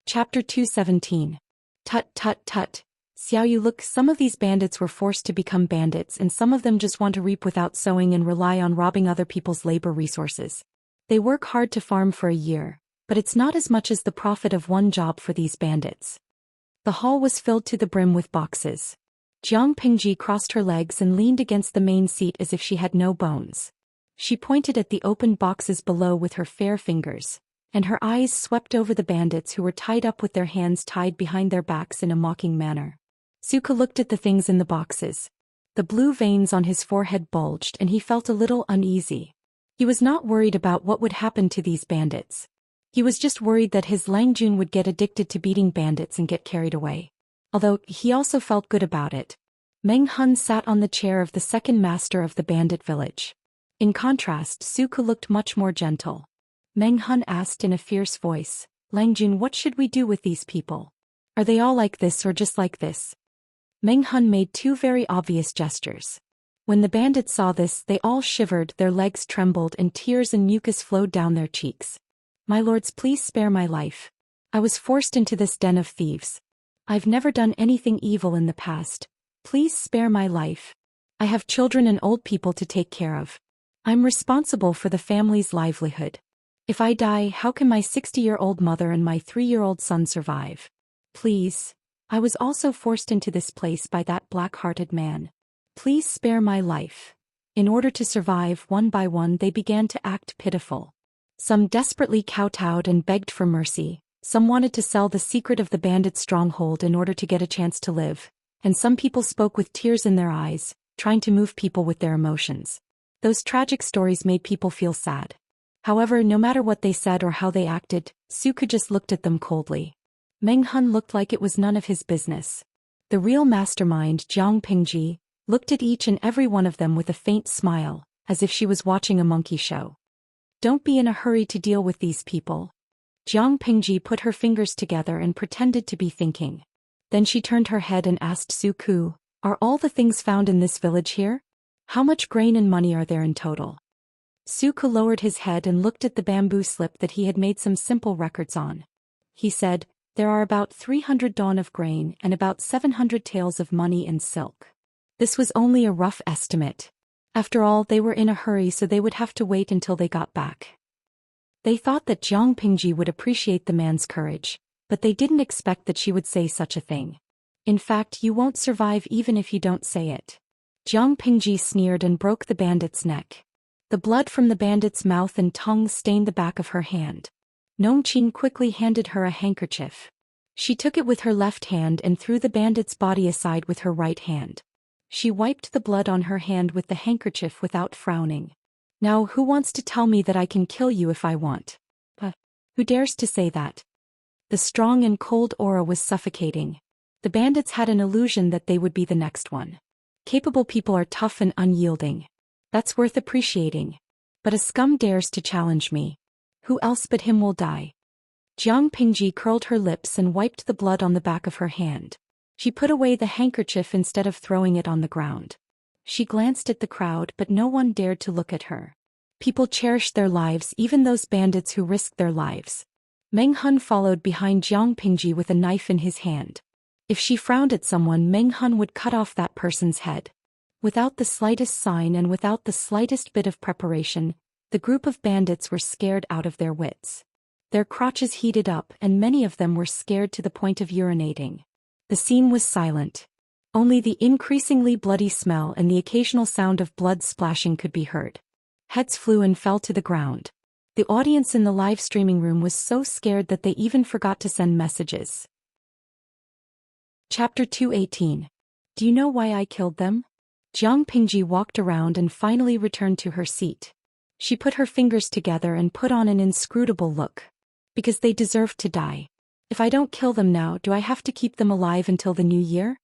Chapter 217. Tut tut tut. Xiao Yu, look, some of these bandits were forced to become bandits and some of them just want to reap without sowing and rely on robbing other people's labor resources. They work hard to farm for a year, but it's not as much as the profit of one job for these bandits. The hall was filled to the brim with boxes. Jiang Pingji crossed her legs and leaned against the main seat as if she had no bones. She pointed at the opened boxes below with her fair fingers, and her eyes swept over the bandits who were tied up with their hands tied behind their backs in a mocking manner. Suka looked at the things in the boxes. The blue veins on his forehead bulged and he felt a little uneasy. He was not worried about what would happen to these bandits. He was just worried that his Langjun would get addicted to beating bandits and get carried away. Although, he also felt good about it. Meng Hun sat on the chair of the second master of the bandit village. In contrast, Suka looked much more gentle. Meng Hun asked in a fierce voice, "Langjun, what should we do with these people? Are they all like this or just like this?" Meng Hun made two very obvious gestures. When the bandits saw this, they all shivered, their legs trembled and tears and mucus flowed down their cheeks. "My lords, please spare my life. I was forced into this den of thieves. I've never done anything evil in the past. Please spare my life. I have children and old people to take care of. I'm responsible for the family's livelihood. If I die, how can my 60-year-old mother and my 3-year-old son survive? Please. I was also forced into this place by that black-hearted man. Please spare my life." In order to survive, one by one they began to act pitiful. Some desperately kowtowed and begged for mercy, some wanted to sell the secret of the bandit's stronghold in order to get a chance to live, and some people spoke with tears in their eyes, trying to move people with their emotions. Those tragic stories made people feel sad. However, no matter what they said or how they acted, Suka just looked at them coldly. Meng Hun looked like it was none of his business. The real mastermind, Jiang Pingji, looked at each and every one of them with a faint smile, as if she was watching a monkey show. "Don't be in a hurry to deal with these people." Jiang Pingji put her fingers together and pretended to be thinking. Then she turned her head and asked Suku, "Are all the things found in this village here? How much grain and money are there in total?" Suku lowered his head and looked at the bamboo slip that he had made some simple records on. He said, "There are about 300 dawn of grain and about 700 taels of money and silk." This was only a rough estimate. After all, they were in a hurry, so they would have to wait until they got back. They thought that Jiang Pingji would appreciate the man's courage, but they didn't expect that she would say such a thing. "In fact, you won't survive even if you don't say it." Jiang Pingji sneered and broke the bandit's neck. The blood from the bandit's mouth and tongue stained the back of her hand. Nongqin quickly handed her a handkerchief. She took it with her left hand and threw the bandit's body aside with her right hand. She wiped the blood on her hand with the handkerchief without frowning. "Now, who wants to tell me that I can kill you if I want? Who dares to say that?" The strong and cold aura was suffocating. The bandits had an illusion that they would be the next one. Capable people are tough and unyielding. That's worth appreciating. But a scum dares to challenge me. Who else but him will die? Jiang Pingji curled her lips and wiped the blood on the back of her hand. She put away the handkerchief instead of throwing it on the ground. She glanced at the crowd, but no one dared to look at her. People cherished their lives, even those bandits who risked their lives. Meng Hun followed behind Jiang Pingji with a knife in his hand. If she frowned at someone, Meng Hun would cut off that person's head. Without the slightest sign and without the slightest bit of preparation, the group of bandits were scared out of their wits. Their crotches heated up and many of them were scared to the point of urinating. The scene was silent. Only the increasingly bloody smell and the occasional sound of blood splashing could be heard. Heads flew and fell to the ground. The audience in the live streaming room was so scared that they even forgot to send messages. Chapter 218. Do you know why I killed them? Jiang Pingji walked around and finally returned to her seat. She put her fingers together and put on an inscrutable look. Because they deserved to die. If I don't kill them now, do I have to keep them alive until the new year?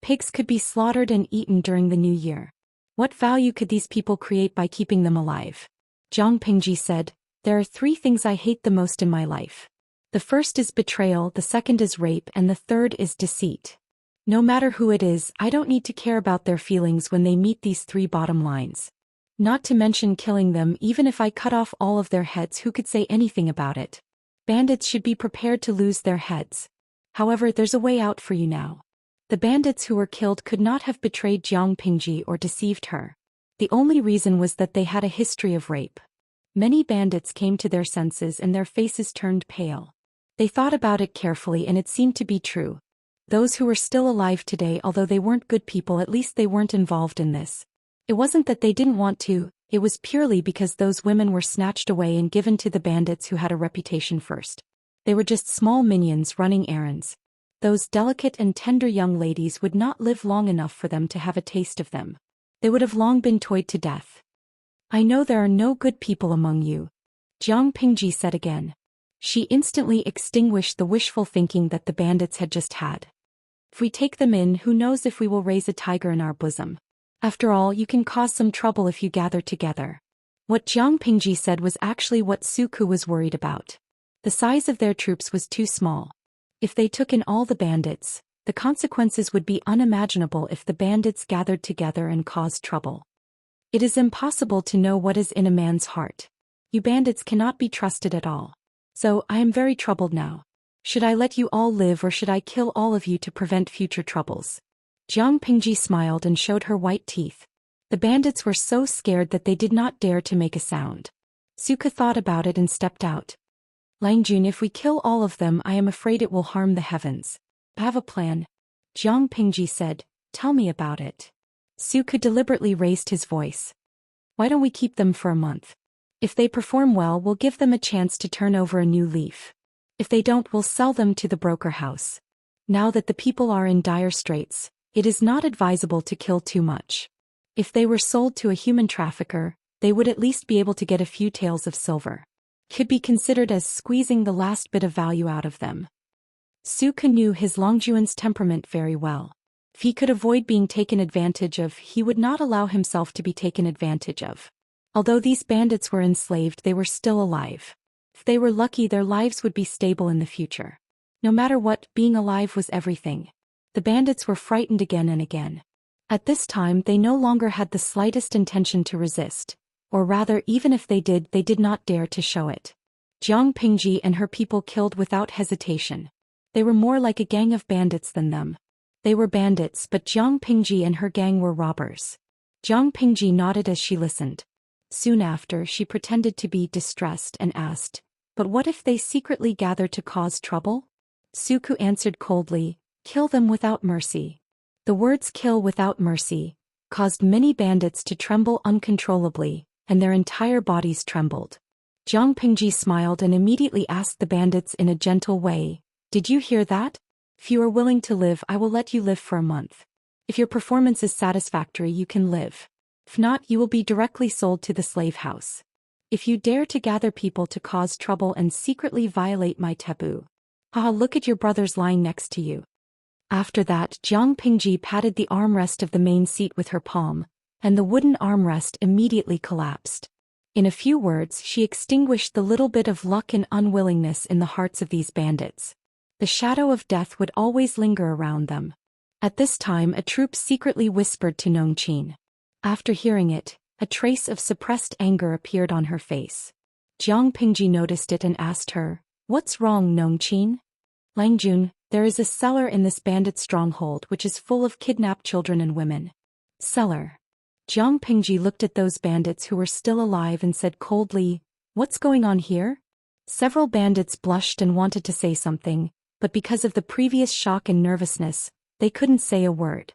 Pigs could be slaughtered and eaten during the new year. What value could these people create by keeping them alive? Jiang Pingji said, "There are 3 things I hate the most in my life. The first is betrayal, the second is rape, and the third is deceit. No matter who it is, I don't need to care about their feelings when they meet these 3 bottom lines. Not to mention killing them, even if I cut off all of their heads, who could say anything about it? Bandits should be prepared to lose their heads. However, there's a way out for you now. The bandits who were killed could not have betrayed Jiang Pingji or deceived her. The only reason was that they had a history of rape. Many bandits came to their senses and their faces turned pale. They thought about it carefully and it seemed to be true. Those who were still alive today, although they weren't good people, at least they weren't involved in this. It wasn't that they didn't want to, it was purely because those women were snatched away and given to the bandits who had a reputation first. They were just small minions running errands. Those delicate and tender young ladies would not live long enough for them to have a taste of them. They would have long been toyed to death. I know there are no good people among you, Jiang Pingji said again. She instantly extinguished the wishful thinking that the bandits had just had. If we take them in, who knows if we will raise a tiger in our bosom. After all, you can cause some trouble if you gather together. What Jiang Pingji said was actually what Suku was worried about. The size of their troops was too small. If they took in all the bandits, the consequences would be unimaginable if the bandits gathered together and caused trouble. It is impossible to know what is in a man's heart. You bandits cannot be trusted at all. So, I am very troubled now. Should I let you all live or should I kill all of you to prevent future troubles? Jiang Pingji smiled and showed her white teeth. The bandits were so scared that they did not dare to make a sound. Suka thought about it and stepped out. Langjun, if we kill all of them, I am afraid it will harm the heavens. I have a plan. Jiang Pingji said, tell me about it. Suka deliberately raised his voice. Why don't we keep them for a month? If they perform well, we'll give them a chance to turn over a new leaf. If they don't, we'll sell them to the broker house. Now that the people are in dire straits, it is not advisable to kill too much. If they were sold to a human trafficker, they would at least be able to get a few taels of silver. Could be considered as squeezing the last bit of value out of them. Suka knew his Longjuan's temperament very well. If he could avoid being taken advantage of, he would not allow himself to be taken advantage of. Although these bandits were enslaved, they were still alive. If they were lucky, their lives would be stable in the future. No matter what, being alive was everything. The bandits were frightened again and again. At this time, they no longer had the slightest intention to resist. Or rather, even if they did not dare to show it. Jiang Pingji and her people killed without hesitation. They were more like a gang of bandits than them. They were bandits, but Jiang Pingji and her gang were robbers. Jiang Pingji nodded as she listened. Soon after, she pretended to be distressed and asked, but what if they secretly gather to cause trouble? Suku answered coldly, kill them without mercy. The words kill without mercy caused many bandits to tremble uncontrollably, and their entire bodies trembled. Jiang Pingji smiled and immediately asked the bandits in a gentle way, did you hear that? If you are willing to live, I will let you live for a month. If your performance is satisfactory, you can live. If not, you will be directly sold to the slave house. If you dare to gather people to cause trouble and secretly violate my taboo. Look at your brothers lying next to you. After that, Jiang Pingji patted the armrest of the main seat with her palm, and the wooden armrest immediately collapsed. In a few words, she extinguished the little bit of luck and unwillingness in the hearts of these bandits. The shadow of death would always linger around them. At this time, a troop secretly whispered to Nongqin. After hearing it, a trace of suppressed anger appeared on her face. Jiang Pingji noticed it and asked her, what's wrong, Nongqin? Langjun, there is a cellar in this bandit stronghold which is full of kidnapped children and women. Cellar. Jiang Pingji looked at those bandits who were still alive and said coldly, what's going on here? Several bandits blushed and wanted to say something, but because of the previous shock and nervousness, they couldn't say a word.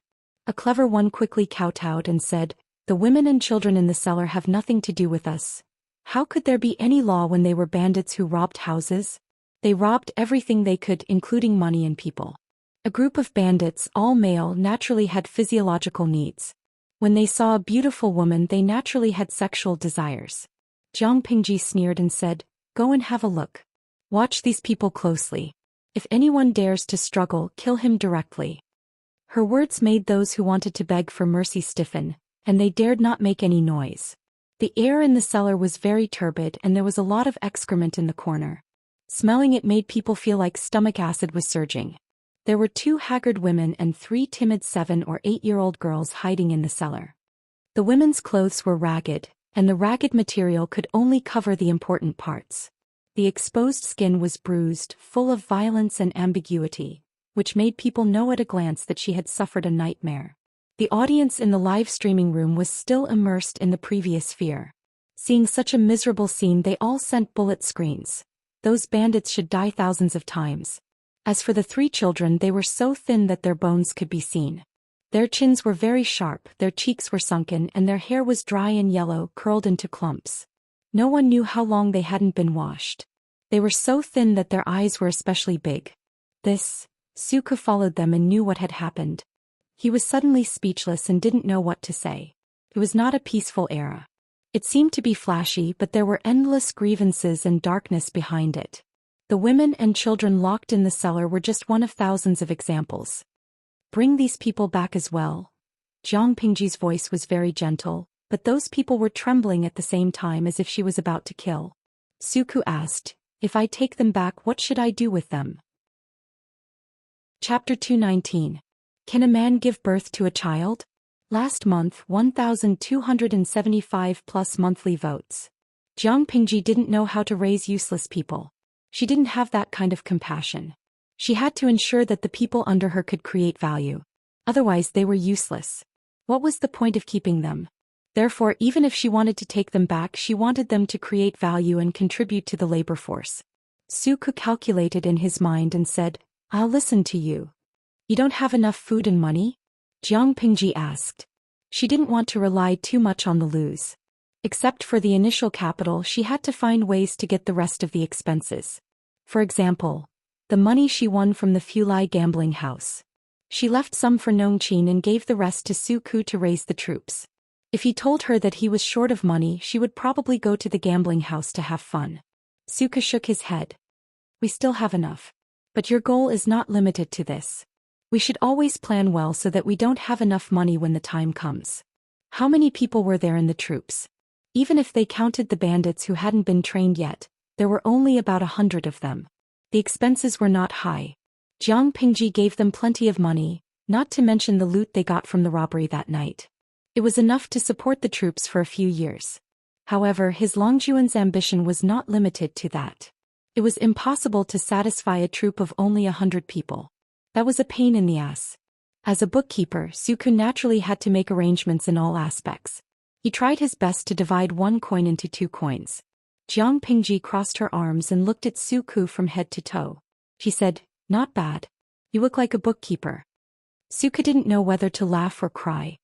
A clever one quickly kowtowed and said, the women and children in the cellar have nothing to do with us. How could there be any law when they were bandits who robbed houses? They robbed everything they could, including money and people. A group of bandits, all male, naturally had physiological needs. When they saw a beautiful woman, they naturally had sexual desires. Jiang Pingji sneered and said, go and have a look. Watch these people closely. If anyone dares to struggle, kill him directly. Her words made those who wanted to beg for mercy stiffen, and they dared not make any noise. The air in the cellar was very turbid and there was a lot of excrement in the corner. Smelling it made people feel like stomach acid was surging. There were 2 haggard women and 3 timid 7- or 8-year-old girls hiding in the cellar. The women's clothes were ragged, and the ragged material could only cover the important parts. The exposed skin was bruised, full of violence and ambiguity, which made people know at a glance that she had suffered a nightmare. The audience in the live streaming room was still immersed in the previous fear. Seeing such a miserable scene, they all sent bullet screams. Those bandits should die thousands of times. As for the 3 children, they were so thin that their bones could be seen. Their chins were very sharp, their cheeks were sunken, and their hair was dry and yellow, curled into clumps. No one knew how long they hadn't been washed. They were so thin that their eyes were especially big. Suku followed them and knew what had happened. He was suddenly speechless and didn't know what to say. It was not a peaceful era. It seemed to be flashy, but there were endless grievances and darkness behind it. The women and children locked in the cellar were just one of thousands of examples. Bring these people back as well. Jiang Pingji's voice was very gentle, but those people were trembling at the same time as if she was about to kill. Suku asked, if I take them back, what should I do with them? Chapter 219. Can a man give birth to a child? Last month, 1,275 plus monthly votes. Jiang Pingji didn't know how to raise useless people. She didn't have that kind of compassion. She had to ensure that the people under her could create value. Otherwise they were useless. What was the point of keeping them? Therefore, even if she wanted to take them back, she wanted them to create value and contribute to the labor force. Suku calculated in his mind and said, I'll listen to you. You don't have enough food and money? Jiang Pingji asked. She didn't want to rely too much on the lose. Except for the initial capital, she had to find ways to get the rest of the expenses. For example, the money she won from the Fulai gambling house. She left some for Nongqin and gave the rest to Suku to raise the troops. If he told her that he was short of money, she would probably go to the gambling house to have fun. Suku shook his head. We still have enough. But your goal is not limited to this. We should always plan well so that we don't have enough money when the time comes. How many people were there in the troops? Even if they counted the bandits who hadn't been trained yet, there were only about 100 of them. The expenses were not high. Jiang Pingji gave them plenty of money, not to mention the loot they got from the robbery that night. It was enough to support the troops for a few years. However, his Longjuan's ambition was not limited to that. It was impossible to satisfy a troop of only 100 people. That was a pain in the ass. As a bookkeeper, Suku naturally had to make arrangements in all aspects. He tried his best to divide 1 coin into 2 coins. Jiang Pingji crossed her arms and looked at Suku from head to toe. She said, not bad. You look like a bookkeeper. Suku didn't know whether to laugh or cry.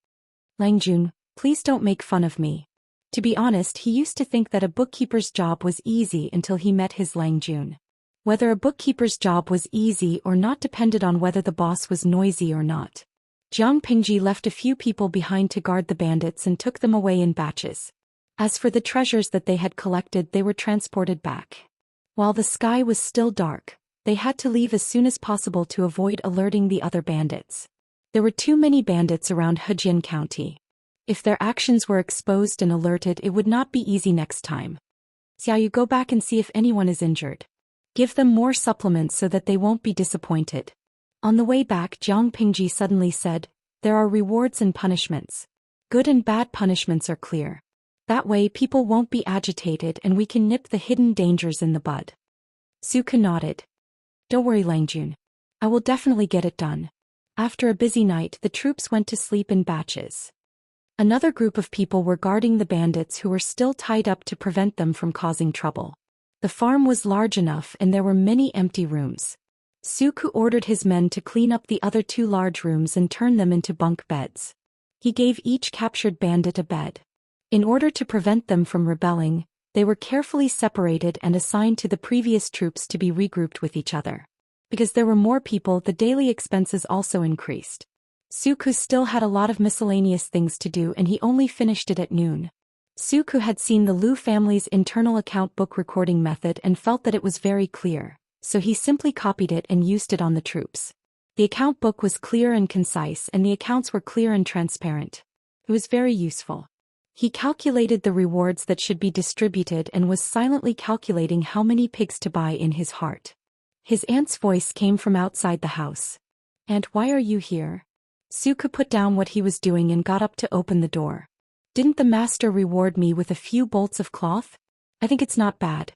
Langjun, please don't make fun of me. To be honest, he used to think that a bookkeeper's job was easy until he met his Langjun. Whether a bookkeeper's job was easy or not depended on whether the boss was noisy or not. Jiang Pingji left a few people behind to guard the bandits and took them away in batches. As for the treasures that they had collected, they were transported back. While the sky was still dark, they had to leave as soon as possible to avoid alerting the other bandits. There were too many bandits around Hejian County. If their actions were exposed and alerted, it would not be easy next time. Xiao, go back and see if anyone is injured. Give them more supplements so that they won't be disappointed. On the way back, Jiang Pingji suddenly said, there are rewards and punishments. Good and bad punishments are clear. That way people won't be agitated and we can nip the hidden dangers in the bud. Suku nodded. Don't worry, Langjun. I will definitely get it done. After a busy night, the troops went to sleep in batches. Another group of people were guarding the bandits who were still tied up to prevent them from causing trouble. The farm was large enough and there were many empty rooms. Suku ordered his men to clean up the other 2 large rooms and turn them into bunk beds. He gave each captured bandit a bed. In order to prevent them from rebelling, they were carefully separated and assigned to the previous troops to be regrouped with each other. Because there were more people, the daily expenses also increased. Suku still had a lot of miscellaneous things to do and he only finished it at noon. Suku had seen the Liu family's internal account book recording method and felt that it was very clear, so he simply copied it and used it on the troops. The account book was clear and concise and the accounts were clear and transparent. It was very useful. He calculated the rewards that should be distributed and was silently calculating how many pigs to buy in his heart. His aunt's voice came from outside the house. Aunt, why are you here? Suku put down what he was doing and got up to open the door. Didn't the master reward me with a few bolts of cloth? I think it's not bad.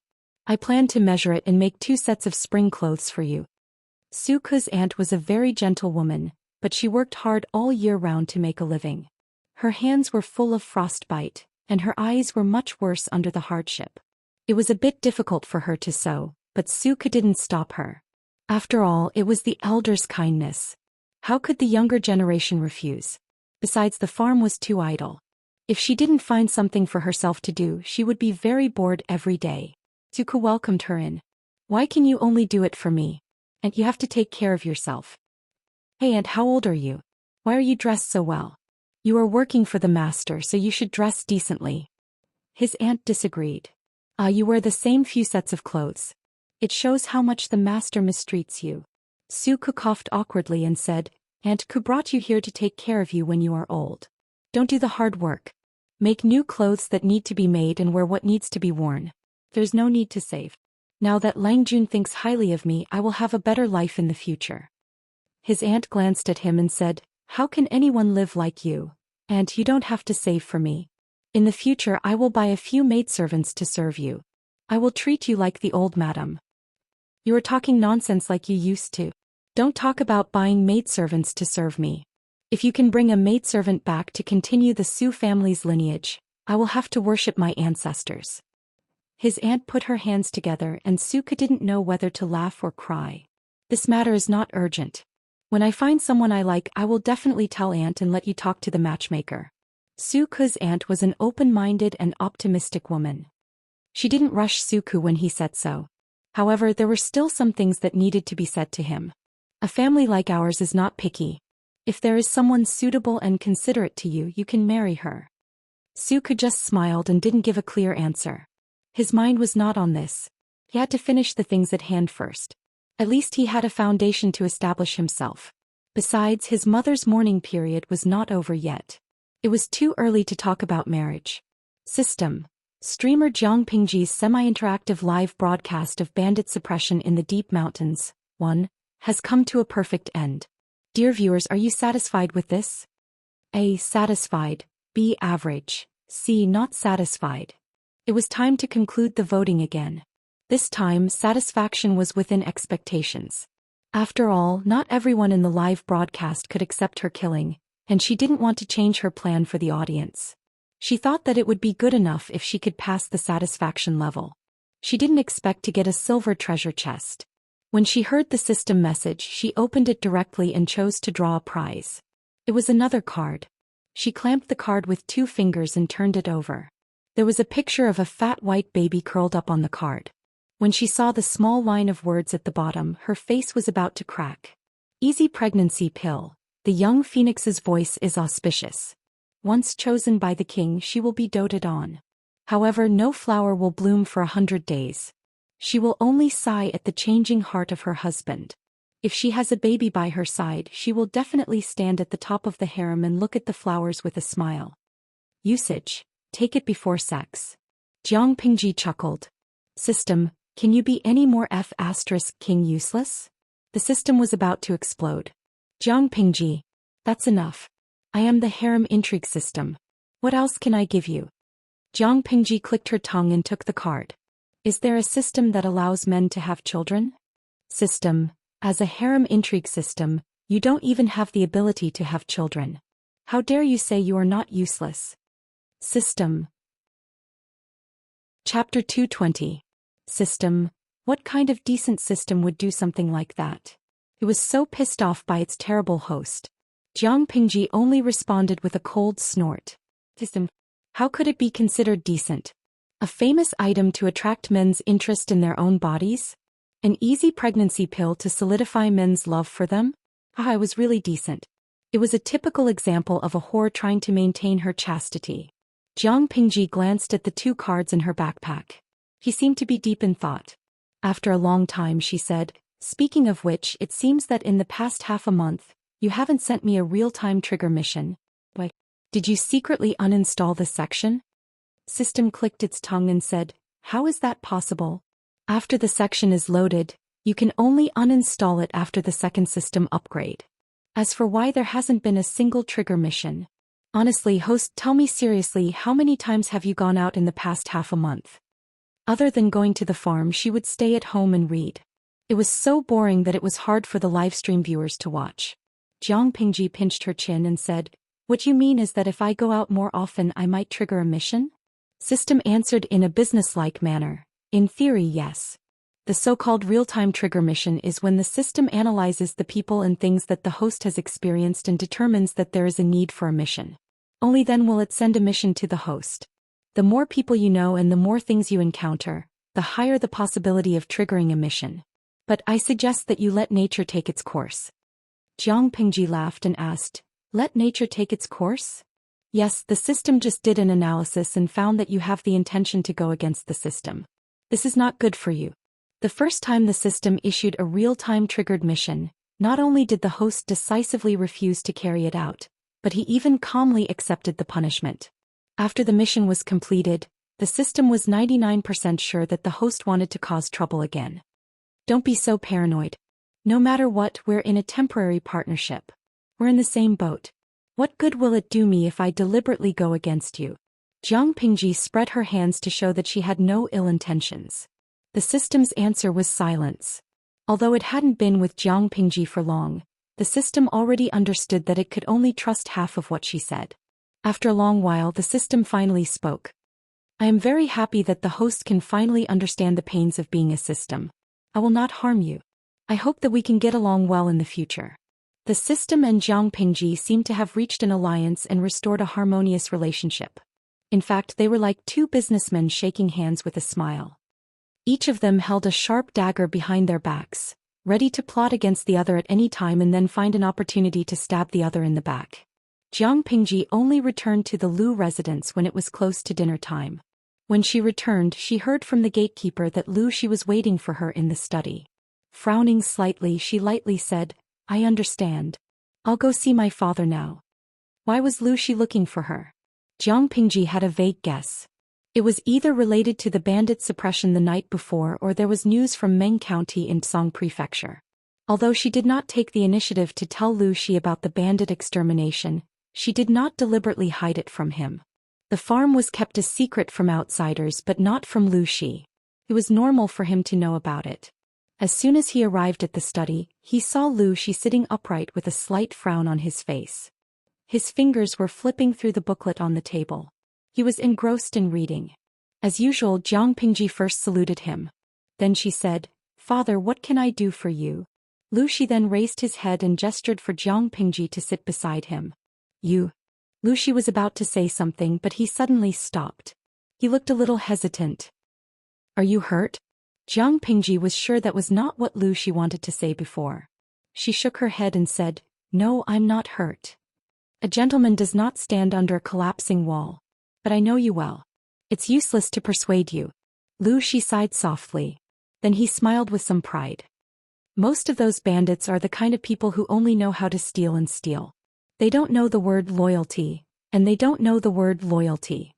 I plan to measure it and make 2 sets of spring clothes for you. Su Ke's aunt was a very gentle woman, but she worked hard all year round to make a living. Her hands were full of frostbite, and her eyes were much worse under the hardship. It was a bit difficult for her to sew, but Su Ke didn't stop her. After all, it was the elders' kindness. How could the younger generation refuse? Besides, the farm was too idle. If she didn't find something for herself to do, she would be very bored every day. Su Ke welcomed her in. Why can you only do it for me? And you have to take care of yourself. Hey aunt, how old are you? Why are you dressed so well? You are working for the master, so you should dress decently. His aunt disagreed. You wear the same few sets of clothes. It shows how much the master mistreats you. Su Ke coughed awkwardly and said, Aunt Ku brought you here to take care of you when you are old. Don't do the hard work. Make new clothes that need to be made and wear what needs to be worn. There's no need to save. Now that Lang Jun thinks highly of me, I will have a better life in the future. His aunt glanced at him and said, How can anyone live like you? Aunt, you don't have to save for me. In the future I will buy a few maidservants to serve you. I will treat you like the old madam. You are talking nonsense like you used to. Don't talk about buying maidservants to serve me. If you can bring a maidservant back to continue the Su family's lineage, I will have to worship my ancestors. His aunt put her hands together and Su Ke didn't know whether to laugh or cry. This matter is not urgent. When I find someone I like, I will definitely tell aunt and let you talk to the matchmaker. Su Ke's aunt was an open-minded and optimistic woman. She didn't rush Su Ke when he said so. However, there were still some things that needed to be said to him. A family like ours is not picky. If there is someone suitable and considerate to you, you can marry her. Su Ke just smiled and didn't give a clear answer. His mind was not on this. He had to finish the things at hand first. At least he had a foundation to establish himself. Besides, his mother's mourning period was not over yet. It was too early to talk about marriage. System. Streamer Jiang Pingji's semi-interactive live broadcast of bandit suppression in the deep mountains, 1, has come to a perfect end. Dear viewers, are you satisfied with this? A. Satisfied. B. Average. C. Not satisfied. It was time to conclude the voting again. This time, satisfaction was within expectations. After all, not everyone in the live broadcast could accept her killing, and she didn't want to change her plan for the audience. She thought that it would be good enough if she could pass the satisfaction level. She didn't expect to get a silver treasure chest. When she heard the system message, she opened it directly and chose to draw a prize. It was another card. She clamped the card with 2 fingers and turned it over. There was a picture of a fat white baby curled up on the card. When she saw the small line of words at the bottom, her face was about to crack. Easy pregnancy pill. The young phoenix's voice is auspicious. Once chosen by the king, she will be doted on. However, no flower will bloom for 100 days. She will only sigh at the changing heart of her husband. If she has a baby by her side, she will definitely stand at the top of the harem and look at the flowers with a smile. Usage. Take it before sex. Jiang Pingji chuckled. System. Can you be any more king useless? The system was about to explode. Jiang Pingji. That's enough. I am the harem intrigue system. What else can I give you? Jiang Pingji clicked her tongue and took the card. Is there a system that allows men to have children? System. As a harem intrigue system, you don't even have the ability to have children. How dare you say you are not useless? System. Chapter 220. System. What kind of decent system would do something like that? It was so pissed off by its terrible host. Jiang Pingji only responded with a cold snort. System. How could it be considered decent? A famous item to attract men's interest in their own bodies? An easy pregnancy pill to solidify men's love for them? I was really decent. It was a typical example of a whore trying to maintain her chastity. Jiang Pingji glanced at the 2 cards in her backpack. He seemed to be deep in thought. After a long time she said, Speaking of which, it seems that in the past half a month, you haven't sent me a real-time trigger mission. Why? Did you secretly uninstall this section? System clicked its tongue and said, How is that possible? After the section is loaded, you can only uninstall it after the second system upgrade. As for why there hasn't been a single trigger mission. Honestly, host, tell me seriously, how many times have you gone out in the past half a month? Other than going to the farm, she would stay at home and read. It was so boring that it was hard for the livestream viewers to watch. Jiang Pingji pinched her chin and said, "What you mean is that if I go out more often I might trigger a mission?" System answered in a businesslike manner. In theory, yes. The so-called real-time trigger mission is when the system analyzes the people and things that the host has experienced and determines that there is a need for a mission. Only then will it send a mission to the host. The more people you know and the more things you encounter, the higher the possibility of triggering a mission. But I suggest that you let nature take its course. Jiang Pingji laughed and asked, "Let nature take its course?" Yes, the system just did an analysis and found that you have the intention to go against the system. This is not good for you. The first time the system issued a real-time triggered mission, not only did the host decisively refuse to carry it out, but he even calmly accepted the punishment. After the mission was completed, the system was 99% sure that the host wanted to cause trouble again. Don't be so paranoid. No matter what, we're in a temporary partnership. We're in the same boat. What good will it do me if I deliberately go against you? Jiang Pingji spread her hands to show that she had no ill intentions. The system's answer was silence. Although it hadn't been with Jiang Pingji for long, the system already understood that it could only trust half of what she said. After a long while, the system finally spoke. "I am very happy that the host can finally understand the pains of being a system. I will not harm you. I hope that we can get along well in the future." The system and Jiang Pingji seemed to have reached an alliance and restored a harmonious relationship. In fact, they were like two businessmen shaking hands with a smile. Each of them held a sharp dagger behind their backs, ready to plot against the other at any time and then find an opportunity to stab the other in the back. Jiang Pingji only returned to the Lu residence when it was close to dinner time. When she returned, she heard from the gatekeeper that Lu Xi was waiting for her in the study. Frowning slightly, she lightly said, "I understand. I'll go see my father now." Why was Lu Xi looking for her? Jiang Pingji had a vague guess. It was either related to the bandit suppression the night before or there was news from Meng County in Song Prefecture. Although she did not take the initiative to tell Lu Xi about the bandit extermination, she did not deliberately hide it from him. The farm was kept a secret from outsiders but not from Lu Xi. It was normal for him to know about it. As soon as he arrived at the study, he saw Lu Xi sitting upright with a slight frown on his face. His fingers were flipping through the booklet on the table. He was engrossed in reading. As usual, Jiang Pingji first saluted him. Then she said, "Father, what can I do for you?" Lu Xi then raised his head and gestured for Jiang Pingji to sit beside him. "You." Lu Xi was about to say something but he suddenly stopped. He looked a little hesitant. "Are you hurt?" Jiang Pingji was sure that was not what Lu Xi wanted to say before. She shook her head and said, "No, I'm not hurt. A gentleman does not stand under a collapsing wall. But I know you well. It's useless to persuade you." Lu Xi sighed softly. Then he smiled with some pride. "Most of those bandits are the kind of people who only know how to steal and steal. They don't know the word loyalty, and they don't know the word loyalty.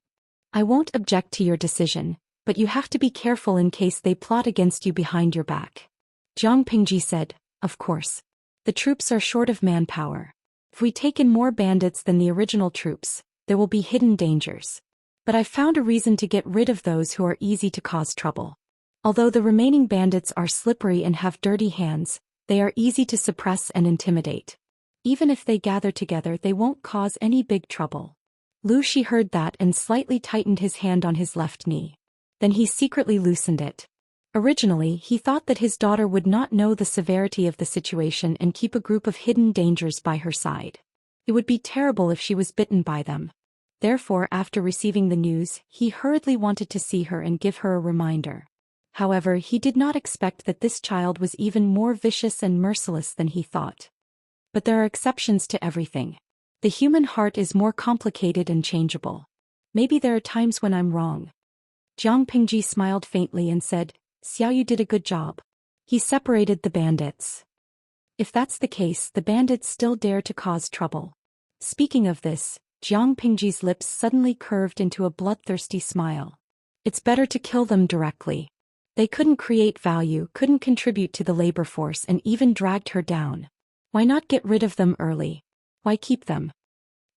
I won't object to your decision, but you have to be careful in case they plot against you behind your back." Jiang Pingji said, "Of course. The troops are short of manpower. If we take in more bandits than the original troops, there will be hidden dangers. But I've found a reason to get rid of those who are easy to cause trouble. Although the remaining bandits are slippery and have dirty hands, they are easy to suppress and intimidate. Even if they gather together, they won't cause any big trouble." Lu Xi heard that and slightly tightened his hand on his left knee. Then he secretly loosened it. Originally, he thought that his daughter would not know the severity of the situation and keep a group of hidden dangers by her side. It would be terrible if she was bitten by them. Therefore, after receiving the news, he hurriedly wanted to see her and give her a reminder. However, he did not expect that this child was even more vicious and merciless than he thought. But there are exceptions to everything. The human heart is more complicated and changeable. Maybe there are times when I'm wrong. Jiang Pingji smiled faintly and said, "Xiaoyu did a good job. He separated the bandits. If that's the case, the bandits still dare to cause trouble." Speaking of this, Jiang Pingji's lips suddenly curved into a bloodthirsty smile. "It's better to kill them directly. They couldn't create value, couldn't contribute to the labor force, and even dragged her down. Why not get rid of them early? Why keep them?"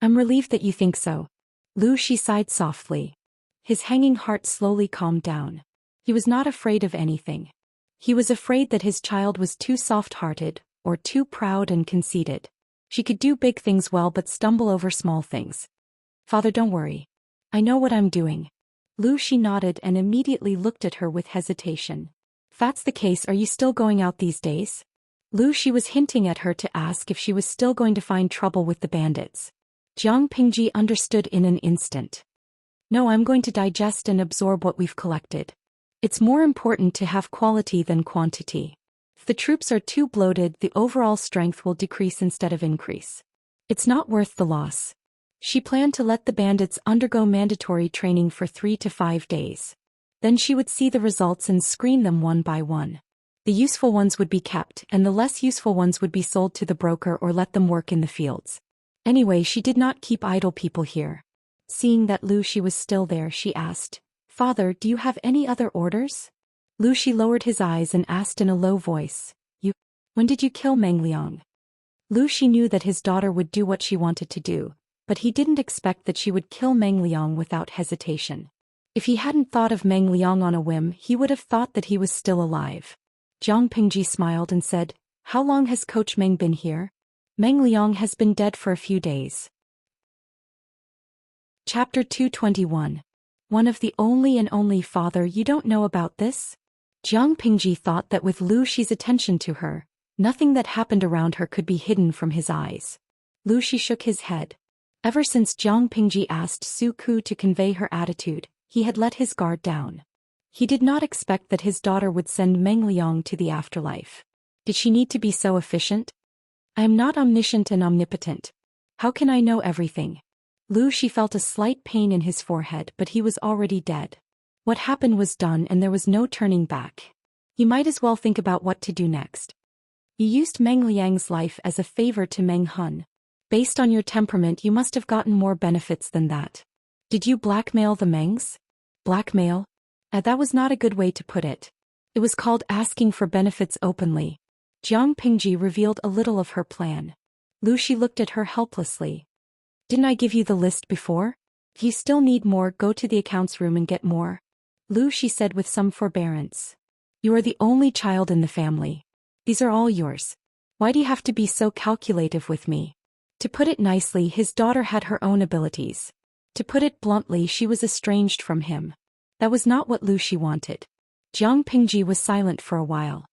"I'm relieved that you think so." Lu Xi sighed softly. His hanging heart slowly calmed down. He was not afraid of anything. He was afraid that his child was too soft-hearted, or too proud and conceited. She could do big things well but stumble over small things. Father, don't worry. I know what I'm doing. She nodded and immediately looked at her with hesitation. If that's the case, are you still going out these days? She was hinting at her to ask if she was still going to find trouble with the bandits. Jiang Pingji understood in an instant. No, I'm going to digest and absorb what we've collected. It's more important to have quality than quantity. If the troops are too bloated, the overall strength will decrease instead of increase. It's not worth the loss. She planned to let the bandits undergo mandatory training for 3 to 5 days. Then she would see the results and screen them one by one. The useful ones would be kept, and the less useful ones would be sold to the broker or let them work in the fields. Anyway, she did not keep idle people here. Seeing that She was still there, she asked, Father, do you have any other orders? She lowered his eyes and asked in a low voice, When did you kill Meng Liang? She knew that his daughter would do what she wanted to do, but he didn't expect that she would kill Meng Liang without hesitation. If he hadn't thought of Meng Liang on a whim, he would have thought that he was still alive. Jiang Pingji smiled and said, How long has Coach Meng been here? Meng Liang has been dead for a few days. Chapter 221. One of the only and only. Father, you don't know about this? Jiang Pingji thought that with Xi's attention to her, nothing that happened around her could be hidden from his eyes. Shi shook his head. Ever since Jiang Pingji asked Su Ku to convey her attitude, he had let his guard down. He did not expect that his daughter would send Meng Liang to the afterlife. Did she need to be so efficient? I am not omniscient and omnipotent. How can I know everything? She felt a slight pain in his forehead, but he was already dead. What happened was done and there was no turning back. You might as well think about what to do next. You used Meng Liang's life as a favor to Meng Hun. Based on your temperament, you must have gotten more benefits than that. Did you blackmail the Mengs? Blackmail? That was not a good way to put it. It was called asking for benefits openly. Jiang Pingji revealed a little of her plan. Shi looked at her helplessly. Didn't I give you the list before? If you still need more, go to the accounts room and get more. She said with some forbearance. You are the only child in the family. These are all yours. Why do you have to be so calculative with me? To put it nicely, his daughter had her own abilities. To put it bluntly, she was estranged from him. That was not what Shi wanted. Jiang Pingji was silent for a while.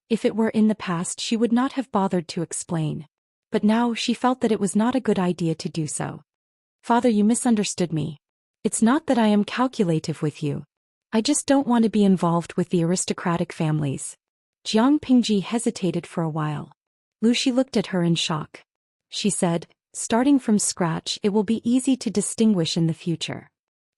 If it were in the past, she would not have bothered to explain. But now she felt that it was not a good idea to do so. Father, you misunderstood me. It's not that I am calculative with you. I just don't want to be involved with the aristocratic families. Jiang Pingji hesitated for a while. Shi looked at her in shock. She said, starting from scratch, it will be easy to distinguish in the future.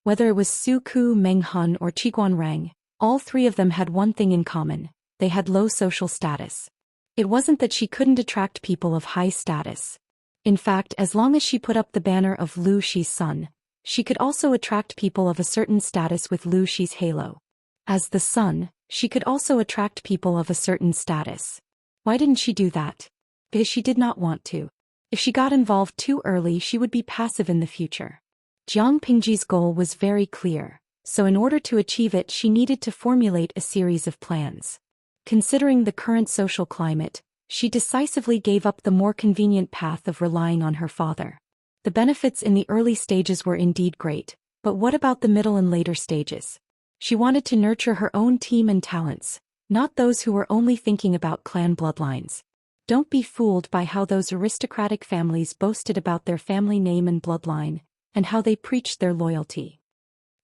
Whether it was Su Ku, Meng Hun or Qiguan Rang, all three of them had one thing in common. They had low social status. It wasn't that she couldn't attract people of high status. In fact, as long as she put up the banner of Xi's son, she could also attract people of a certain status with Xi's halo. As the son, she could also attract people of a certain status. Why didn't she do that? Because she did not want to. If she got involved too early, she would be passive in the future. Jiang Pingji's goal was very clear, so in order to achieve it, she needed to formulate a series of plans. Considering the current social climate, she decisively gave up the more convenient path of relying on her father. The benefits in the early stages were indeed great, but what about the middle and later stages? She wanted to nurture her own team and talents, not those who were only thinking about clan bloodlines. Don't be fooled by how those aristocratic families boasted about their family name and bloodline, and how they preached their loyalty.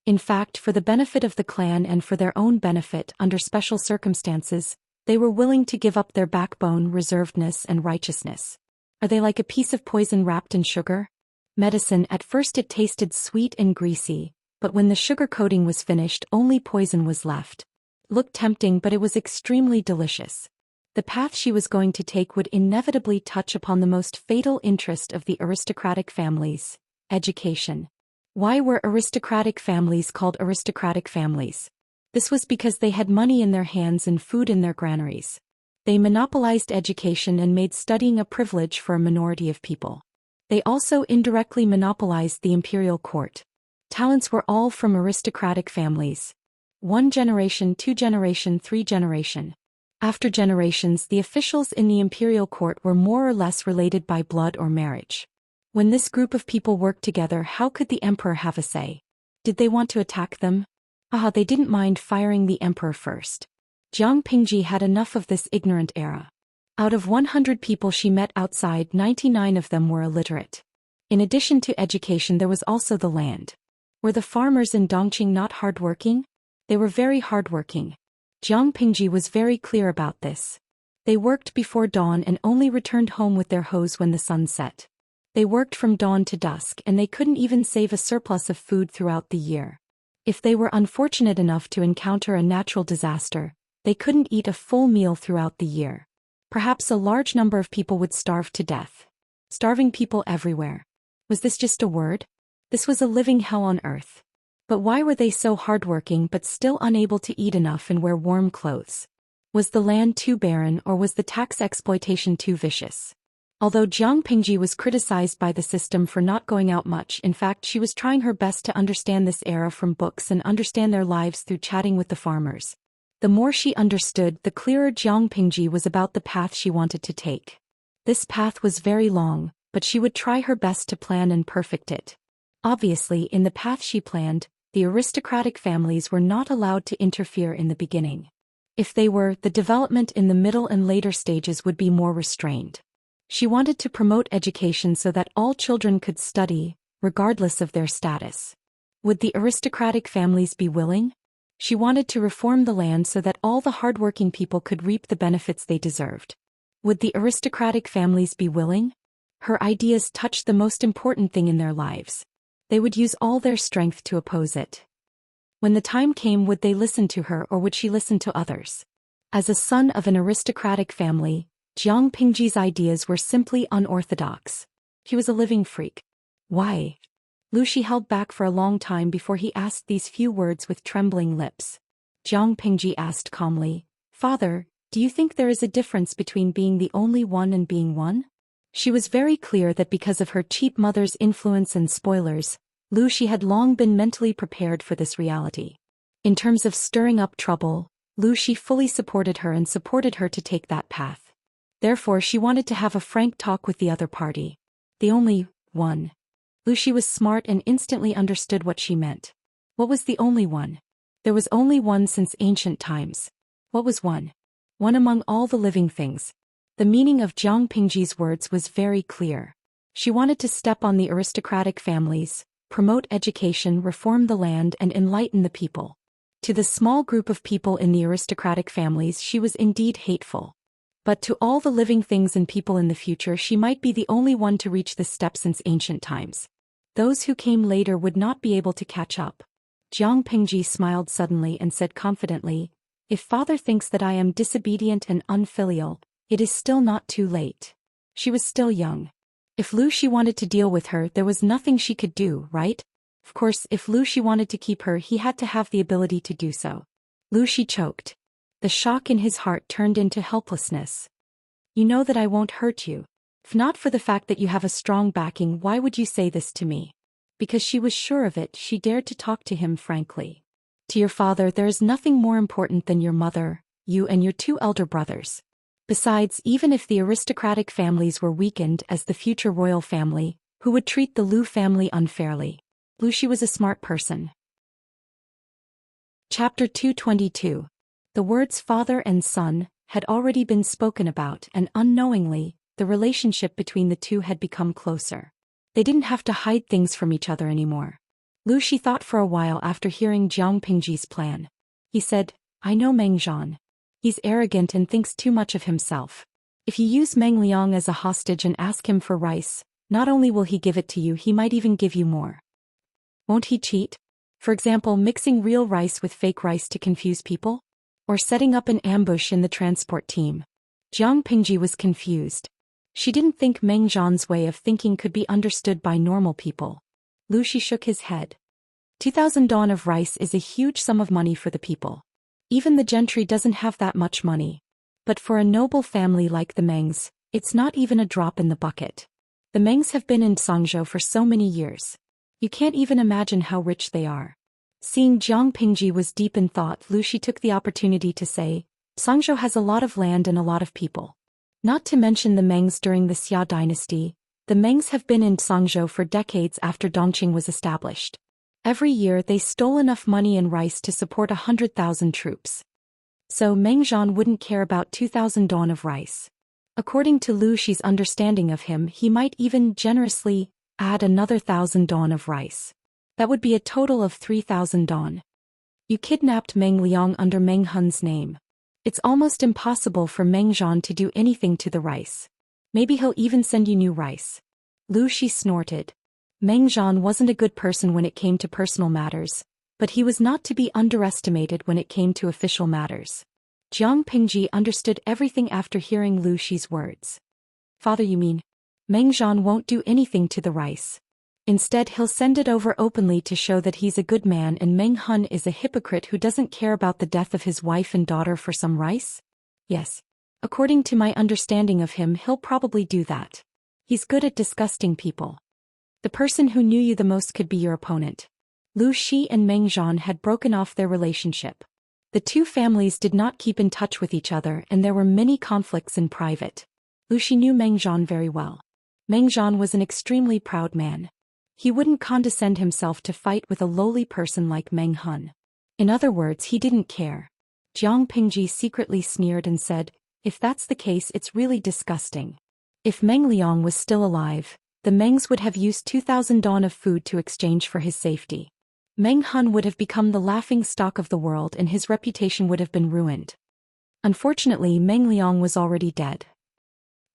In fact, for the benefit of the clan and for their own benefit under special circumstances, they were willing to give up their backbone, reservedness, and righteousness. Are they like a piece of poison wrapped in sugar? Medicine, at first it tasted sweet and greasy, but when the sugar coating was finished, only poison was left. It looked tempting, but it was extremely delicious. The path she was going to take would inevitably touch upon the most fatal interest of the aristocratic families: education. Why were aristocratic families called aristocratic families? This was because they had money in their hands and food in their granaries. They monopolized education and made studying a privilege for a minority of people. They also indirectly monopolized the imperial court. Talents were all from aristocratic families. 1 generation, 2 generation, 3 generation. After generations, the officials in the imperial court were more or less related by blood or marriage. When this group of people worked together, how could the emperor have a say? Did they want to attack them? They didn't mind firing the emperor first. Jiang Pingji had enough of this ignorant era. Out of 100 people she met outside, 99 of them were illiterate. In addition to education, there was also the land. Were the farmers in Dongqing not hardworking? They were very hardworking. Jiang Pingji was very clear about this. They worked before dawn and only returned home with their hoes when the sun set. They worked from dawn to dusk, and they couldn't even save a surplus of food throughout the year. If they were unfortunate enough to encounter a natural disaster, they couldn't eat a full meal throughout the year. Perhaps a large number of people would starve to death. Starving people everywhere. Was this just a word? This was a living hell on earth. But why were they so hardworking but still unable to eat enough and wear warm clothes? Was the land too barren, or was the tax exploitation too vicious? Although Jiang Pingji was criticized by the system for not going out much, in fact she was trying her best to understand this era from books and understand their lives through chatting with the farmers. The more she understood, the clearer Jiang Pingji was about the path she wanted to take. This path was very long, but she would try her best to plan and perfect it. Obviously, in the path she planned, the aristocratic families were not allowed to interfere in the beginning. If they were, the development in the middle and later stages would be more restrained. She wanted to promote education so that all children could study, regardless of their status. Would the aristocratic families be willing? She wanted to reform the land so that all the hardworking people could reap the benefits they deserved. Would the aristocratic families be willing? Her ideas touched the most important thing in their lives. They would use all their strength to oppose it. When the time came, would they listen to her, or would she listen to others? As a son of an aristocratic family, Jiang Pingji's ideas were simply unorthodox. He was a living freak. Why? Lu Shi held back for a long time before he asked these few words with trembling lips. Jiang Pingji asked calmly, "Father, do you think there is a difference between being the only one and being one?" She was very clear that because of her cheap mother's influence and spoilers, Lu Shi had long been mentally prepared for this reality. In terms of stirring up trouble, Lu Shi fully supported her and supported her to take that path. Therefore she wanted to have a frank talk with the other party. The only one. Lu Shi was smart and instantly understood what she meant. What was the only one? There was only one since ancient times. What was one? One among all the living things. The meaning of Jiang Pingji's words was very clear. She wanted to step on the aristocratic families, promote education, reform the land, and enlighten the people. To the small group of people in the aristocratic families she was indeed hateful. But to all the living things and people in the future she might be the only one to reach this step since ancient times. Those who came later would not be able to catch up. Jiang Pingji smiled suddenly and said confidently, "If father thinks that I am disobedient and unfilial, it is still not too late." She was still young. If Lu Shi wanted to deal with her, there was nothing she could do, right? Of course, if Lu Shi wanted to keep her, he had to have the ability to do so. Lu Shi choked. The shock in his heart turned into helplessness. "You know that I won't hurt you. If not for the fact that you have a strong backing, why would you say this to me?" Because she was sure of it, she dared to talk to him frankly. "To your father, there is nothing more important than your mother, you and your 2 elder brothers. Besides, even if the aristocratic families were weakened as the future royal family, who would treat the Lu family unfairly? Lu Shi was a smart person." Chapter 222. The words father and son had already been spoken about, and unknowingly, the relationship between the two had become closer. They didn't have to hide things from each other anymore. Lu Shi thought for a while after hearing Jiang Pingji's plan. He said, "I know Meng Zhan. He's arrogant and thinks too much of himself. If you use Meng Liang as a hostage and ask him for rice, not only will he give it to you, he might even give you more. Won't he cheat? For example, mixing real rice with fake rice to confuse people? Or setting up an ambush in the transport team?" Jiang Pingji was confused. She didn't think Meng Zhan's way of thinking could be understood by normal people. Lu Shi shook his head. 2,000 dawn of rice is a huge sum of money for the people. Even the gentry doesn't have that much money. But for a noble family like the Mengs, it's not even a drop in the bucket. The Mengs have been in Songzhou for so many years. You can't even imagine how rich they are. Seeing Jiang Pingji was deep in thought, Lu Shi took the opportunity to say, Sangzhou has a lot of land and a lot of people. Not to mention the Mengs during the Xia dynasty. The Mengs have been in Sangzhou for decades after Dongqing was established. Every year they stole enough money and rice to support 100,000 troops. So Meng Zhan wouldn't care about 2,000 dawn of rice. According to Lu Shi's understanding of him, he might even generously add another 1,000 dawn of rice. That would be a total of 3,000 dawn. You kidnapped Meng Liang under Meng Hun's name. It's almost impossible for Meng Zhan to do anything to the rice. Maybe he'll even send you new rice. Lu Shi snorted. Meng Zhan wasn't a good person when it came to personal matters, but he was not to be underestimated when it came to official matters. Jiang Pingji understood everything after hearing Lu Shi's words. Father, you mean? Meng Zhan won't do anything to the rice. Instead, he'll send it over openly to show that he's a good man and Meng Hun is a hypocrite who doesn't care about the death of his wife and daughter for some rice? Yes. According to my understanding of him, he'll probably do that. He's good at disgusting people. The person who knew you the most could be your opponent. Lu Shi and Meng Zhan had broken off their relationship. The two families did not keep in touch with each other and there were many conflicts in private. Lu Shi knew Meng Zhan very well. Meng Zhan was an extremely proud man. He wouldn't condescend himself to fight with a lowly person like Meng Hun. In other words, he didn't care. Jiang Pingji secretly sneered and said, if that's the case, it's really disgusting. If Meng Liang was still alive, the Mengs would have used 2,000 dawn of food to exchange for his safety. Meng Hun would have become the laughing stock of the world and his reputation would have been ruined. Unfortunately, Meng Liang was already dead.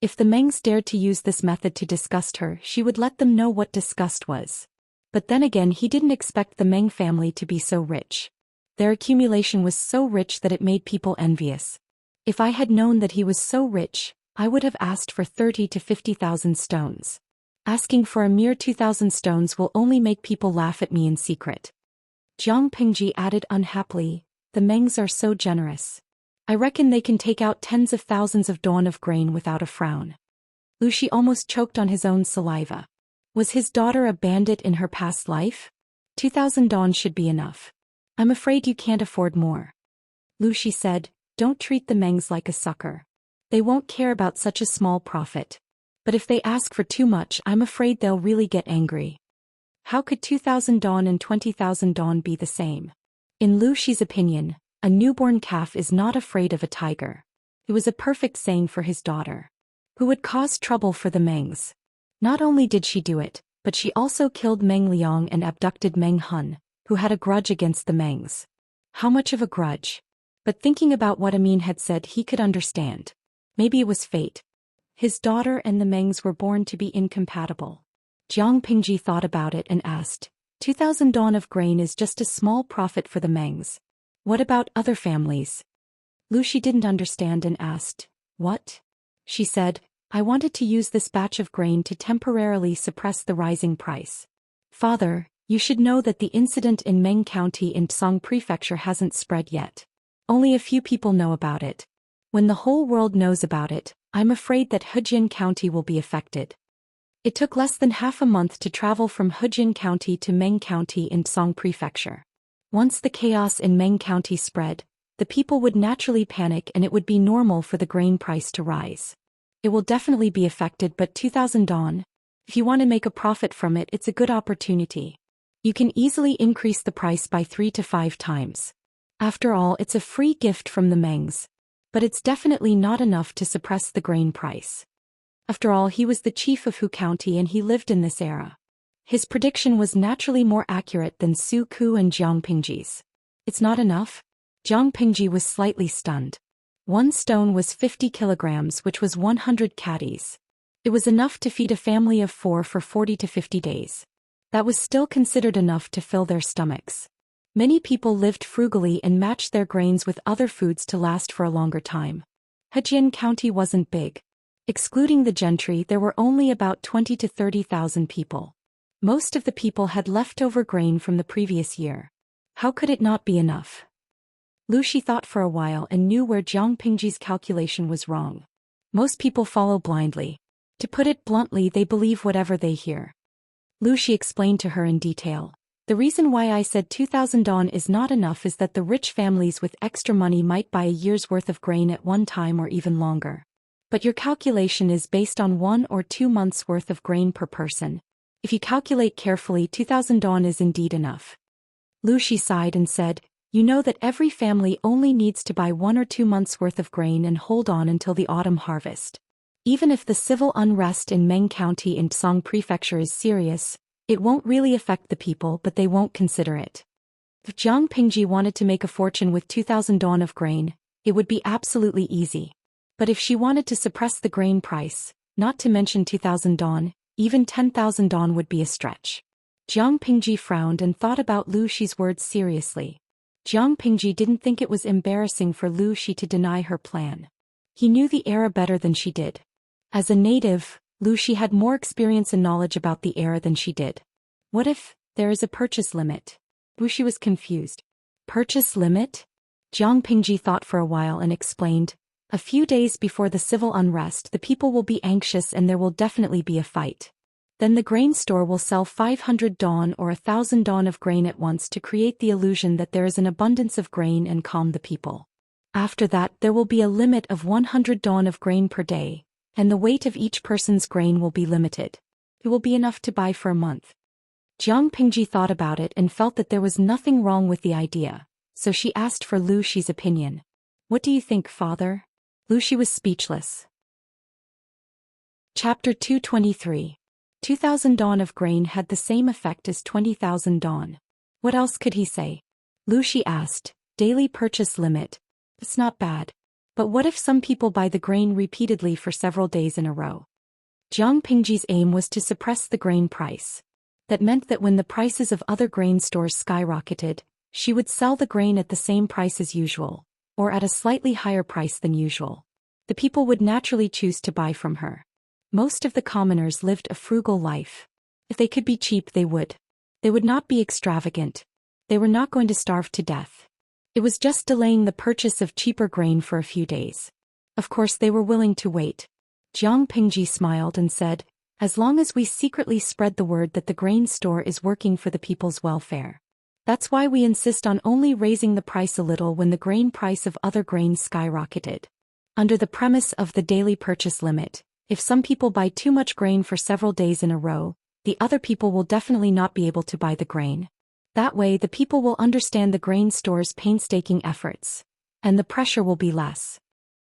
If the Mengs dared to use this method to disgust her, she would let them know what disgust was. But then again, he didn't expect the Meng family to be so rich. Their accumulation was so rich that it made people envious. If I had known that he was so rich, I would have asked for 30 to 50,000 stones. Asking for a mere 2,000 stones will only make people laugh at me in secret. Jiang Pingji added unhappily, the Mengs are so generous. I reckon they can take out tens of thousands of dawn of grain without a frown. Lu Shi almost choked on his own saliva. Was his daughter a bandit in her past life? 2,000 dawn should be enough. I'm afraid you can't afford more. Lu Shi said, don't treat the Mengs like a sucker. They won't care about such a small profit. But if they ask for too much, I'm afraid they'll really get angry. How could 2,000 dawn and 20,000 dawn be the same? In Lu Shi's opinion, a newborn calf is not afraid of a tiger. It was a perfect saying for his daughter, who would cause trouble for the Mengs. Not only did she do it, but she also killed Meng Liang and abducted Meng Hun, who had a grudge against the Mengs. How much of a grudge? But thinking about what Amin had said, he could understand. Maybe it was fate. His daughter and the Mengs were born to be incompatible. Jiang Pingji thought about it and asked, 2,000 dawn of grain is just a small profit for the Mengs. What about other families? Lu Shi didn't understand and asked, what? She said, I wanted to use this batch of grain to temporarily suppress the rising price. Father, you should know that the incident in Meng County in Tsang Prefecture hasn't spread yet. Only a few people know about it. When the whole world knows about it, I'm afraid that Hejian County will be affected. It took less than half a month to travel from Hejian County to Meng County in Tsang Prefecture. Once the chaos in Meng County spread, the people would naturally panic and it would be normal for the grain price to rise. It will definitely be affected, but 2,000 dawn? If you want to make a profit from it, it's a good opportunity. You can easily increase the price by 3 to 5 times. After all, it's a free gift from the Mengs. But it's definitely not enough to suppress the grain price. After all, he was the chief of Hu County and he lived in this era. His prediction was naturally more accurate than Su Ku and Jiang Pingji's. It's not enough? Jiang Pingji was slightly stunned. 1 stone was 50 kilograms, which was 100 caddies. It was enough to feed a family of 4 for 40 to 50 days. That was still considered enough to fill their stomachs. Many people lived frugally and matched their grains with other foods to last for a longer time. Hejian County wasn't big. Excluding the gentry, there were only about 20 to 30,000 people. Most of the people had leftover grain from the previous year. How could it not be enough? Lu Shi thought for a while and knew where Jiang Pingji's calculation was wrong. Most people follow blindly. To put it bluntly, they believe whatever they hear. Lu Shi explained to her in detail. The reason why I said 2,000 dong is not enough is that the rich families with extra money might buy a year's worth of grain at one time or even longer. But your calculation is based on 1 or 2 months' worth of grain per person. If you calculate carefully, 2,000 dong is indeed enough. Lu Shi sighed and said, you know that every family only needs to buy 1 or 2 months' worth of grain and hold on until the autumn harvest. Even if the civil unrest in Meng County in Tsang Prefecture is serious, it won't really affect the people, but they won't consider it. If Jiang Pingji wanted to make a fortune with 2,000 dong of grain, it would be absolutely easy. But if she wanted to suppress the grain price, not to mention 2,000 dong, even 10,000 dong would be a stretch. Jiang Pingji frowned and thought about Lu Shi's words seriously. Jiang Pingji didn't think it was embarrassing for Lu Shi to deny her plan. He knew the era better than she did. As a native, Lu Shi had more experience and knowledge about the era than she did. What if there is a purchase limit? Lu Shi was confused. Purchase limit? Jiang Pingji thought for a while and explained, a few days before the civil unrest, the people will be anxious and there will definitely be a fight. Then the grain store will sell 500 dong or 1,000 dong of grain at once to create the illusion that there is an abundance of grain and calm the people. After that, there will be a limit of 100 dong of grain per day, and the weight of each person's grain will be limited. It will be enough to buy for a month. Jiang Pingji thought about it and felt that there was nothing wrong with the idea, so she asked for Lu Shi's opinion. What do you think, father? Lu Shi was speechless. Chapter 223. 2,000 dong of grain had the same effect as 20,000 dong. What else could he say? Lu Shi asked, daily purchase limit. It's not bad. But what if some people buy the grain repeatedly for several days in a row? Jiang Pingji's aim was to suppress the grain price. That meant that when the prices of other grain stores skyrocketed, she would sell the grain at the same price as usual, or at a slightly higher price than usual. The people would naturally choose to buy from her. Most of the commoners lived a frugal life. If they could be cheap, they would. They would not be extravagant. They were not going to starve to death. It was just delaying the purchase of cheaper grain for a few days. Of course they were willing to wait. Jiang Pingji smiled and said, as long as we secretly spread the word that the grain store is working for the people's welfare. That's why we insist on only raising the price a little when the grain price of other grains skyrocketed. Under the premise of the daily purchase limit, if some people buy too much grain for several days in a row, the other people will definitely not be able to buy the grain. That way the people will understand the grain store's painstaking efforts, and the pressure will be less.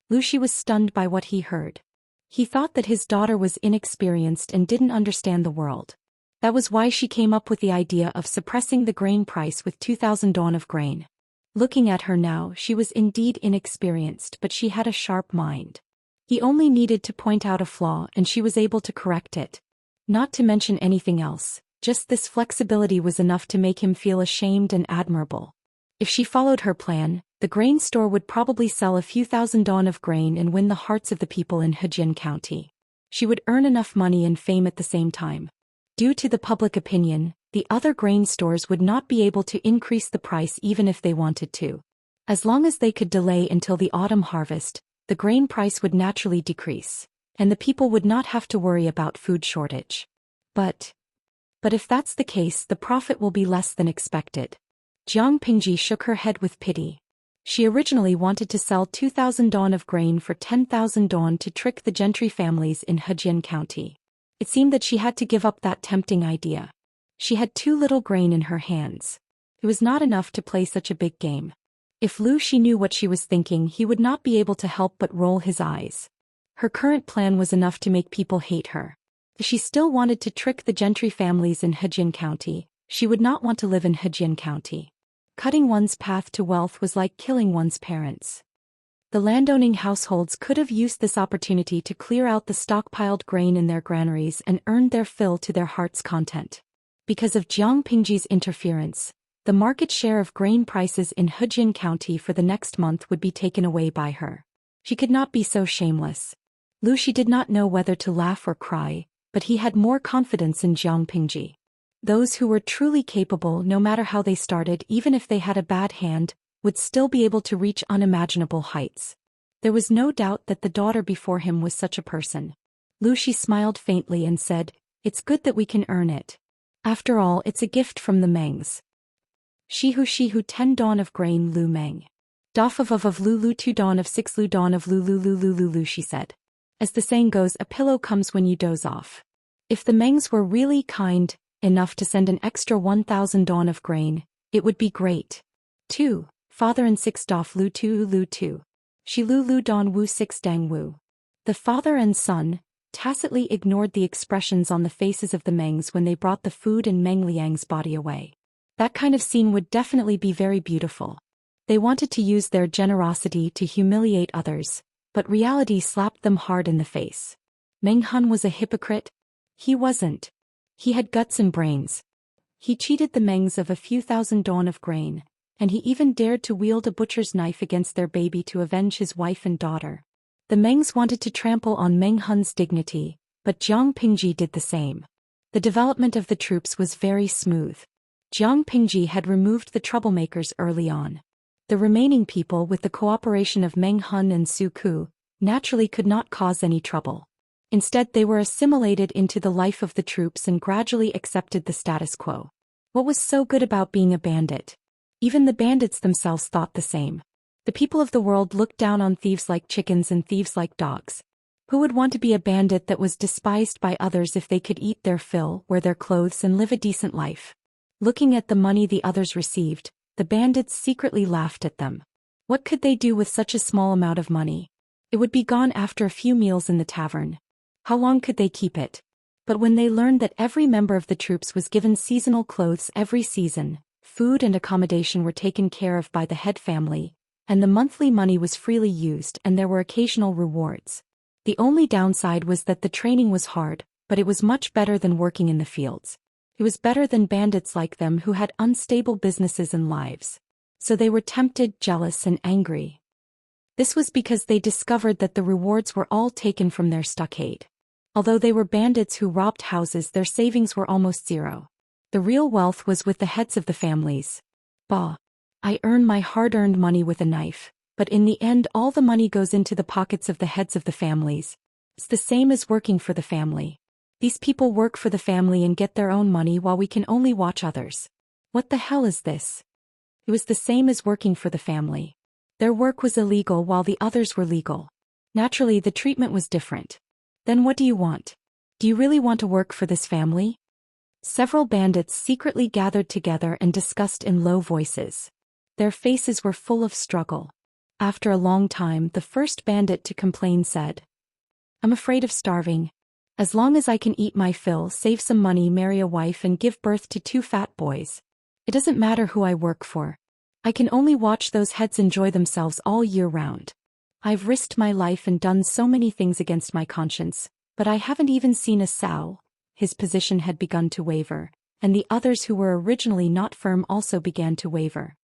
Lu Shi was stunned by what he heard. He thought that his daughter was inexperienced and didn't understand the world. That was why she came up with the idea of suppressing the grain price with 2,000 dong of grain. Looking at her now, she was indeed inexperienced, but she had a sharp mind. He only needed to point out a flaw and she was able to correct it. Not to mention anything else, just this flexibility was enough to make him feel ashamed and admirable. If she followed her plan, the grain store would probably sell a few thousand dong of grain and win the hearts of the people in Zhou County. She would earn enough money and fame at the same time. Due to the public opinion, the other grain stores would not be able to increase the price even if they wanted to. As long as they could delay until the autumn harvest, the grain price would naturally decrease, and the people would not have to worry about food shortage. But if that's the case, the profit will be less than expected. Jiang Pingji shook her head with pity. She originally wanted to sell 2,000 dong of grain for 10,000 dong to trick the gentry families in Zhou County. It seemed that she had to give up that tempting idea. She had too little grain in her hands. It was not enough to play such a big game. If Lu Shi knew what she was thinking, he would not be able to help but roll his eyes. Her current plan was enough to make people hate her. If she still wanted to trick the gentry families in Zhou County, she would not want to live in Zhou County. Cutting one's path to wealth was like killing one's parents. The landowning households could have used this opportunity to clear out the stockpiled grain in their granaries and earned their fill to their heart's content. Because of Jiang Pingji's interference, the market share of grain prices in Zhou County for the next month would be taken away by her. She could not be so shameless. Lu Shi did not know whether to laugh or cry, but he had more confidence in Jiang Pingji. Those who were truly capable, no matter how they started, even if they had a bad hand, would still be able to reach unimaginable heights. There was no doubt that the daughter before him was such a person. Lu Shi smiled faintly and said, "It's good that we can earn it. After all, it's a gift from the Mengs. Shihu 10 dawn of grain lu Meng. Doff of lu 2 dawn of 6 lu dawn of lu, she said. As the saying goes, a pillow comes when you doze off. If the Mengs were really kind enough to send an extra 1,000 dawn of grain, it would be great. 2. Father and 6 doff lu 2. Shi lu dawn wu 6 dang wu. The father and son tacitly ignored the expressions on the faces of the Mengs when they brought the food and Meng Liang's body away. That kind of scene would definitely be very beautiful. They wanted to use their generosity to humiliate others, but reality slapped them hard in the face. Meng Hun was a hypocrite? He wasn't. He had guts and brains. He cheated the Mengs of a few thousand dawn of grain, and he even dared to wield a butcher's knife against their baby to avenge his wife and daughter. The Mengs wanted to trample on Meng Hun's dignity, but Jiang Pingji did the same. The development of the troops was very smooth. Jiang Pingji had removed the troublemakers early on. The remaining people, with the cooperation of Meng Hun and Su Ku, naturally could not cause any trouble. Instead, they were assimilated into the life of the troops and gradually accepted the status quo. What was so good about being a bandit? Even the bandits themselves thought the same. The people of the world looked down on thieves like chickens and thieves like dogs. Who would want to be a bandit that was despised by others if they could eat their fill, wear their clothes, and live a decent life? Looking at the money the others received, the bandits secretly laughed at them. What could they do with such a small amount of money? It would be gone after a few meals in the tavern. How long could they keep it? But when they learned that every member of the troops was given seasonal clothes every season, food and accommodation were taken care of by the head family, and the monthly money was freely used and there were occasional rewards. The only downside was that the training was hard, but it was much better than working in the fields. It was better than bandits like them who had unstable businesses and lives. So they were tempted, jealous, and angry. This was because they discovered that the rewards were all taken from their stockade. Although they were bandits who robbed houses, their savings were almost zero. The real wealth was with the heads of the families. Bah! I earn my hard-earned money with a knife, but in the end all the money goes into the pockets of the heads of the families. It's the same as working for the family. These people work for the family and get their own money while we can only watch others. What the hell is this? It was the same as working for the family. Their work was illegal while the others were legal. Naturally, the treatment was different. Then what do you want? Do you really want to work for this family? Several bandits secretly gathered together and discussed in low voices. Their faces were full of struggle. After a long time, the first bandit to complain said, "I'm afraid of starving. As long as I can eat my fill, save some money, marry a wife, and give birth to 2 fat boys, it doesn't matter who I work for. I can only watch those heads enjoy themselves all year round. I've risked my life and done so many things against my conscience, but I haven't even seen a sow." His position had begun to waver, and the others who were originally not firm also began to waver.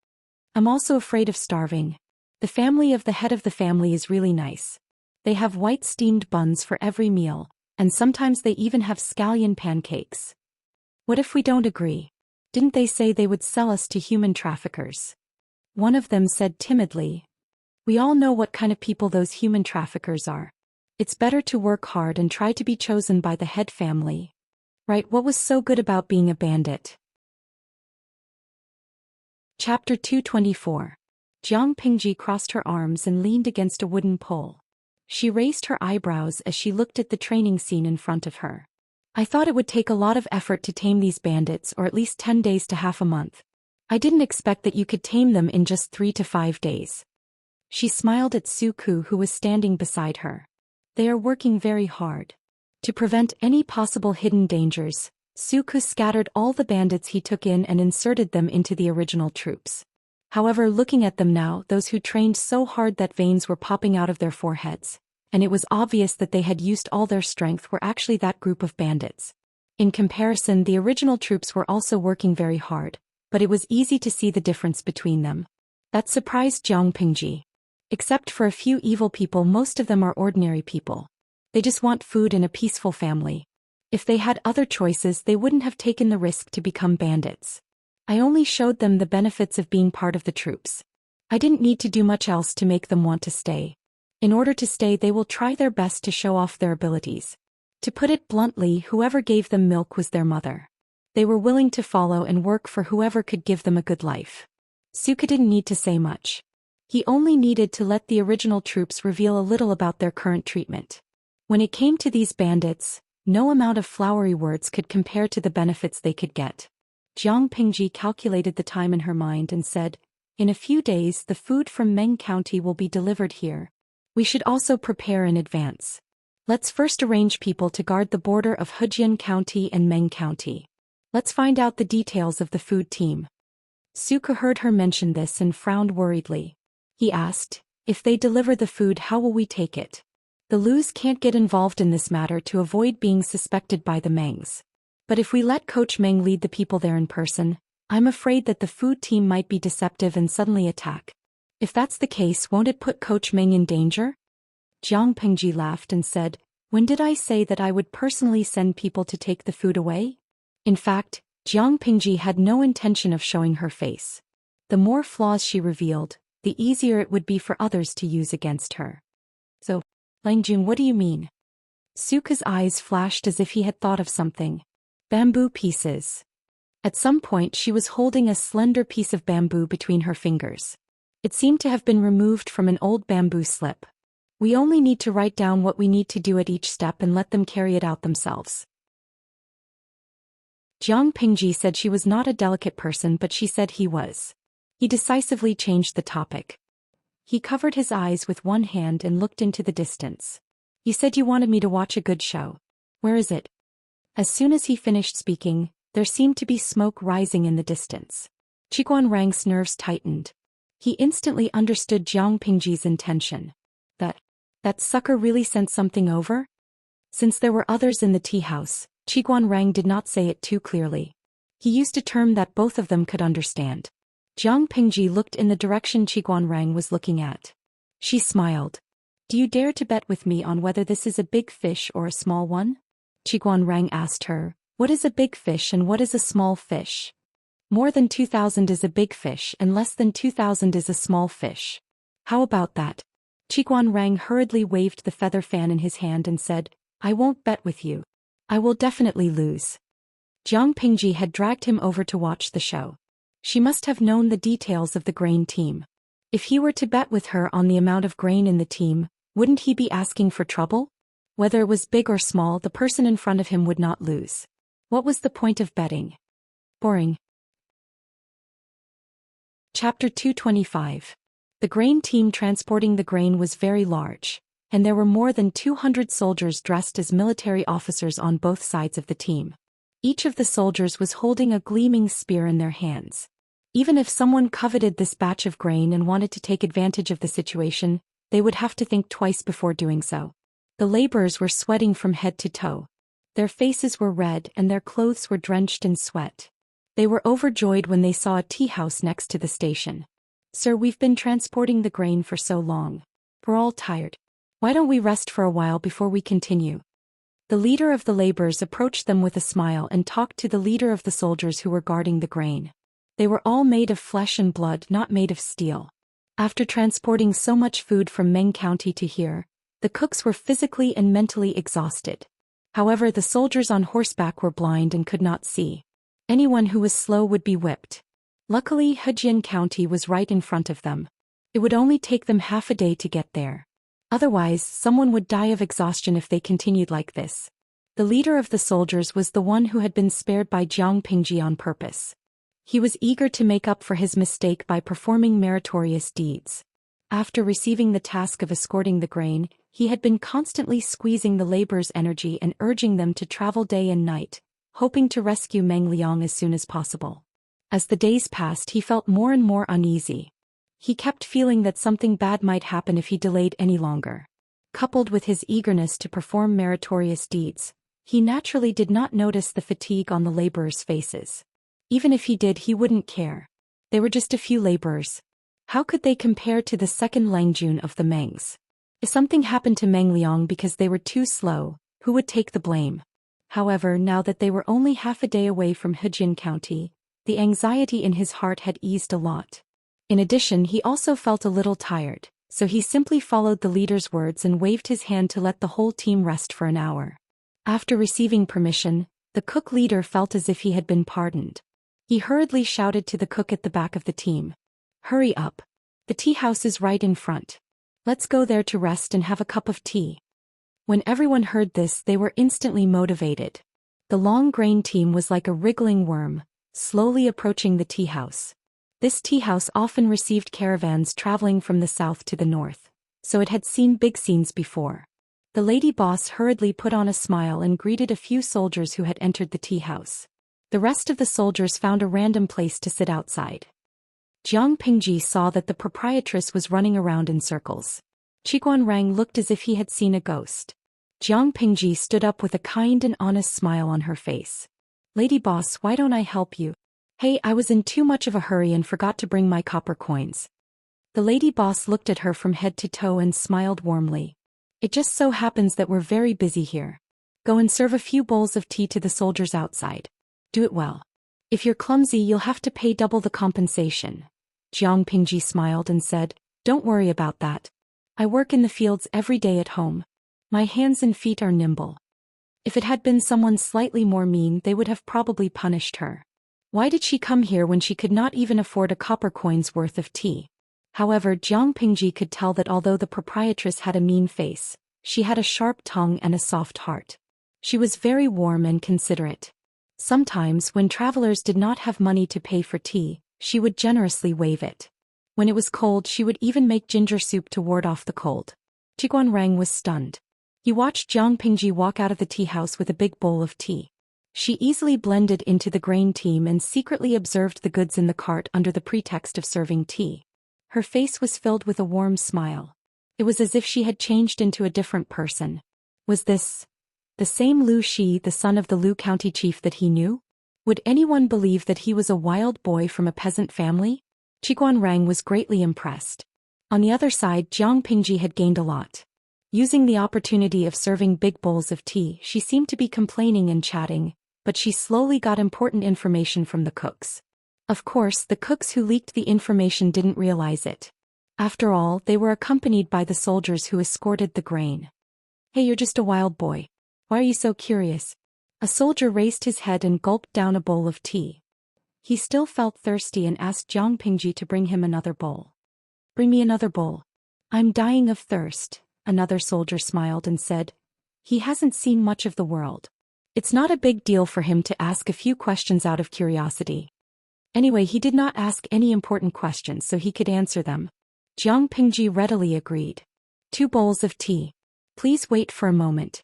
"I'm also afraid of starving. The family of the head of the family is really nice. They have white steamed buns for every meal, and sometimes they even have scallion pancakes. What if we don't agree? Didn't they say they would sell us to human traffickers?" One of them said timidly, "We all know what kind of people those human traffickers are. It's better to work hard and try to be chosen by the head family." Right, what was so good about being a bandit? Chapter 224. Jiang Pingji crossed her arms and leaned against a wooden pole. She raised her eyebrows as she looked at the training scene in front of her. "I thought it would take a lot of effort to tame these bandits, or at least 10 days to half a month. I didn't expect that you could tame them in just 3 to 5 days. She smiled at Su Ku, who was standing beside her. "They are working very hard." To prevent any possible hidden dangers, Su Ku scattered all the bandits he took in and inserted them into the original troops. However, looking at them now, those who trained so hard that veins were popping out of their foreheads, and it was obvious that they had used all their strength, were actually that group of bandits. In comparison, the original troops were also working very hard, but it was easy to see the difference between them. That surprised Jiang Pingji. Except for a few evil people, most of them are ordinary people. They just want food and a peaceful family. If they had other choices, they wouldn't have taken the risk to become bandits. I only showed them the benefits of being part of the troops. I didn't need to do much else to make them want to stay. In order to stay, they will try their best to show off their abilities. To put it bluntly, whoever gave them milk was their mother. They were willing to follow and work for whoever could give them a good life. Suka didn't need to say much. He only needed to let the original troops reveal a little about their current treatment. When it came to these bandits, no amount of flowery words could compare to the benefits they could get. Jiang Pingji calculated the time in her mind and said, "In a few days the food from Meng County will be delivered here. We should also prepare in advance. Let's first arrange people to guard the border of Hejian County and Meng County. Let's find out the details of the food team." Suka heard her mention this and frowned worriedly. He asked, "If they deliver the food, how will we take it? The Lus can't get involved in this matter to avoid being suspected by the Mengs. But if we let Coach Meng lead the people there in person, I'm afraid that the food team might be deceptive and suddenly attack. If that's the case, won't it put Coach Meng in danger?" Jiang Pingji laughed and said, "When did I say that I would personally send people to take the food away?" In fact, Jiang Pingji had no intention of showing her face. The more flaws she revealed, the easier it would be for others to use against her. "So, Langjun, what do you mean?" Suka's eyes flashed as if he had thought of something. "Bamboo pieces." At some point she was holding a slender piece of bamboo between her fingers. It seemed to have been removed from an old bamboo slip. "We only need to write down what we need to do at each step and let them carry it out themselves." Jiang Pingji said she was not a delicate person, but she said he was. He decisively changed the topic. He covered his eyes with one hand and looked into the distance. "You said you wanted me to watch a good show. Where is it?" As soon as he finished speaking, there seemed to be smoke rising in the distance. Qiguan Rang's nerves tightened. He instantly understood Jiang Pingji's intention. That sucker really sent something over? Since there were others in the tea house, Qiguan Rang did not say it too clearly. He used a term that both of them could understand. Jiang Pingji looked in the direction Qiguan Rang was looking at. She smiled. "Do you dare to bet with me on whether this is a big fish or a small one?" Qiguan Rang asked her, "What is a big fish and what is a small fish?" "More than 2,000 is a big fish and less than 2,000 is a small fish. How about that?" Qiguan Rang hurriedly waved the feather fan in his hand and said, "I won't bet with you. I will definitely lose." Jiang Pingji had dragged him over to watch the show. She must have known the details of the grain team. If he were to bet with her on the amount of grain in the team, wouldn't he be asking for trouble? Whether it was big or small, the person in front of him would not lose. What was the point of betting? Boring. Chapter 225. The grain team transporting the grain was very large, and there were more than 200 soldiers dressed as military officers on both sides of the team. Each of the soldiers was holding a gleaming spear in their hands. Even if someone coveted this batch of grain and wanted to take advantage of the situation, they would have to think twice before doing so. The laborers were sweating from head to toe. Their faces were red and their clothes were drenched in sweat. They were overjoyed when they saw a tea house next to the station. "Sir, we've been transporting the grain for so long. We're all tired. Why don't we rest for a while before we continue?" The leader of the laborers approached them with a smile and talked to the leader of the soldiers who were guarding the grain. They were all made of flesh and blood, not made of steel. After transporting so much food from Meng County to here, the cooks were physically and mentally exhausted. However, the soldiers on horseback were blind and could not see. Anyone who was slow would be whipped. Luckily, Hejian County was right in front of them. It would only take them half a day to get there. Otherwise, someone would die of exhaustion if they continued like this. The leader of the soldiers was the one who had been spared by Jiang Pingji on purpose. He was eager to make up for his mistake by performing meritorious deeds. After receiving the task of escorting the grain, he had been constantly squeezing the laborers' energy and urging them to travel day and night, hoping to rescue Meng Liang as soon as possible. As the days passed, he felt more and more uneasy. He kept feeling that something bad might happen if he delayed any longer. Coupled with his eagerness to perform meritorious deeds, he naturally did not notice the fatigue on the laborers' faces. Even if he did, he wouldn't care. They were just a few laborers. How could they compare to the second Langjun of the Mengs? If something happened to Meng Liang because they were too slow, who would take the blame? However, now that they were only half a day away from Hejian County, the anxiety in his heart had eased a lot. In addition, he also felt a little tired, so he simply followed the leader's words and waved his hand to let the whole team rest for an hour. After receiving permission, The cook leader felt as if he had been pardoned. He hurriedly shouted to the cook at the back of the team. Hurry up. The tea house is right in front. Let's go there to rest and have a cup of tea. When everyone heard this, they were instantly motivated. The long grain team was like a wriggling worm, slowly approaching the tea house. This tea house often received caravans traveling from the south to the north, so it had seen big scenes before. The lady boss hurriedly put on a smile and greeted a few soldiers who had entered the tea house. The rest of the soldiers found a random place to sit outside. Jiang Pingji saw that the proprietress was running around in circles. Qiguan Rang looked as if he had seen a ghost. Jiang Pingji stood up with a kind and honest smile on her face. Lady boss, why don't I help you? Hey, I was in too much of a hurry and forgot to bring my copper coins. The lady boss looked at her from head to toe and smiled warmly. It just so happens that we're very busy here. Go and serve a few bowls of tea to the soldiers outside. Do it well. If you're clumsy, you'll have to pay double the compensation. Jiang Pingji smiled and said, Don't worry about that. I work in the fields every day at home. My hands and feet are nimble. If it had been someone slightly more mean, they would have probably punished her. Why did she come here when she could not even afford a copper coin's worth of tea? However, Jiang Pingji could tell that although the proprietress had a mean face, she had a sharp tongue and a soft heart. She was very warm and considerate. Sometimes, when travelers did not have money to pay for tea, she would generously waive it. When it was cold, she would even make ginger soup to ward off the cold. Qiguan Rang was stunned. He watched Jiang Pingji walk out of the tea house with a big bowl of tea. She easily blended into the grain team and secretly observed the goods in the cart under the pretext of serving tea. Her face was filled with a warm smile. It was as if she had changed into a different person. Was this the same Lu Shi, the son of the Lu County chief that he knew? Would anyone believe that he was a wild boy from a peasant family? Qiguan Rang was greatly impressed. On the other side, Jiang Pingji had gained a lot. Using the opportunity of serving big bowls of tea, she seemed to be complaining and chatting, but she slowly got important information from the cooks. Of course, the cooks who leaked the information didn't realize it. After all, they were accompanied by the soldiers who escorted the grain. Hey, you're just a wild boy. Why are you so curious? A soldier raised his head and gulped down a bowl of tea. He still felt thirsty and asked Jiang Pingji to bring him another bowl. Bring me another bowl. I'm dying of thirst. Another soldier smiled and said, He hasn't seen much of the world. It's not a big deal for him to ask a few questions out of curiosity. Anyway, he did not ask any important questions so he could answer them. Jiang Pingji readily agreed. 2 bowls of tea. Please wait for a moment.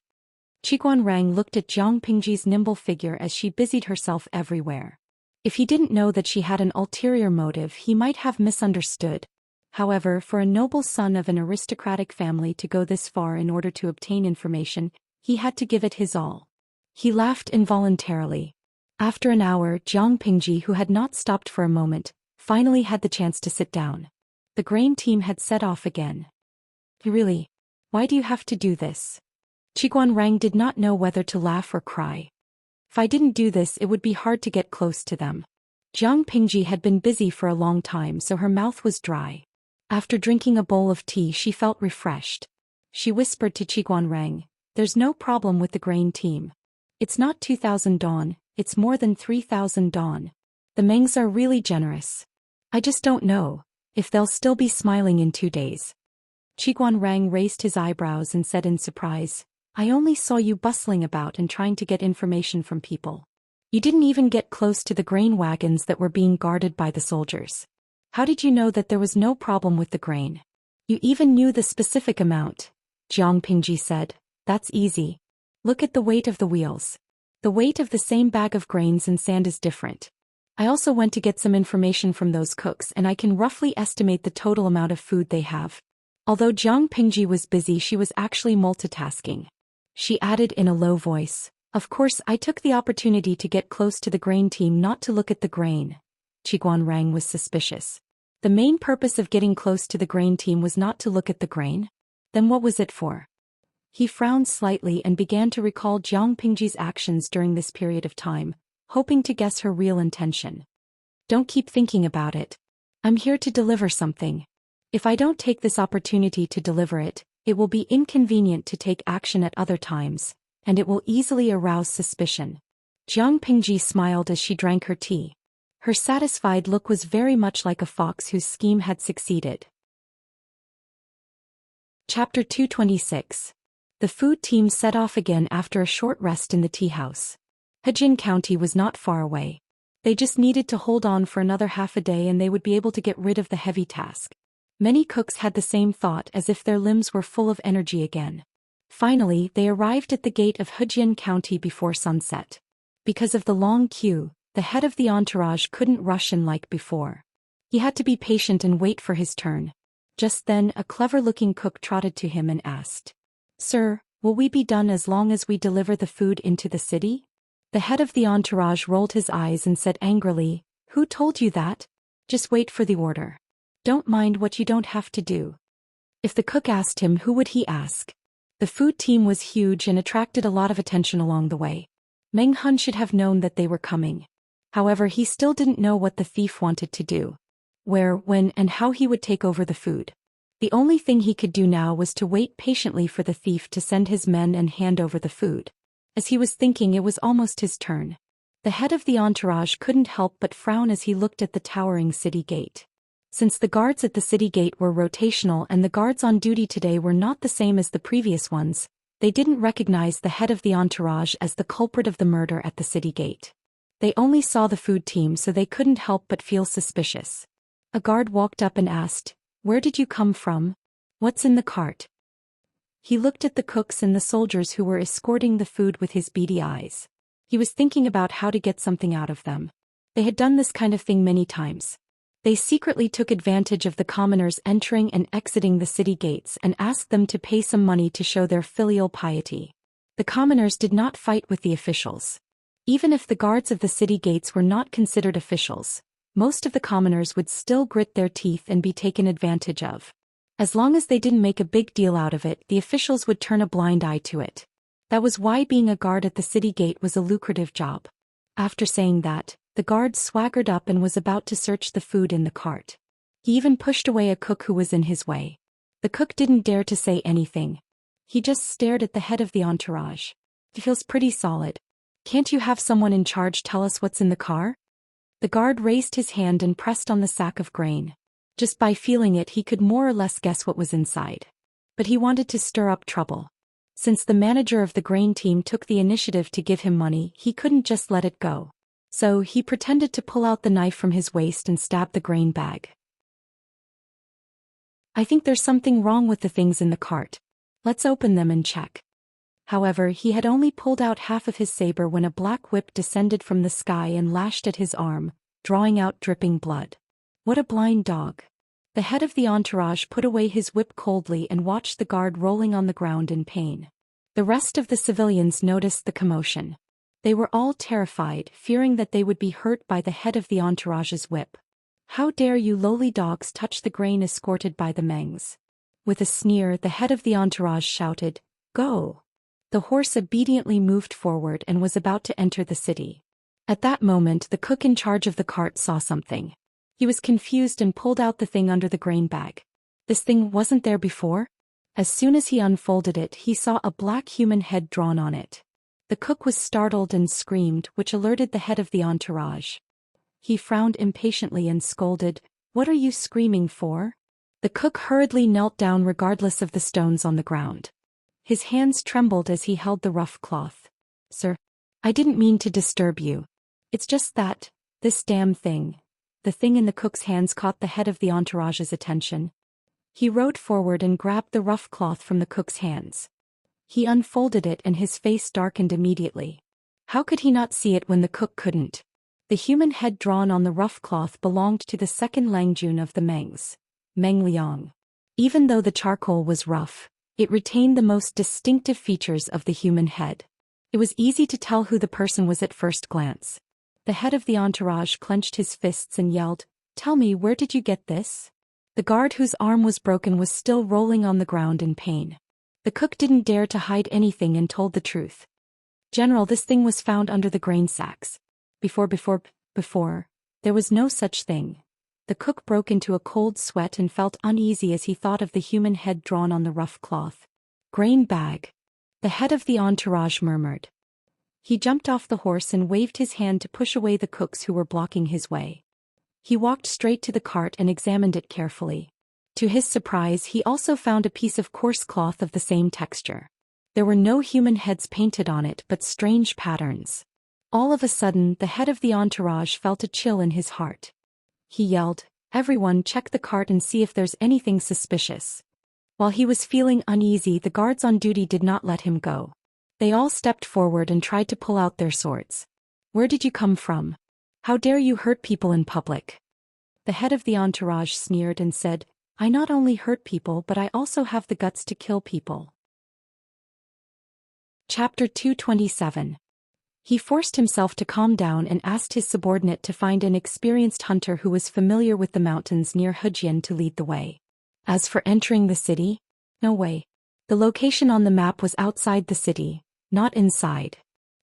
Qiguan Rang looked at Jiang Pingji's nimble figure as she busied herself everywhere. If he didn't know that she had an ulterior motive, he might have misunderstood. However, for a noble son of an aristocratic family to go this far in order to obtain information, he had to give it his all. He laughed involuntarily. After an hour, Jiang Pingji, who had not stopped for a moment, finally had the chance to sit down. The grain team had set off again. Really? Why do you have to do this? Qiguan Rang did not know whether to laugh or cry. If I didn't do this, it would be hard to get close to them. Jiang Pingji had been busy for a long time, so her mouth was dry. After drinking a bowl of tea, she felt refreshed. She whispered to Qiguan Rang, There's no problem with the grain team. It's not 2,000 dong, it's more than 3,000 dong. The Mengs are really generous. I just don't know if they'll still be smiling in 2 days. Qiguan Rang raised his eyebrows and said in surprise, I only saw you bustling about and trying to get information from people. You didn't even get close to the grain wagons that were being guarded by the soldiers. How did you know that there was no problem with the grain? You even knew the specific amount, Jiang Pingji said. That's easy. Look at the weight of the wheels. The weight of the same bag of grains and sand is different. I also went to get some information from those cooks and I can roughly estimate the total amount of food they have. Although Jiang Pingji was busy, she was actually multitasking. She added in a low voice, Of course, I took the opportunity to get close to the grain team not to look at the grain. Qiguan Rang was suspicious. The main purpose of getting close to the grain team was not to look at the grain? Then what was it for? He frowned slightly and began to recall Jiang Pingji's actions during this period of time, hoping to guess her real intention. Don't keep thinking about it. I'm here to deliver something. If I don't take this opportunity to deliver it, it will be inconvenient to take action at other times, and it will easily arouse suspicion. Jiang Pingji smiled as she drank her tea. Her satisfied look was very much like a fox whose scheme had succeeded. Chapter 226. The food team set off again after a short rest in the tea house. Hejin County was not far away. They just needed to hold on for another half a day and they would be able to get rid of the heavy task. Many cooks had the same thought, as if their limbs were full of energy again. Finally, they arrived at the gate of Hejin County before sunset. Because of the long queue, the head of the entourage couldn't rush in like before. He had to be patient and wait for his turn. Just then, a clever-looking cook trotted to him and asked, "Sir, will we be done as long as we deliver the food into the city?" The head of the entourage rolled his eyes and said angrily, "Who told you that? Just wait for the order. Don't mind what you don't have to do." If the cook asked him, who would he ask? The food team was huge and attracted a lot of attention along the way. Meng Hun should have known that they were coming. However, he still didn't know what the thief wanted to do. Where, when, and how he would take over the food. The only thing he could do now was to wait patiently for the thief to send his men and hand over the food. As he was thinking, it was almost his turn. The head of the entourage couldn't help but frown as he looked at the towering city gate. Since the guards at the city gate were rotational and the guards on duty today were not the same as the previous ones, they didn't recognize the head of the entourage as the culprit of the murder at the city gate. They only saw the food team, so they couldn't help but feel suspicious. A guard walked up and asked, "Where did you come from? What's in the cart?" He looked at the cooks and the soldiers who were escorting the food with his beady eyes. He was thinking about how to get something out of them. They had done this kind of thing many times. They secretly took advantage of the commoners entering and exiting the city gates and asked them to pay some money to show their filial piety. The commoners did not fight with the officials. Even if the guards of the city gates were not considered officials, most of the commoners would still grit their teeth and be taken advantage of. As long as they didn't make a big deal out of it, the officials would turn a blind eye to it. That was why being a guard at the city gate was a lucrative job. After saying that, the guard swaggered up and was about to search the food in the cart. He even pushed away a cook who was in his way. The cook didn't dare to say anything. He just stared at the head of the entourage. "It feels pretty solid. Can't you have someone in charge tell us what's in the car?" The guard raised his hand and pressed on the sack of grain. Just by feeling it, he could more or less guess what was inside. But he wanted to stir up trouble. Since the manager of the grain team took the initiative to give him money, he couldn't just let it go. So he pretended to pull out the knife from his waist and stab the grain bag. "I think there's something wrong with the things in the cart. Let's open them and check." However, he had only pulled out half of his saber when a black whip descended from the sky and lashed at his arm, drawing out dripping blood. What a blind dog. The head of the entourage put away his whip coldly and watched the guard rolling on the ground in pain. The rest of the civilians noticed the commotion. They were all terrified, fearing that they would be hurt by the head of the entourage's whip. "How dare you lowly dogs touch the grain escorted by the Mengs?" With a sneer, the head of the entourage shouted, "Go!" The horse obediently moved forward and was about to enter the city. At that moment, the cook in charge of the cart saw something. He was confused and pulled out the thing under the grain bag. This thing wasn't there before? As soon as he unfolded it, he saw a black human head drawn on it. The cook was startled and screamed, which alerted the head of the entourage. He frowned impatiently and scolded, "What are you screaming for?" The cook hurriedly knelt down regardless of the stones on the ground. His hands trembled as he held the rough cloth. "Sir, I didn't mean to disturb you. It's just that, this damn thing." The thing in the cook's hands caught the head of the entourage's attention. He rode forward and grabbed the rough cloth from the cook's hands. He unfolded it and his face darkened immediately. How could he not see it when the cook couldn't? The human head drawn on the rough cloth belonged to the second Langjun of the Mengs, Meng Liang. Even though the charcoal was rough, it retained the most distinctive features of the human head. It was easy to tell who the person was at first glance. The head of the entourage clenched his fists and yelled, "Tell me, where did you get this?" The guard whose arm was broken was still rolling on the ground in pain. The cook didn't dare to hide anything and told the truth. "General, this thing was found under the grain sacks. Before, there was no such thing." The cook broke into a cold sweat and felt uneasy as he thought of the human head drawn on the rough cloth. "Grain bag." The head of the entourage murmured. He jumped off the horse and waved his hand to push away the cooks who were blocking his way. He walked straight to the cart and examined it carefully. To his surprise, he also found a piece of coarse cloth of the same texture. There were no human heads painted on it but strange patterns. All of a sudden, the head of the entourage felt a chill in his heart. He yelled, "Everyone, check the cart and see if there's anything suspicious." While he was feeling uneasy, the guards on duty did not let him go. They all stepped forward and tried to pull out their swords. "Where did you come from? How dare you hurt people in public?" The head of the entourage sneered and said, "I not only hurt people but I also have the guts to kill people." Chapter 227. He forced himself to calm down and asked his subordinate to find an experienced hunter who was familiar with the mountains near Zhou Xian to lead the way. As for entering the city, no way. The location on the map was outside the city, not inside.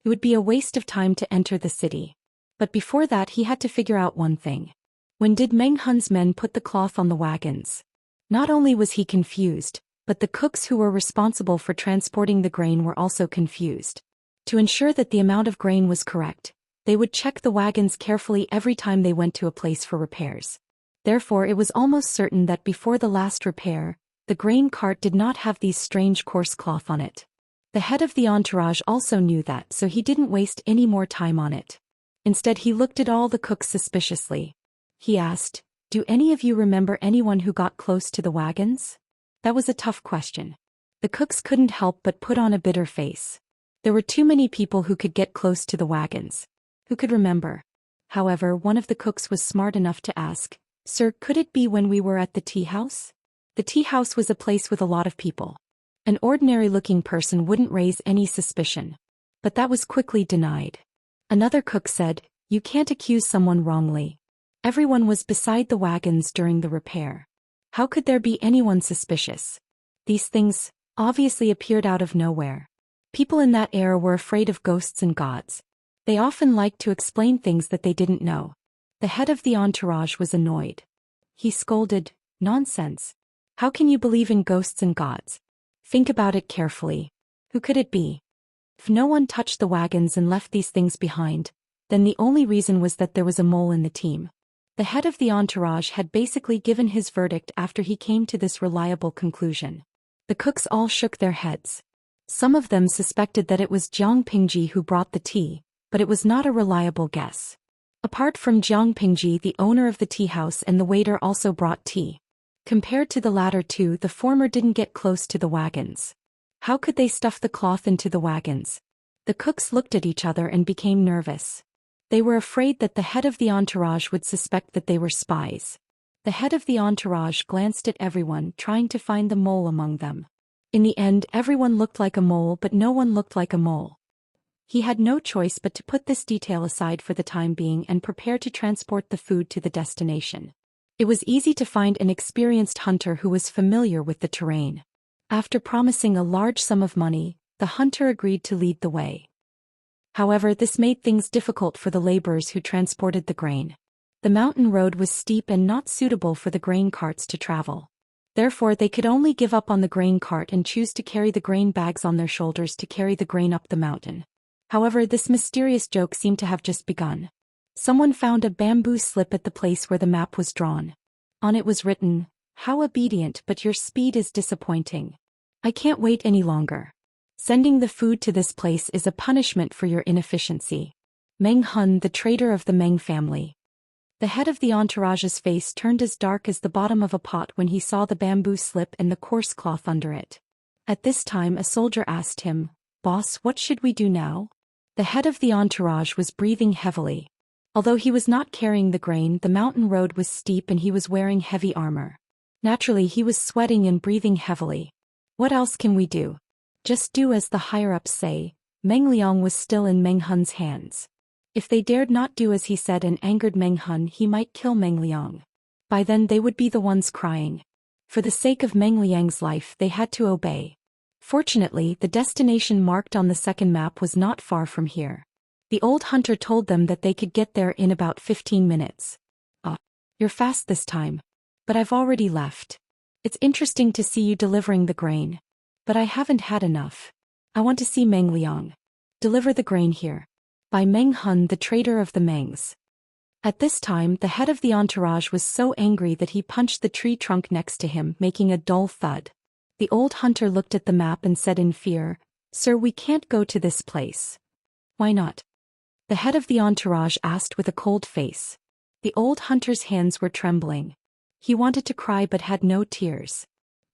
It would be a waste of time to enter the city. But before that he had to figure out one thing. When did Meng Hun's men put the cloth on the wagons? Not only was he confused, but the cooks who were responsible for transporting the grain were also confused. To ensure that the amount of grain was correct, they would check the wagons carefully every time they went to a place for repairs. Therefore it was almost certain that before the last repair, the grain cart did not have these strange coarse cloth on it. The head of the entourage also knew that, so he didn't waste any more time on it. Instead he looked at all the cooks suspiciously. He asked, "Do any of you remember anyone who got close to the wagons?" That was a tough question. The cooks couldn't help but put on a bitter face. There were too many people who could get close to the wagons. Who could remember? However, one of the cooks was smart enough to ask, "Sir, could it be when we were at the tea house?" The tea house was a place with a lot of people. An ordinary-looking person wouldn't raise any suspicion. But that was quickly denied. Another cook said, "You can't accuse someone wrongly. Everyone was beside the wagons during the repair. How could there be anyone suspicious?" These things obviously appeared out of nowhere. People in that era were afraid of ghosts and gods. They often liked to explain things that they didn't know. The head of the entourage was annoyed. He scolded, "Nonsense. How can you believe in ghosts and gods? Think about it carefully. Who could it be? If no one touched the wagons and left these things behind, then the only reason was that there was a mole in the team." The head of the entourage had basically given his verdict after he came to this reliable conclusion. The cooks all shook their heads. Some of them suspected that it was Jiang Pingji who brought the tea, but it was not a reliable guess. Apart from Jiang Pingji, the owner of the tea house and the waiter also brought tea. Compared to the latter two, the former didn't get close to the wagons. How could they stuff the cloth into the wagons? The cooks looked at each other and became nervous. They were afraid that the head of the entourage would suspect that they were spies. The head of the entourage glanced at everyone, trying to find the mole among them. In the end, everyone looked like a mole, but no one looked like a mole. He had no choice but to put this detail aside for the time being and prepare to transport the food to the destination. It was easy to find an experienced hunter who was familiar with the terrain. After promising a large sum of money, the hunter agreed to lead the way. However, this made things difficult for the laborers who transported the grain. The mountain road was steep and not suitable for the grain carts to travel. Therefore, they could only give up on the grain cart and choose to carry the grain bags on their shoulders to carry the grain up the mountain. However, this mysterious joke seemed to have just begun. Someone found a bamboo slip at the place where the map was drawn. On it was written, "How obedient, but your speed is disappointing. I can't wait any longer. Sending the food to this place is a punishment for your inefficiency. Meng Hun, the traitor of the Meng family." The head of the entourage's face turned as dark as the bottom of a pot when he saw the bamboo slip and the coarse cloth under it. At this time a soldier asked him, "Boss, what should we do now?" The head of the entourage was breathing heavily. Although he was not carrying the grain, the mountain road was steep and he was wearing heavy armor. Naturally, he was sweating and breathing heavily. What else can we do? Just do as the higher-ups say. Meng Liang was still in Meng Hun's hands. If they dared not do as he said and angered Meng Hun, he might kill Meng Liang. By then they would be the ones crying. For the sake of Meng Liang's life, they had to obey. Fortunately, the destination marked on the second map was not far from here. The old hunter told them that they could get there in about 15 minutes. You're fast this time. But I've already left. It's interesting to see you delivering the grain. But I haven't had enough. I want to see Meng Liang. Deliver the grain here. By Meng Hun, the trader of the Mengs. At this time, the head of the entourage was so angry that he punched the tree trunk next to him, making a dull thud. The old hunter looked at the map and said in fear, "Sir, we can't go to this place." "Why not?" the head of the entourage asked with a cold face. The old hunter's hands were trembling. He wanted to cry but had no tears.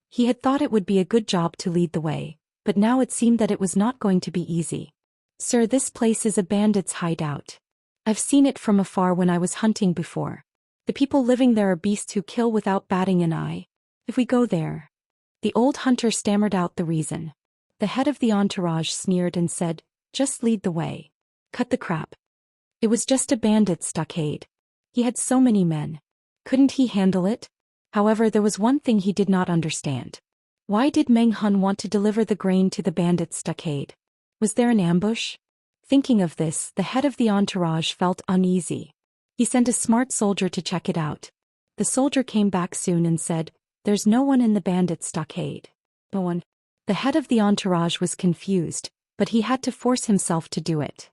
He had thought it would be a good job to lead the way, but now it seemed that it was not going to be easy. "Sir, this place is a bandit's hideout. I've seen it from afar when I was hunting before. The people living there are beasts who kill without batting an eye. If we go there..." The old hunter stammered out the reason. The head of the entourage sneered and said, "Just lead the way. Cut the crap. It was just a bandit stockade. He had so many men. Couldn't he handle it?" However, there was one thing he did not understand. Why did Meng Hun want to deliver the grain to the bandit stockade? Was there an ambush? Thinking of this, the head of the entourage felt uneasy. He sent a smart soldier to check it out. The soldier came back soon and said, "There's no one in the bandit stockade." No one. The head of the entourage was confused, but he had to force himself to do it.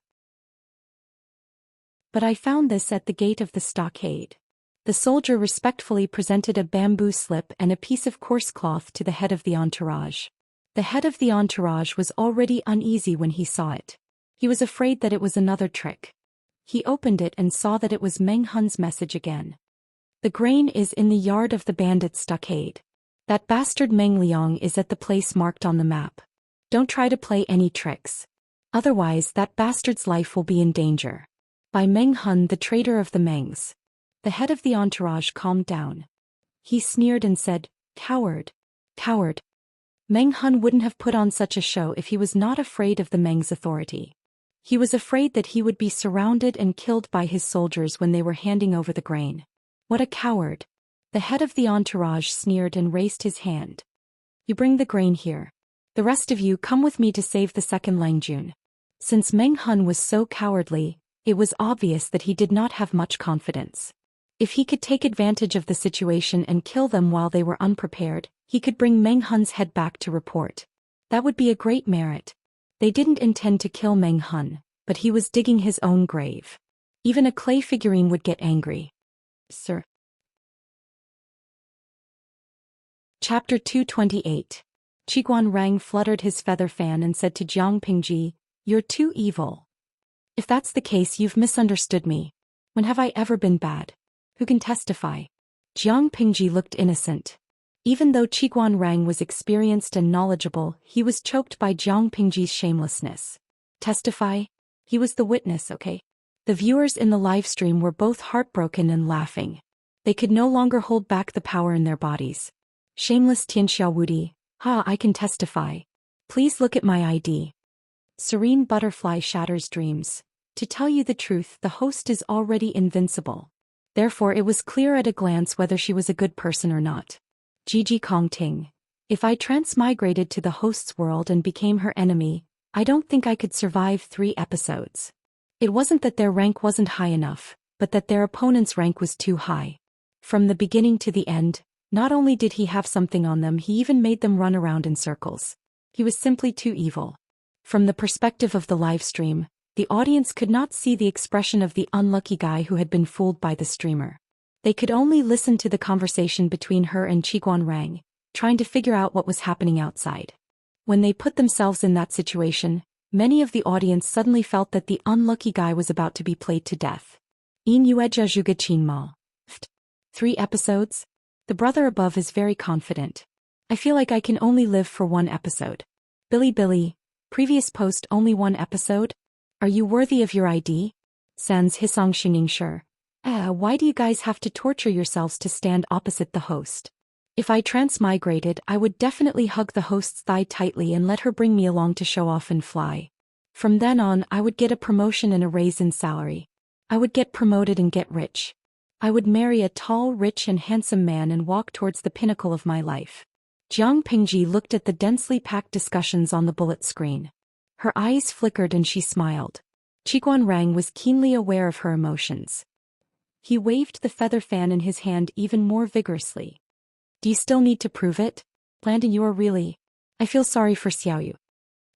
"But I found this at the gate of the stockade." The soldier respectfully presented a bamboo slip and a piece of coarse cloth to the head of the entourage. The head of the entourage was already uneasy when he saw it. He was afraid that it was another trick. He opened it and saw that it was Meng Hun's message again. "The grain is in the yard of the bandit stockade. That bastard Meng Liang is at the place marked on the map. Don't try to play any tricks. Otherwise that bastard's life will be in danger. By Meng Hun, the trader of the Mengs." The head of the entourage calmed down. He sneered and said, "Coward. Coward." Meng Hun wouldn't have put on such a show if he was not afraid of the Meng's authority. He was afraid that he would be surrounded and killed by his soldiers when they were handing over the grain. What a coward. The head of the entourage sneered and raised his hand. "You bring the grain here. The rest of you come with me to save the second Langjun." Since Meng Hun was so cowardly, it was obvious that he did not have much confidence. If he could take advantage of the situation and kill them while they were unprepared, he could bring Meng Hun's head back to report. That would be a great merit. They didn't intend to kill Meng Hun, but he was digging his own grave. Even a clay figurine would get angry. "Sir." Chapter 228. Qiguan Rang fluttered his feather fan and said to Jiang Pingji, "You're too evil. If that's the case, you've misunderstood me. When have I ever been bad? Who can testify?" Jiang Pingji looked innocent. Even though Qiguan Rang was experienced and knowledgeable, he was choked by Jiang Pingji's shamelessness. Testify? He was the witness, okay? The viewers in the live stream were both heartbroken and laughing. They could no longer hold back the power in their bodies. Shameless Tianxia Wudi, "Ha, I can testify. Please look at my ID." Serene butterfly shatters dreams. To tell you the truth, the host is already invincible. Therefore it was clear at a glance whether she was a good person or not. Gigi Kongting. If I transmigrated to the host's world and became her enemy, I don't think I could survive 3 episodes. It wasn't that their rank wasn't high enough, but that their opponent's rank was too high. From the beginning to the end, not only did he have something on them, he even made them run around in circles. He was simply too evil. From the perspective of the live stream, the audience could not see the expression of the unlucky guy who had been fooled by the streamer. They could only listen to the conversation between her and Qiguan Rang, trying to figure out what was happening outside. When they put themselves in that situation, many of the audience suddenly felt that the unlucky guy was about to be played to death. In Yueja Zhuge Qinma. 3 episodes? The brother above is very confident. I feel like I can only live for 1 episode. Billy, previous post only 1 episode? Are you worthy of your ID? Sans Hisong Xingingshi. Why do you guys have to torture yourselves to stand opposite the host? If I transmigrated, I would definitely hug the host's thigh tightly and let her bring me along to show off and fly. From then on, I would get a promotion and a raise in salary. I would get promoted and get rich. I would marry a tall, rich and handsome man and walk towards the pinnacle of my life. Jiang Pingji looked at the densely packed discussions on the bullet screen. Her eyes flickered and she smiled. Qiguan Rang was keenly aware of her emotions. He waved the feather fan in his hand even more vigorously. Do you still need to prove it? Landon, you are really... I feel sorry for Xiaoyu.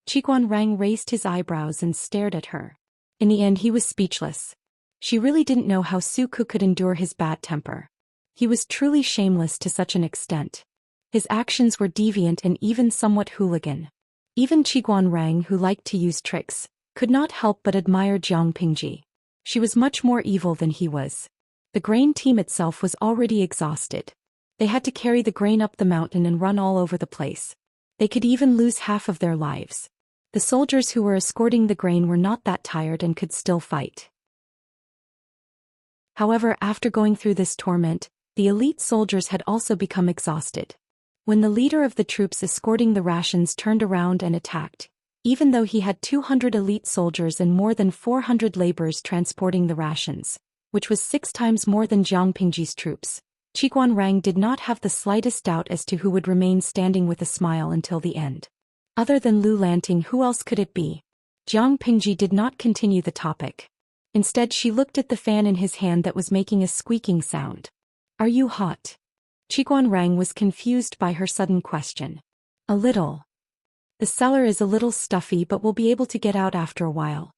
Qiguan Rang raised his eyebrows and stared at her. In the end he was speechless. She really didn't know how Suku could endure his bad temper. He was truly shameless to such an extent. His actions were deviant and even somewhat hooligan. Even Qiguan Rang, who liked to use tricks, could not help but admire Jiang Pingji. She was much more evil than he was. The grain team itself was already exhausted. They had to carry the grain up the mountain and run all over the place. They could even lose half of their lives. The soldiers who were escorting the grain were not that tired and could still fight. However, after going through this torment, the elite soldiers had also become exhausted. When the leader of the troops escorting the rations turned around and attacked, even though he had 200 elite soldiers and more than 400 laborers transporting the rations, which was 6 times more than Jiang Pingji's troops, Qiguan Rang did not have the slightest doubt as to who would remain standing with a smile until the end. Other than Lu Lanting, who else could it be? Jiang Pingji did not continue the topic. Instead, she looked at the fan in his hand that was making a squeaking sound. Are you hot? Qiguan Rang was confused by her sudden question. A little. The cellar is a little stuffy, but we'll be able to get out after a while.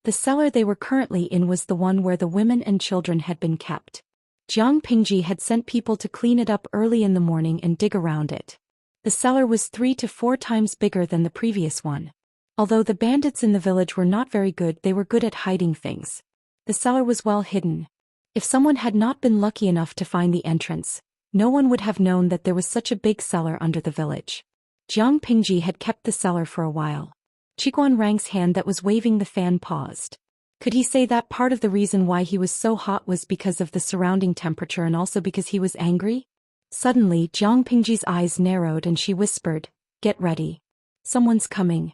The cellar they were currently in was the one where the women and children had been kept. Jiang Pingji had sent people to clean it up early in the morning and dig around it. The cellar was 3 to 4 times bigger than the previous one. Although the bandits in the village were not very good, they were good at hiding things. The cellar was well hidden. If someone had not been lucky enough to find the entrance, no one would have known that there was such a big cellar under the village. Jiang Pingji had kept the cellar for a while. Qiguan Rang's hand that was waving the fan paused. Could he say that part of the reason why he was so hot was because of the surrounding temperature and also because he was angry? Suddenly, Jiang Pingji's eyes narrowed and she whispered, "Get ready. Someone's coming."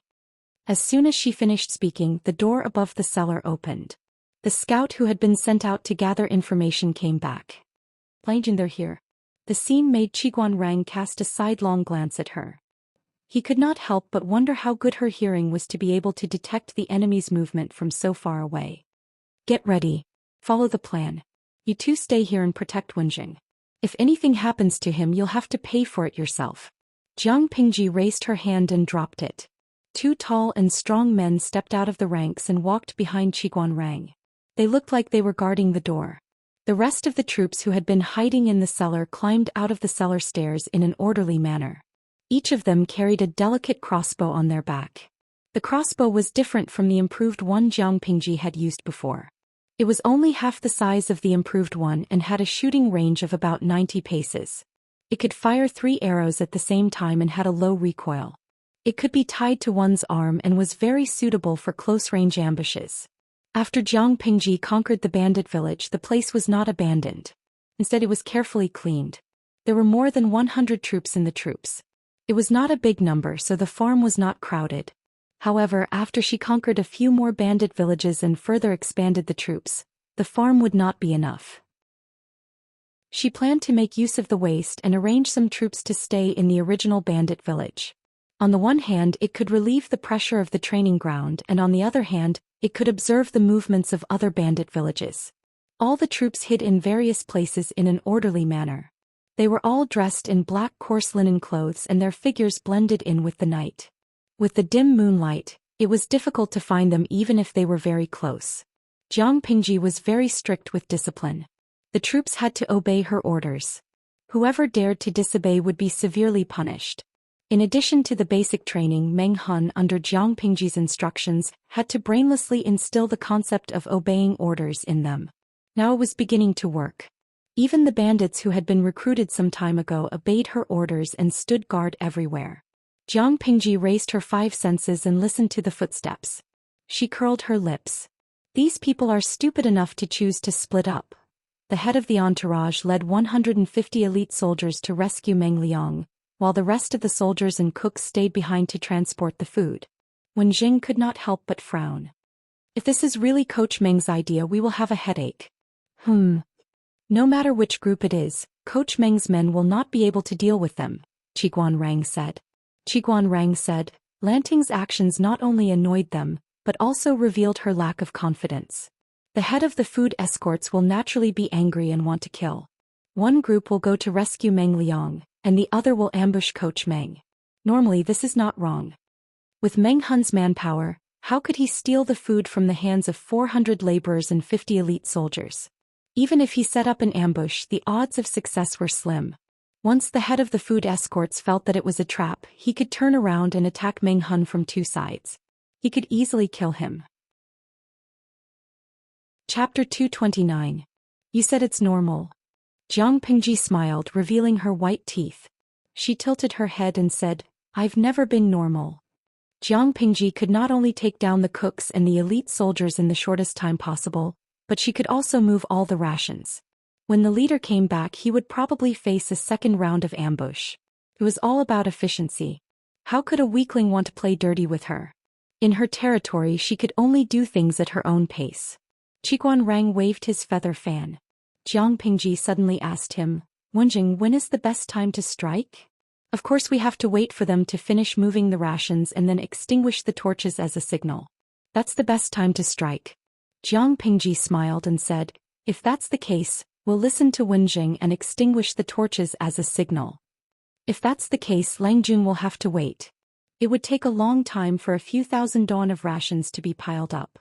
As soon as she finished speaking, the door above the cellar opened. The scout who had been sent out to gather information came back. "Legend, they're here." The scene made Qiguan Rang cast a sidelong glance at her. He could not help but wonder how good her hearing was to be able to detect the enemy's movement from so far away. "Get ready. Follow the plan. You two stay here and protect Wenjing. If anything happens to him, you'll have to pay for it yourself." Jiang Pingji raised her hand and dropped it. 2 tall and strong men stepped out of the ranks and walked behind Qiguan Rang. They looked like they were guarding the door. The rest of the troops who had been hiding in the cellar climbed out of the cellar stairs in an orderly manner. Each of them carried a delicate crossbow on their back. The crossbow was different from the improved one Jiang Pingji had used before. It was only half the size of the improved one and had a shooting range of about 90 paces. It could fire 3 arrows at the same time and had a low recoil. It could be tied to one's arm and was very suitable for close-range ambushes. After Jiang Pingji conquered the bandit village, the place was not abandoned. Instead, it was carefully cleaned. There were more than 100 troops in the troops. It was not a big number, so the farm was not crowded. However, after she conquered a few more bandit villages and further expanded the troops, the farm would not be enough. She planned to make use of the waste and arrange some troops to stay in the original bandit village. On the one hand, it could relieve the pressure of the training ground, and on the other hand, it could observe the movements of other bandit villages. All the troops hid in various places in an orderly manner. They were all dressed in black coarse linen clothes and their figures blended in with the night. With the dim moonlight, it was difficult to find them even if they were very close. Jiang Pingji was very strict with discipline. The troops had to obey her orders. Whoever dared to disobey would be severely punished. In addition to the basic training, Meng Hun, under Jiang Pingji's instructions, had to brainlessly instill the concept of obeying orders in them. Now it was beginning to work. Even the bandits who had been recruited some time ago obeyed her orders and stood guard everywhere. Jiang Pingji raised her 5 senses and listened to the footsteps. She curled her lips. These people are stupid enough to choose to split up. The head of the entourage led 150 elite soldiers to rescue Meng Liang, while the rest of the soldiers and cooks stayed behind to transport the food. Wenjing could not help but frown. If this is really Coach Meng's idea, we will have a headache. No matter which group it is, Coach Meng's men will not be able to deal with them, Qiguan Rang said. Qiguan Rang said, Lanting's actions not only annoyed them, but also revealed her lack of confidence. The head of the food escorts will naturally be angry and want to kill. One group will go to rescue Meng Liang, and the other will ambush Coach Meng. Normally this is not wrong. With Meng Hun's manpower, how could he steal the food from the hands of 400 laborers and 50 elite soldiers? Even if he set up an ambush, the odds of success were slim. Once the head of the food escorts felt that it was a trap, he could turn around and attack Meng Hun from two sides. He could easily kill him. Chapter 229. You said it's normal. Jiang Pingji smiled, revealing her white teeth. She tilted her head and said, I've never been normal. Jiang Pingji could not only take down the cooks and the elite soldiers in the shortest time possible, but she could also move all the rations. When the leader came back, he would probably face a second round of ambush. It was all about efficiency. How could a weakling want to play dirty with her? In her territory, she could only do things at her own pace. Qiguan Rang waved his feather fan. Jiang Pingji suddenly asked him, Wenjing, when is the best time to strike? Of course we have to wait for them to finish moving the rations and then extinguish the torches as a signal. That's the best time to strike. Jiang Pingji smiled and said, if that's the case, we'll listen to Wenjing and extinguish the torches as a signal. If that's the case, Lang Jun will have to wait. It would take a long time for a few thousand dawn of rations to be piled up.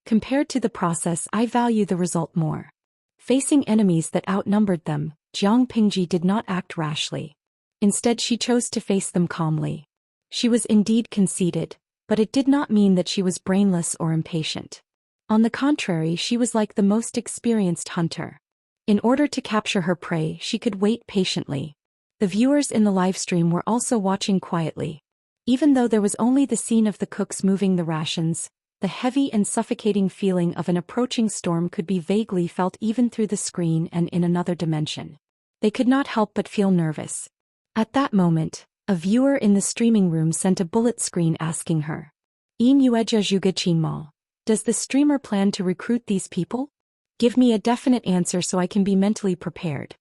Compared to the process, I value the result more. Facing enemies that outnumbered them, Jiang Pingji did not act rashly. Instead, she chose to face them calmly. She was indeed conceited, but it did not mean that she was brainless or impatient. On the contrary, she was like the most experienced hunter. In order to capture her prey, she could wait patiently. The viewers in the livestream were also watching quietly. Even though there was only the scene of the cooks moving the rations, the heavy and suffocating feeling of an approaching storm could be vaguely felt even through the screen and in another dimension. They could not help but feel nervous. At that moment, a viewer in the streaming room sent a bullet screen asking her, "In Yueja Zhuge Qinmao, does the streamer plan to recruit these people? Give me a definite answer so I can be mentally prepared."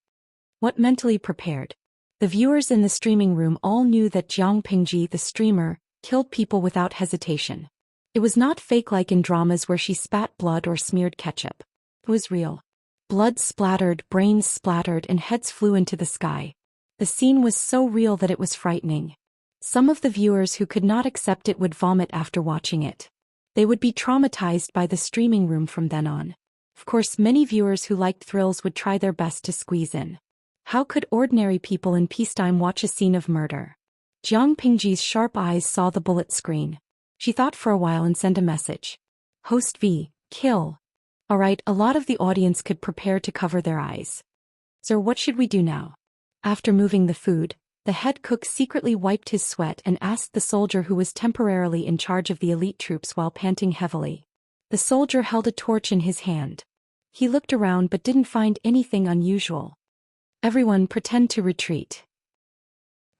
What mentally prepared? The viewers in the streaming room all knew that Jiang Pingji, the streamer, killed people without hesitation. It was not fake like in dramas where she spat blood or smeared ketchup. It was real. Blood splattered, brains splattered, and heads flew into the sky. The scene was so real that it was frightening. Some of the viewers who could not accept it would vomit after watching it. They would be traumatized by the streaming room from then on. Of course, many viewers who liked thrills would try their best to squeeze in. How could ordinary people in peacetime watch a scene of murder? Jiang Pingji's sharp eyes saw the bullet screen. She thought for a while and sent a message. Host V, kill. Alright, a lot of the audience could prepare to cover their eyes. Sir, what should we do now? After moving the food, the head cook secretly wiped his sweat and asked the soldier who was temporarily in charge of the elite troops while panting heavily. The soldier held a torch in his hand. He looked around but didn't find anything unusual. Everyone pretend to retreat.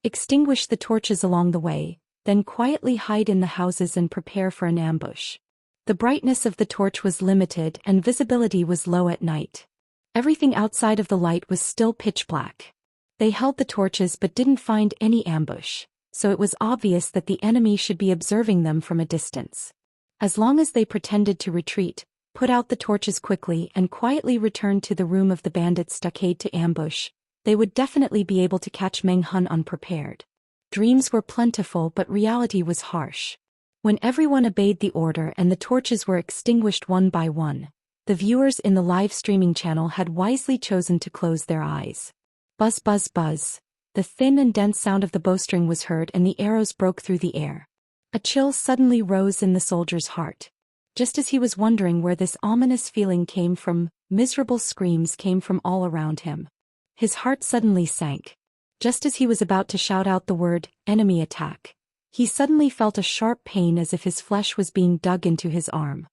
Extinguish the torches along the way, then quietly hide in the houses and prepare for an ambush. The brightness of the torch was limited and visibility was low at night. Everything outside of the light was still pitch black. They held the torches but didn't find any ambush, so it was obvious that the enemy should be observing them from a distance. As long as they pretended to retreat, put out the torches quickly and quietly returned to the room of the bandit stockade to ambush, they would definitely be able to catch Meng Hun unprepared. Dreams were plentiful but reality was harsh. When everyone obeyed the order and the torches were extinguished one by one, the viewers in the live streaming channel had wisely chosen to close their eyes. Buzz buzz buzz. The thin and dense sound of the bowstring was heard and the arrows broke through the air. A chill suddenly rose in the soldier's heart. Just as he was wondering where this ominous feeling came from, miserable screams came from all around him. His heart suddenly sank. Just as he was about to shout out the word, enemy attack, he suddenly felt a sharp pain as if his flesh was being dug into his arm.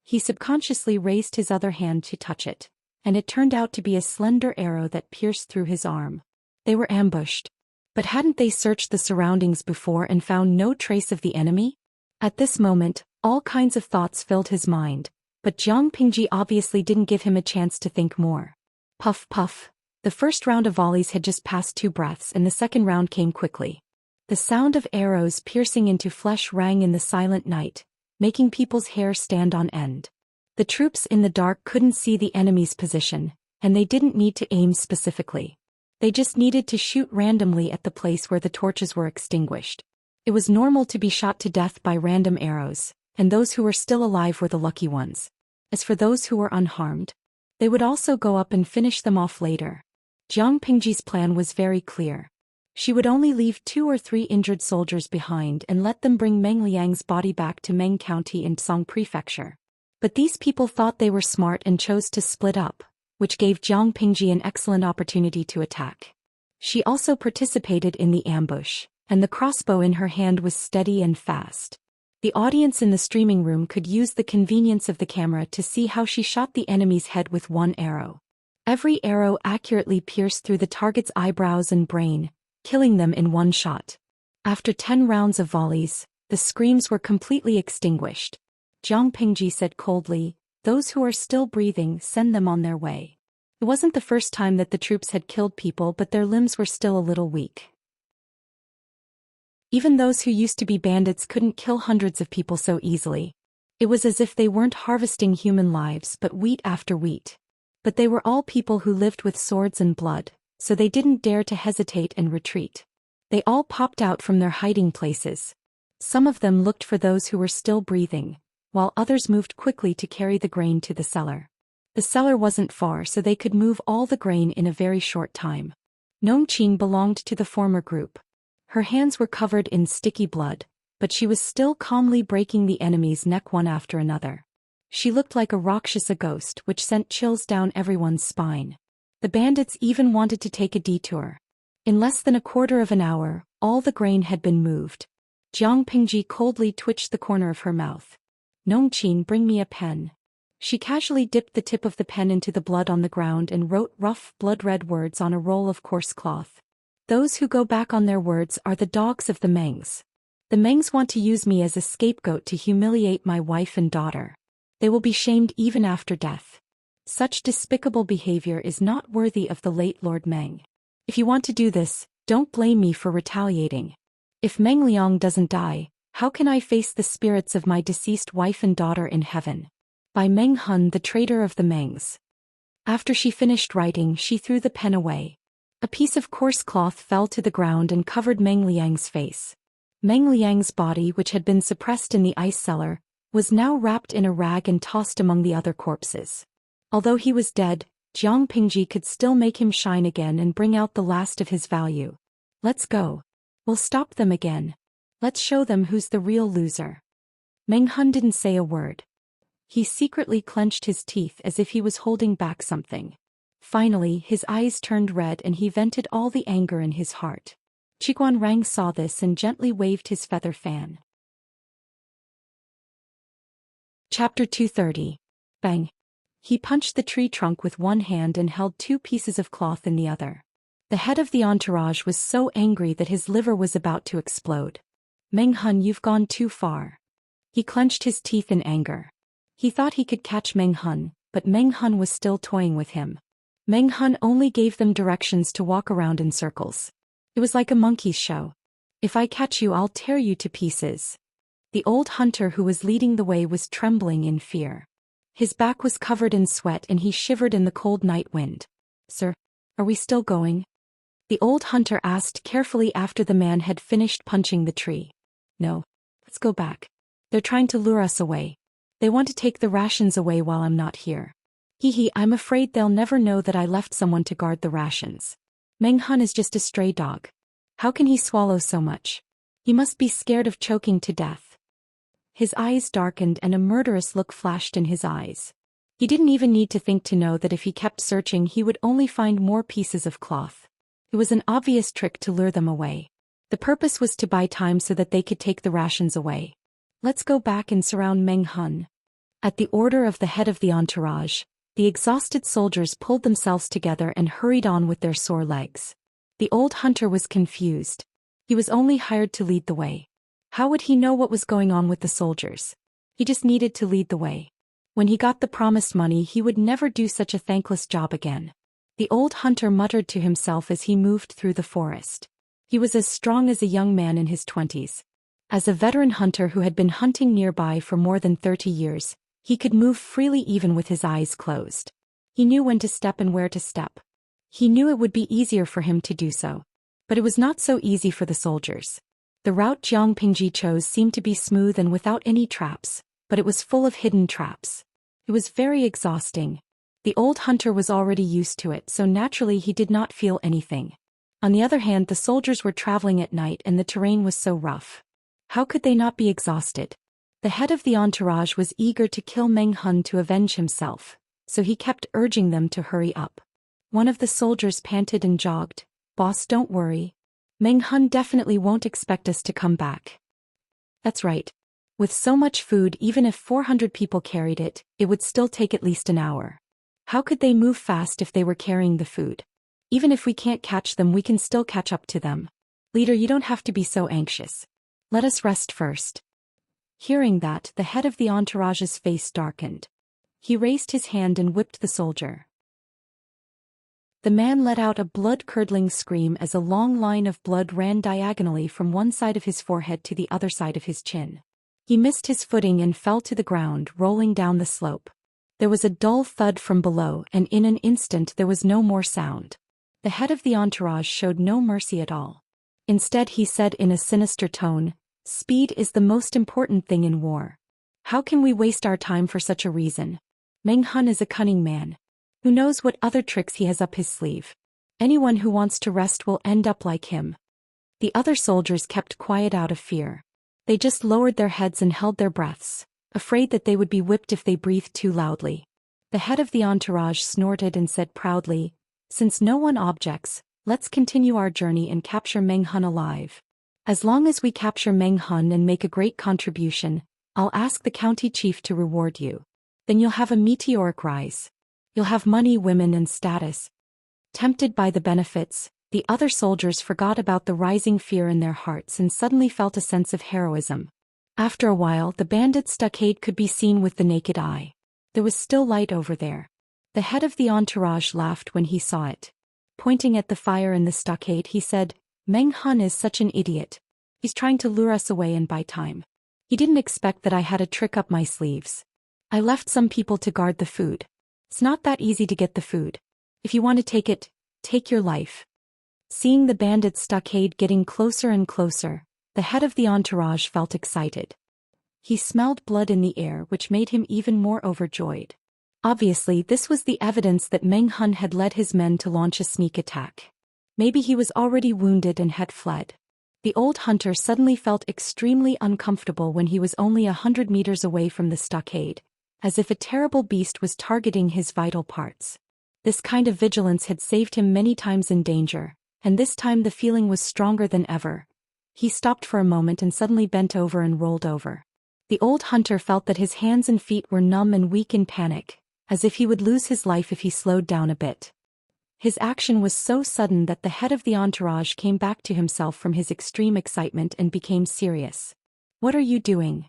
He subconsciously raised his other hand to touch it, and it turned out to be a slender arrow that pierced through his arm. They were ambushed. But hadn't they searched the surroundings before and found no trace of the enemy? At this moment, all kinds of thoughts filled his mind, but Jiang Pingji obviously didn't give him a chance to think more. Puff puff. The first round of volleys had just passed 2 breaths and the second round came quickly. The sound of arrows piercing into flesh rang in the silent night, making people's hair stand on end. The troops in the dark couldn't see the enemy's position, and they didn't need to aim specifically. They just needed to shoot randomly at the place where the torches were extinguished. It was normal to be shot to death by random arrows, and those who were still alive were the lucky ones. As for those who were unharmed, they would also go up and finish them off later. Jiang Pingji's plan was very clear. She would only leave 2 or 3 injured soldiers behind and let them bring Meng Liang's body back to Meng County in Song Prefecture. But these people thought they were smart and chose to split up, which gave Jiang Pingji an excellent opportunity to attack. She also participated in the ambush, and the crossbow in her hand was steady and fast. The audience in the streaming room could use the convenience of the camera to see how she shot the enemy's head with one arrow. Every arrow accurately pierced through the target's eyebrows and brain, killing them in one shot. After 10 rounds of volleys, the screams were completely extinguished. Jiang Pingji said coldly, "Those who are still breathing, send them on their way." It wasn't the first time that the troops had killed people, but their limbs were still a little weak. Even those who used to be bandits couldn't kill hundreds of people so easily. It was as if they weren't harvesting human lives but wheat after wheat. But they were all people who lived with swords and blood, so they didn't dare to hesitate and retreat. They all popped out from their hiding places. Some of them looked for those who were still breathing, while others moved quickly to carry the grain to the cellar. The cellar wasn't far, so they could move all the grain in a very short time. Nongqing belonged to the former group. Her hands were covered in sticky blood, but she was still calmly breaking the enemy's neck one after another. She looked like a Rakshasa ghost, which sent chills down everyone's spine. The bandits even wanted to take a detour. In less than a quarter of an hour, all the grain had been moved. Jiang Pingji coldly twitched the corner of her mouth. "Nongqing, bring me a pen." She casually dipped the tip of the pen into the blood on the ground and wrote rough, blood-red words on a roll of coarse cloth. "Those who go back on their words are the dogs of the Mengs. The Mengs want to use me as a scapegoat to humiliate my wife and daughter. They will be shamed even after death. Such despicable behavior is not worthy of the late Lord Meng. If you want to do this, don't blame me for retaliating. If Meng Liang doesn't die, how can I face the spirits of my deceased wife and daughter in heaven? By Meng Hun, the traitor of the Mengs." After she finished writing, she threw the pen away. A piece of coarse cloth fell to the ground and covered Meng Liang's face. Meng Liang's body, which had been suppressed in the ice cellar, was now wrapped in a rag and tossed among the other corpses. Although he was dead, Jiang Pingji could still make him shine again and bring out the last of his value. "Let's go. We'll stop them again. Let's show them who's the real loser." Meng Hun didn't say a word. He secretly clenched his teeth as if he was holding back something. Finally, his eyes turned red and he vented all the anger in his heart. Qiguan Rang saw this and gently waved his feather fan. Chapter 230. Bang. He punched the tree trunk with one hand and held 2 pieces of cloth in the other. The head of the entourage was so angry that his liver was about to explode. "Meng Hun, you've gone too far." He clenched his teeth in anger. He thought he could catch Meng Hun, but Meng Hun was still toying with him. Meng Hun only gave them directions to walk around in circles. It was like a monkey's show. "If I catch you, I'll tear you to pieces." The old hunter who was leading the way was trembling in fear. His back was covered in sweat and he shivered in the cold night wind. "Sir, are we still going?" the old hunter asked carefully after the man had finished punching the tree. "No. Let's go back. They're trying to lure us away. They want to take the rations away while I'm not here. I'm afraid they'll never know that I left someone to guard the rations. Meng Hun is just a stray dog. How can he swallow so much? He must be scared of choking to death." His eyes darkened and a murderous look flashed in his eyes. He didn't even need to think to know that if he kept searching he would only find more pieces of cloth. It was an obvious trick to lure them away. The purpose was to buy time so that they could take the rations away. "Let's go back and surround Meng Hun." At the order of the head of the entourage, the exhausted soldiers pulled themselves together and hurried on with their sore legs. The old hunter was confused. He was only hired to lead the way. How would he know what was going on with the soldiers? He just needed to lead the way. When he got the promised money, he would never do such a thankless job again. The old hunter muttered to himself as he moved through the forest. He was as strong as a young man in his 20s. As a veteran hunter who had been hunting nearby for more than 30 years, he could move freely even with his eyes closed. He knew when to step and where to step. He knew it would be easier for him to do so. But it was not so easy for the soldiers. The route Jiang Pingji chose seemed to be smooth and without any traps, but it was full of hidden traps. It was very exhausting. The old hunter was already used to it, so naturally he did not feel anything. On the other hand, the soldiers were traveling at night and the terrain was so rough. How could they not be exhausted? The head of the entourage was eager to kill Meng Hun to avenge himself, so he kept urging them to hurry up. One of the soldiers panted and jogged. "Boss, don't worry. Meng Hun definitely won't expect us to come back." That's right. With so much food, even if 400 people carried it, it would still take at least an hour. How could they move fast if they were carrying the food? Even if we can't catch them, we can still catch up to them. Leader, you don't have to be so anxious. Let us rest first. Hearing that, the head of the entourage's face darkened. He raised his hand and whipped the soldier. The man let out a blood-curdling scream as a long line of blood ran diagonally from one side of his forehead to the other side of his chin. He missed his footing and fell to the ground, rolling down the slope. There was a dull thud from below, and in an instant there was no more sound. The head of the entourage showed no mercy at all. Instead, he said in a sinister tone, "Speed is the most important thing in war. How can we waste our time for such a reason? Meng Hun is a cunning man. Who knows what other tricks he has up his sleeve? Anyone who wants to rest will end up like him." The other soldiers kept quiet out of fear. They just lowered their heads and held their breaths, afraid that they would be whipped if they breathed too loudly. The head of the entourage snorted and said proudly, "Since no one objects, let's continue our journey and capture Meng Hun alive. As long as we capture Meng Hun and make a great contribution, I'll ask the county chief to reward you. Then you'll have a meteoric rise. You'll have money, women, and status." Tempted by the benefits, the other soldiers forgot about the rising fear in their hearts and suddenly felt a sense of heroism. After a while, the bandit stockade could be seen with the naked eye. There was still light over there. The head of the entourage laughed when he saw it. Pointing at the fire in the stockade, he said, "Meng Hun is such an idiot. He's trying to lure us away and buy time. He didn't expect that I had a trick up my sleeves. I left some people to guard the food. It's not that easy to get the food. If you want to take it, take your life." Seeing the bandit stockade getting closer and closer, the head of the entourage felt excited. He smelled blood in the air, which made him even more overjoyed. Obviously, this was the evidence that Meng Hun had led his men to launch a sneak attack. Maybe he was already wounded and had fled. The old hunter suddenly felt extremely uncomfortable when he was only 100 meters away from the stockade, as if a terrible beast was targeting his vital parts. This kind of vigilance had saved him many times in danger, and this time the feeling was stronger than ever. He stopped for a moment and suddenly bent over and rolled over. The old hunter felt that his hands and feet were numb and weak in panic, as if he would lose his life if he slowed down a bit. His action was so sudden that the head of the entourage came back to himself from his extreme excitement and became serious. "What are you doing?"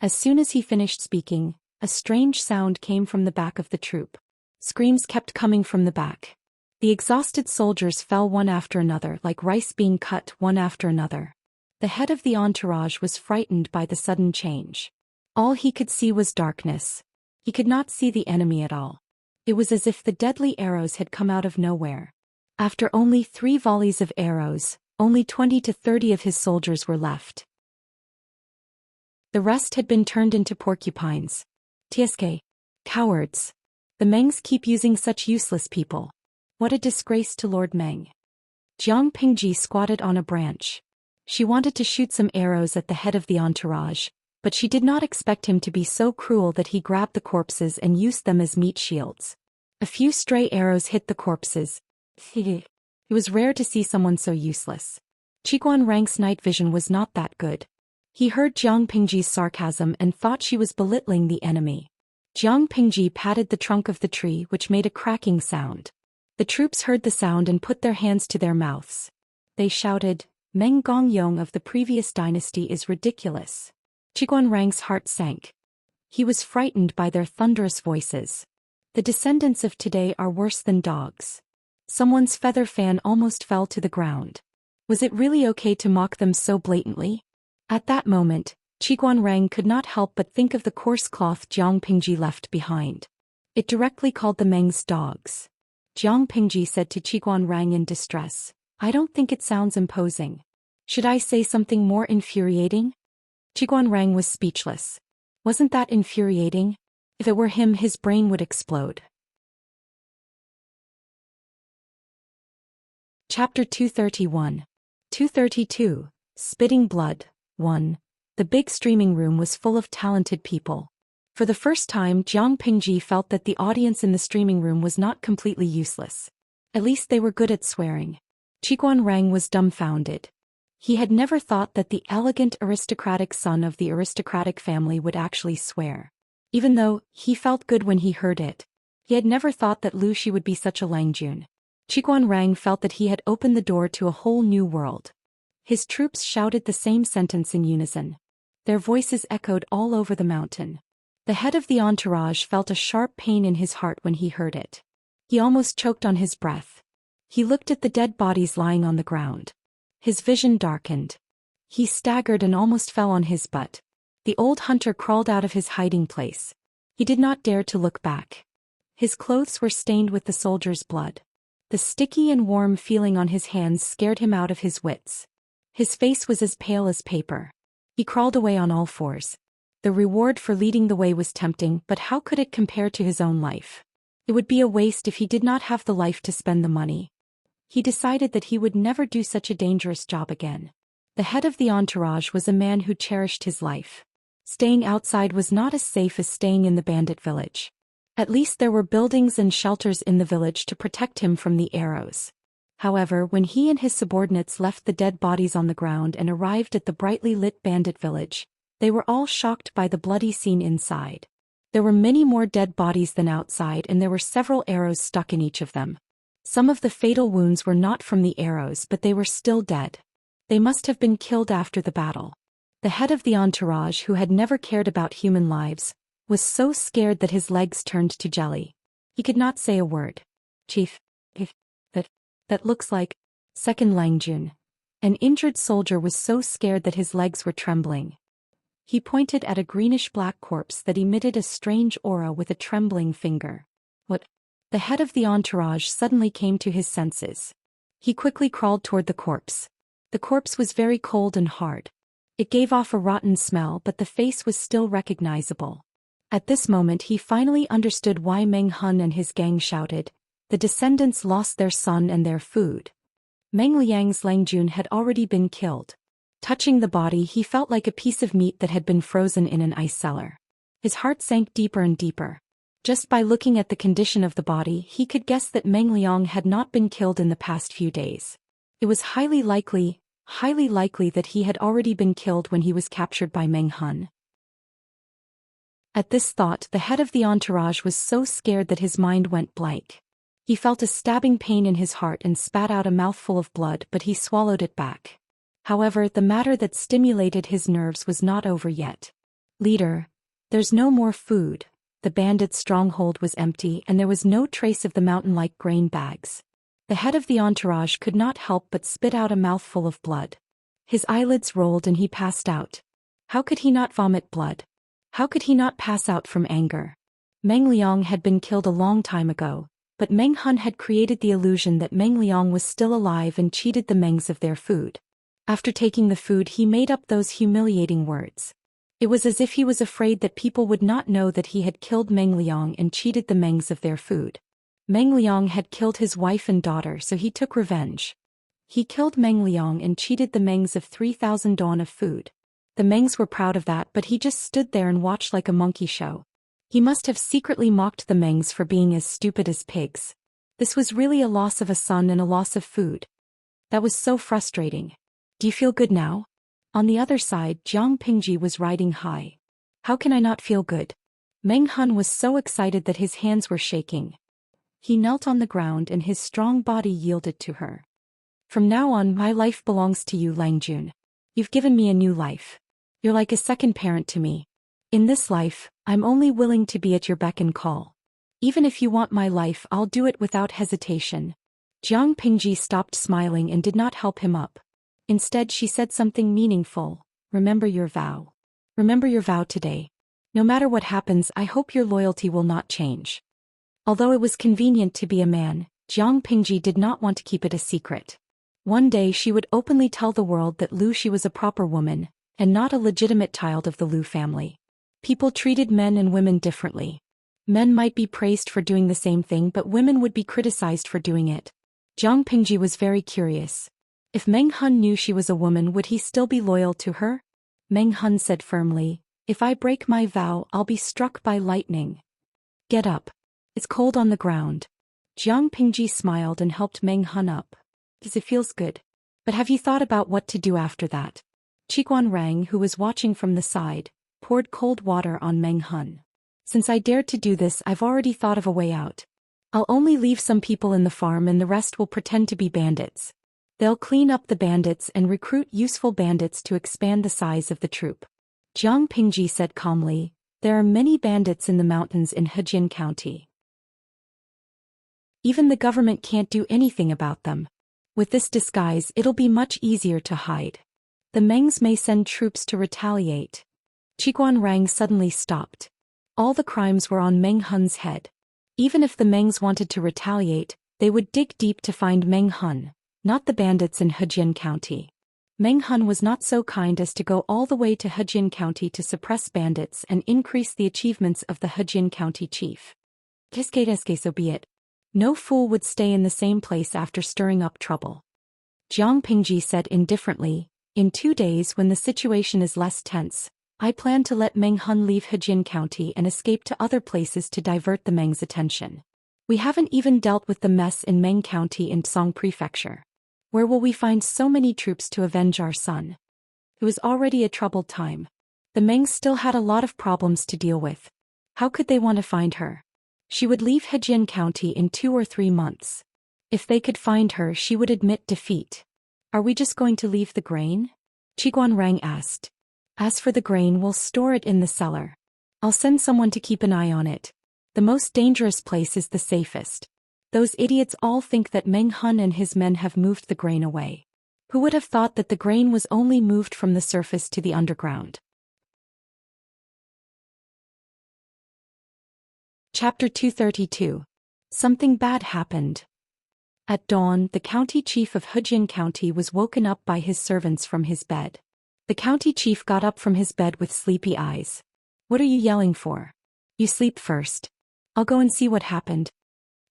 As soon as he finished speaking, a strange sound came from the back of the troop. Screams kept coming from the back. The exhausted soldiers fell one after another like rice being cut one after another. The head of the entourage was frightened by the sudden change. All he could see was darkness. He could not see the enemy at all. It was as if the deadly arrows had come out of nowhere. After only 3 volleys of arrows, only 20 to 30 of his soldiers were left. The rest had been turned into porcupines. TSK. Cowards. The Mengs keep using such useless people. What a disgrace to Lord Meng. Jiang Pingji squatted on a branch. She wanted to shoot some arrows at the head of the entourage, but she did not expect him to be so cruel that he grabbed the corpses and used them as meat shields. A few stray arrows hit the corpses. It was rare to see someone so useless. Qiguan Rang's night vision was not that good. He heard Jiang Pingji's sarcasm and thought she was belittling the enemy. Jiang Pingji patted the trunk of the tree, which made a cracking sound. The troops heard the sound and put their hands to their mouths. They shouted, "Meng Gongyong of the previous dynasty is ridiculous." Qiguan Rang's heart sank. He was frightened by their thunderous voices. The descendants of today are worse than dogs. Someone's feather fan almost fell to the ground. Was it really okay to mock them so blatantly? At that moment, Qiguan Rang could not help but think of the coarse cloth Jiang Pingji left behind. It directly called the Mengs dogs. Jiang Pingji said to Qiguan Rang in distress, "I don't think it sounds imposing." Should I say something more infuriating? Qiguanrang was speechless. Wasn't that infuriating? If it were him, his brain would explode. Chapter 231. 232. Spitting Blood. 1. The big streaming room was full of talented people. For the first time, Jiang Pingji felt that the audience in the streaming room was not completely useless. At least they were good at swearing. Qiguanrang was dumbfounded. He had never thought that the elegant aristocratic son of the aristocratic family would actually swear. Even though he felt good when he heard it, he had never thought that Lu Shi would be such a Langjun. Qiguanrang felt that he had opened the door to a whole new world. His troops shouted the same sentence in unison. Their voices echoed all over the mountain. The head of the entourage felt a sharp pain in his heart when he heard it. He almost choked on his breath. He looked at the dead bodies lying on the ground. His vision darkened. He staggered and almost fell on his butt. The old hunter crawled out of his hiding place. He did not dare to look back. His clothes were stained with the soldier's blood. The sticky and warm feeling on his hands scared him out of his wits. His face was as pale as paper. He crawled away on all fours. The reward for leading the way was tempting, but how could it compare to his own life? It would be a waste if he did not have the life to spend the money. He decided that he would never do such a dangerous job again. The head of the entourage was a man who cherished his life. Staying outside was not as safe as staying in the bandit village. At least there were buildings and shelters in the village to protect him from the arrows. However, when he and his subordinates left the dead bodies on the ground and arrived at the brightly lit bandit village, they were all shocked by the bloody scene inside. There were many more dead bodies than outside, and there were several arrows stuck in each of them. Some of the fatal wounds were not from the arrows, but they were still dead. They must have been killed after the battle. The head of the entourage, who had never cared about human lives, was so scared that his legs turned to jelly. He could not say a word. Chief, that looks like second Langjun. An injured soldier was so scared that his legs were trembling. He pointed at a greenish-black corpse that emitted a strange aura with a trembling finger. What? The head of the entourage suddenly came to his senses. He quickly crawled toward the corpse. The corpse was very cold and hard. It gave off a rotten smell, but the face was still recognizable. At this moment he finally understood why Meng Hun and his gang shouted, "The descendants lost their son and their food." Meng Liang's Langjun had already been killed. Touching the body, he felt like a piece of meat that had been frozen in an ice cellar. His heart sank deeper and deeper. Just by looking at the condition of the body, he could guess that Meng Liang had not been killed in the past few days. It was highly likely that he had already been killed when he was captured by Meng Hun. At this thought, the head of the entourage was so scared that his mind went blank. He felt a stabbing pain in his heart and spat out a mouthful of blood, but he swallowed it back. However, the matter that stimulated his nerves was not over yet. "Leader, there's no more food." The bandits' stronghold was empty, and there was no trace of the mountain-like grain bags. The head of the entourage could not help but spit out a mouthful of blood. His eyelids rolled and he passed out. How could he not vomit blood? How could he not pass out from anger? Meng Liang had been killed a long time ago, but Meng Hun had created the illusion that Meng Liang was still alive and cheated the Mengs of their food. After taking the food, he made up those humiliating words. It was as if he was afraid that people would not know that he had killed Meng Liang and cheated the Mengs of their food. Meng Liang had killed his wife and daughter, so he took revenge. He killed Meng Liang and cheated the Mengs of 3,000 dawn of food. The Mengs were proud of that, but he just stood there and watched like a monkey show. He must have secretly mocked the Mengs for being as stupid as pigs. This was really a loss of a son and a loss of food. That was so frustrating. Do you feel good now? On the other side, Jiang Pingji was riding high. How can I not feel good? Meng Hun was so excited that his hands were shaking. He knelt on the ground and his strong body yielded to her. "From now on, my life belongs to you, Langjun. You've given me a new life. You're like a second parent to me. In this life, I'm only willing to be at your beck and call. Even if you want my life, I'll do it without hesitation." Jiang Pingji stopped smiling and did not help him up. Instead, she said something meaningful. "Remember your vow. Remember your vow today. No matter what happens, I hope your loyalty will not change." Although it was convenient to be a man, Jiang Pingji did not want to keep it a secret. One day she would openly tell the world that Lu Xi was a proper woman, and not a legitimate child of the Lu family. People treated men and women differently. Men might be praised for doing the same thing, but women would be criticized for doing it. Jiang Pingji was very curious. If Meng Hun knew she was a woman, would he still be loyal to her? Meng Hun said firmly, "If I break my vow, I'll be struck by lightning. Get up. It's cold on the ground." Jiang Pingji smiled and helped Meng Hun up. "Because it feels good. But have you thought about what to do after that?" Qiguan Rang, who was watching from the side, poured cold water on Meng Hun. "Since I dared to do this, I've already thought of a way out. I'll only leave some people in the farm and the rest will pretend to be bandits. They'll clean up the bandits and recruit useful bandits to expand the size of the troop." Jiang Pingji said calmly, "There are many bandits in the mountains in Hejian County. Even the government can't do anything about them. With this disguise, it'll be much easier to hide. The Mengs may send troops to retaliate." Qiguan Rang suddenly stopped. All the crimes were on Meng Hun's head. Even if the Mengs wanted to retaliate, they would dig deep to find Meng Hun, not the bandits in Hejian County. Meng Hun was not so kind as to go all the way to Hejian County to suppress bandits and increase the achievements of the Hejian County chief. So be it. No fool would stay in the same place after stirring up trouble. Jiang Pingji said indifferently, "In 2 days, when the situation is less tense, I plan to let Meng Hun leave Hejian County and escape to other places to divert the Meng's attention. We haven't even dealt with the mess in Meng County in Song Prefecture. Where will we find so many troops to avenge our son?" It was already a troubled time. The Mengs still had a lot of problems to deal with. How could they want to find her? She would leave Hejian County in 2 or 3 months. If they could find her, she would admit defeat. "Are we just going to leave the grain?" Qiguan Rang asked. "As for the grain, we'll store it in the cellar. I'll send someone to keep an eye on it. The most dangerous place is the safest. Those idiots all think that Meng Hun and his men have moved the grain away. Who would have thought that the grain was only moved from the surface to the underground?" Chapter 232. Something bad happened. At dawn, the county chief of Hejian County was woken up by his servants from his bed. The county chief got up from his bed with sleepy eyes. "What are you yelling for? You sleep first. I'll go and see what happened."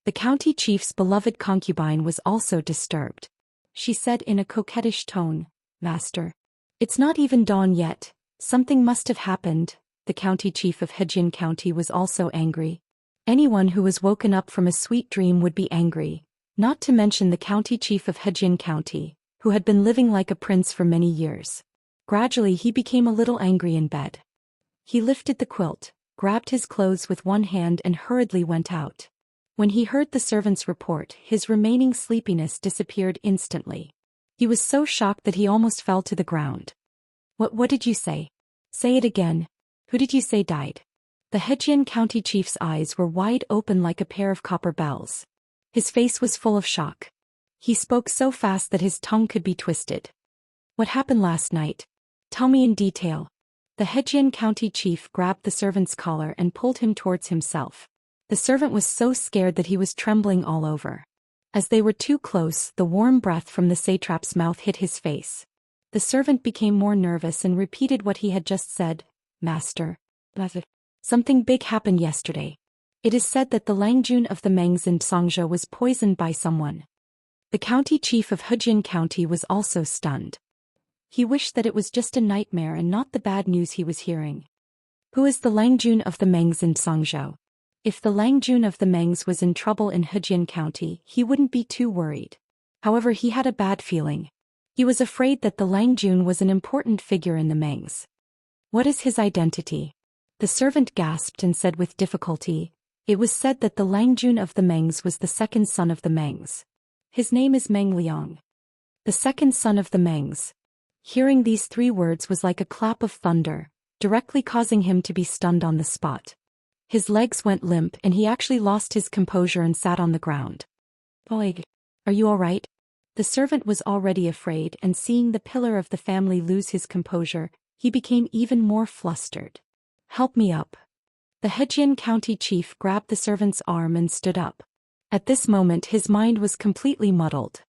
The county chief's beloved concubine was also disturbed. She said in a coquettish tone, "Master, it's not even dawn yet. Something must have happened." The county chief of Hejian County was also angry. Anyone who was woken up from a sweet dream would be angry, not to mention the county chief of Hejian County, who had been living like a prince for many years. Gradually he became a little angry in bed. He lifted the quilt, grabbed his clothes with one hand and hurriedly went out. When he heard the servant's report, his remaining sleepiness disappeared instantly. He was so shocked that he almost fell to the ground. What did you say? Say it again. Who did you say died?" The Hejian County chief's eyes were wide open like a pair of copper bells. His face was full of shock. He spoke so fast that his tongue could be twisted. "What happened last night? Tell me in detail." The Hejian County chief grabbed the servant's collar and pulled him towards himself. The servant was so scared that he was trembling all over. As they were too close, the warm breath from the satrap's mouth hit his face. The servant became more nervous and repeated what he had just said. "Master, something big happened yesterday. It is said that the Langjun of the Mengs in Xianxia was poisoned by someone." The county chief of Hejian County was also stunned. He wished that it was just a nightmare and not the bad news he was hearing. "Who is the Langjun of the Mengs in Xianxia?" If the Langjun of the Mengs was in trouble in Hejian County, he wouldn't be too worried. However, he had a bad feeling. He was afraid that the Langjun was an important figure in the Mengs. "What is his identity?" The servant gasped and said with difficulty, "It was said that the Langjun of the Mengs was the second son of the Mengs. His name is Meng Liang." The second son of the Mengs. Hearing these 3 words was like a clap of thunder, directly causing him to be stunned on the spot. His legs went limp and he actually lost his composure and sat on the ground. "Oig, are you all right?" The servant was already afraid, and seeing the pillar of the family lose his composure, he became even more flustered. "Help me up." The Hejian County chief grabbed the servant's arm and stood up. At this moment his mind was completely muddled.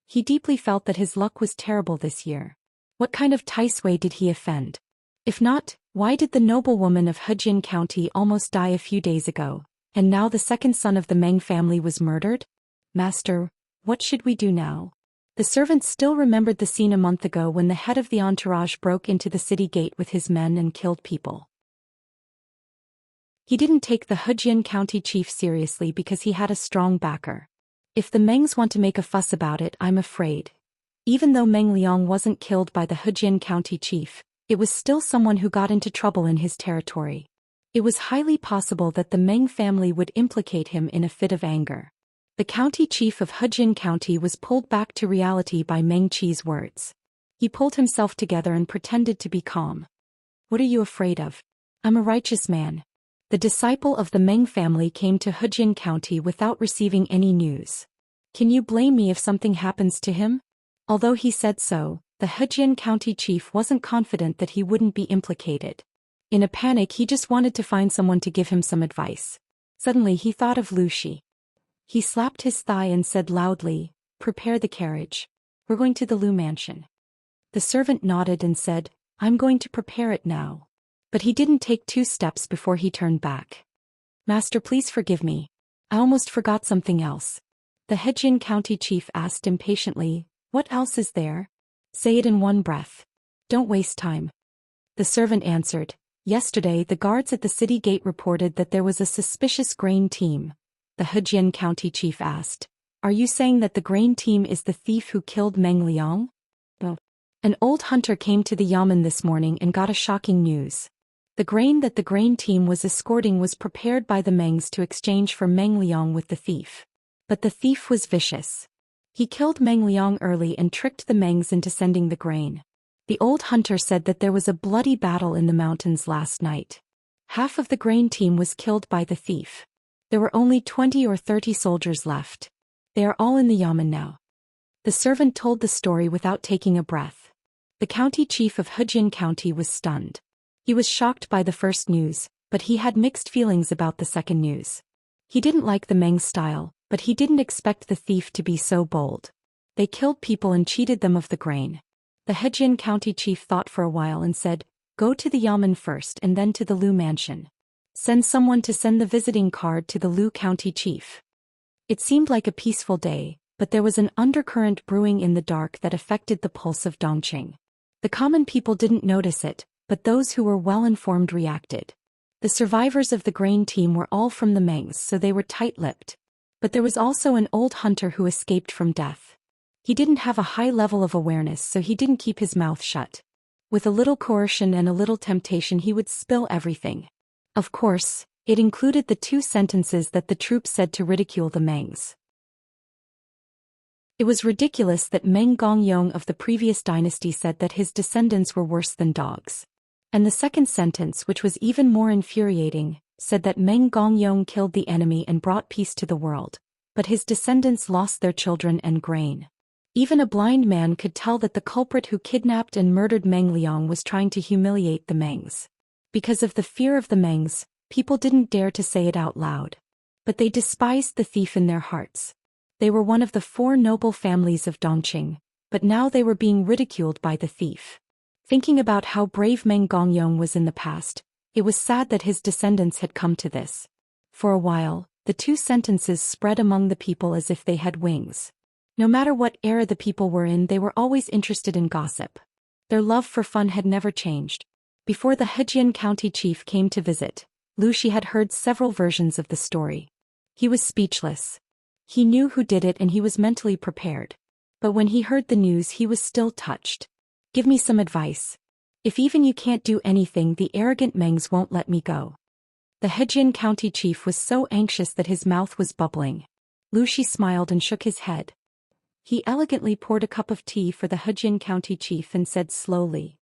He deeply felt that his luck was terrible this year. What kind of Taisui did he offend? If not, why did the noblewoman of Hejian County almost die a few days ago, and now the second son of the Meng family was murdered? Master, what should we do now? The servant still remembered the scene a month ago when the head of the entourage broke into the city gate with his men and killed people. He didn't take the Hejian County chief seriously because he had a strong backer. If the Mengs want to make a fuss about it, I'm afraid. Even though Meng Liang wasn't killed by the Hejian County chief, it was still someone who got into trouble in his territory. It was highly possible that the Meng family would implicate him in a fit of anger. The county chief of Hejian County was pulled back to reality by Meng Qi's words. He pulled himself together and pretended to be calm. What are you afraid of? I'm a righteous man. The disciple of the Meng family came to Hejian County without receiving any news. Can you blame me if something happens to him? Although he said so, the Hejian County chief wasn't confident that he wouldn't be implicated. In a panic, he just wanted to find someone to give him some advice. Suddenly he thought of Lu Shi. He slapped his thigh and said loudly, "Prepare the carriage. We're going to the Lu mansion." The servant nodded and said, "I'm going to prepare it now." But he didn't take 2 steps before he turned back. "Master, please forgive me. I almost forgot something else." The Hejian County chief asked impatiently, "What else is there? Say it in one breath. Don't waste time." The servant answered, "Yesterday the guards at the city gate reported that there was a suspicious grain team." The Hejian County chief asked, "Are you saying that the grain team is the thief who killed Meng Liang?" "No." "An old hunter came to the yamen this morning and got a shocking news. The grain that the grain team was escorting was prepared by the Mengs to exchange for Meng Liang with the thief. But the thief was vicious. He killed Meng Liang early and tricked the Mengs into sending the grain. The old hunter said that there was a bloody battle in the mountains last night. Half of the grain team was killed by the thief. There were only 20 or 30 soldiers left. They are all in the yamen now." The servant told the story without taking a breath. The county chief of Hejian County was stunned. He was shocked by the first news, but he had mixed feelings about the second news. He didn't like the Meng style, but he didn't expect the thief to be so bold. They killed people and cheated them of the grain. The Hejian County chief thought for a while and said, "Go to the yamen first and then to the Lu mansion. Send someone to send the visiting card to the Lu county chief." It seemed like a peaceful day, but there was an undercurrent brewing in the dark that affected the pulse of Dongqing. The common people didn't notice it, but those who were well-informed reacted. The survivors of the grain team were all from the Mengs, so they were tight-lipped. But there was also an old hunter who escaped from death. He didn't have a high level of awareness, so he didn't keep his mouth shut. With a little coercion and a little temptation, he would spill everything. Of course, it included the 2 sentences that the troops said to ridicule the Mengs. It was ridiculous that Meng Gongyong of the previous dynasty said that his descendants were worse than dogs. And the second sentence, which was even more infuriating, said that Meng Gongyong killed the enemy and brought peace to the world, but his descendants lost their children and grain. Even a blind man could tell that the culprit who kidnapped and murdered Meng Liang was trying to humiliate the Mengs. Because of the fear of the Mengs, people didn't dare to say it out loud. But they despised the thief in their hearts. They were one of the 4 noble families of Dongqing, but now they were being ridiculed by the thief. Thinking about how brave Meng Gongyong was in the past, it was sad that his descendants had come to this. For a while, the 2 sentences spread among the people as if they had wings. No matter what era the people were in, they were always interested in gossip. Their love for fun had never changed. Before the Hejian County chief came to visit, Lu Shi had heard several versions of the story. He was speechless. He knew who did it and he was mentally prepared. But when he heard the news, he was still touched. "Give me some advice. If even you can't do anything, the arrogant Mengs won't let me go." The Hejian County chief was so anxious that his mouth was bubbling. Lu Shi smiled and shook his head. He elegantly poured a cup of tea for the Hejian County chief and said slowly.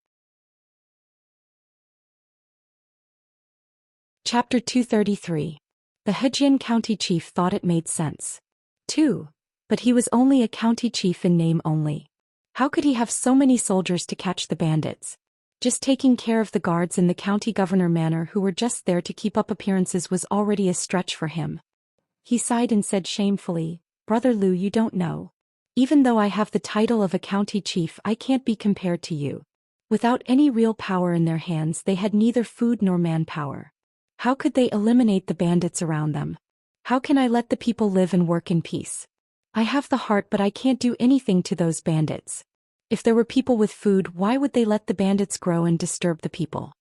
Chapter 233. The Hejian County chief thought it made sense. 2. But he was only a county chief in name only. How could he have so many soldiers to catch the bandits? Just taking care of the guards in the county governor manor who were just there to keep up appearances was already a stretch for him. He sighed and said shamefully, "Brother Lu, you don't know. Even though I have the title of a county chief, I can't be compared to you. Without any real power in their hands, they had neither food nor manpower. How could they eliminate the bandits around them? How can I let the people live and work in peace? I have the heart, but I can't do anything to those bandits. If there were people with food, why would they let the bandits grow and disturb the people?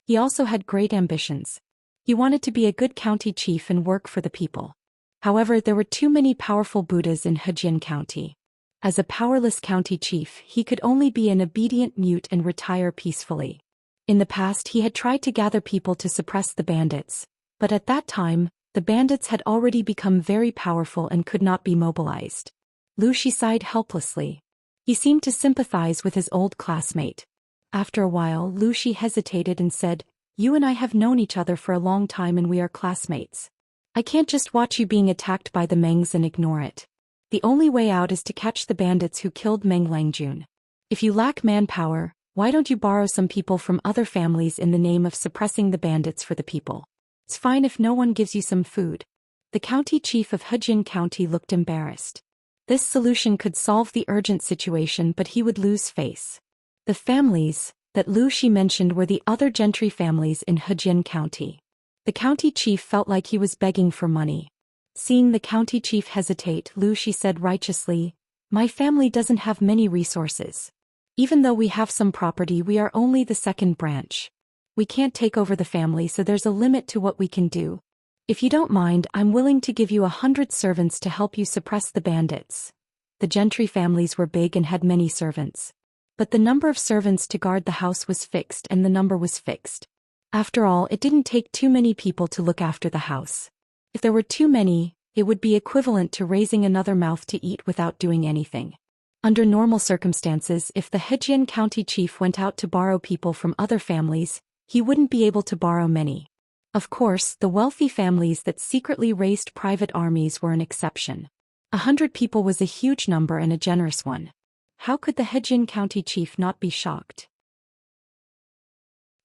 He also had great ambitions. He wanted to be a good county chief and work for the people. However, there were too many powerful Buddhas in Hejian County. As a powerless county chief, he could only be an obedient mute and retire peacefully. In the past, he had tried to gather people to suppress the bandits, but at that time, the bandits had already become very powerful and could not be mobilized. Lu Shi sighed helplessly. He seemed to sympathize with his old classmate. After a while, Lu Shi hesitated and said, "You and I have known each other for a long time and we are classmates. I can't just watch you being attacked by the Mengs and ignore it. The only way out is to catch the bandits who killed Meng Langjun. If you lack manpower, why don't you borrow some people from other families in the name of suppressing the bandits for the people? It's fine if no one gives you some food." The county chief of Hejian County looked embarrassed. This solution could solve the urgent situation, but he would lose face. The families that Lu Shi mentioned were the other gentry families in Hejian County. The county chief felt like he was begging for money. Seeing the county chief hesitate, Lu Shi said righteously, "My family doesn't have many resources. Even though we have some property, we are only the second branch. We can't take over the family, so there's a limit to what we can do. If you don't mind, I'm willing to give you 100 servants to help you suppress the bandits." The gentry families were big and had many servants. But the number of servants to guard the house was fixed, and the number was fixed. After all, it didn't take too many people to look after the house. If there were too many, it would be equivalent to raising another mouth to eat without doing anything. Under normal circumstances, if the Hejian County chief went out to borrow people from other families, he wouldn't be able to borrow many. Of course, the wealthy families that secretly raised private armies were an exception. 100 people was a huge number and a generous one. How could the Hejian County chief not be shocked?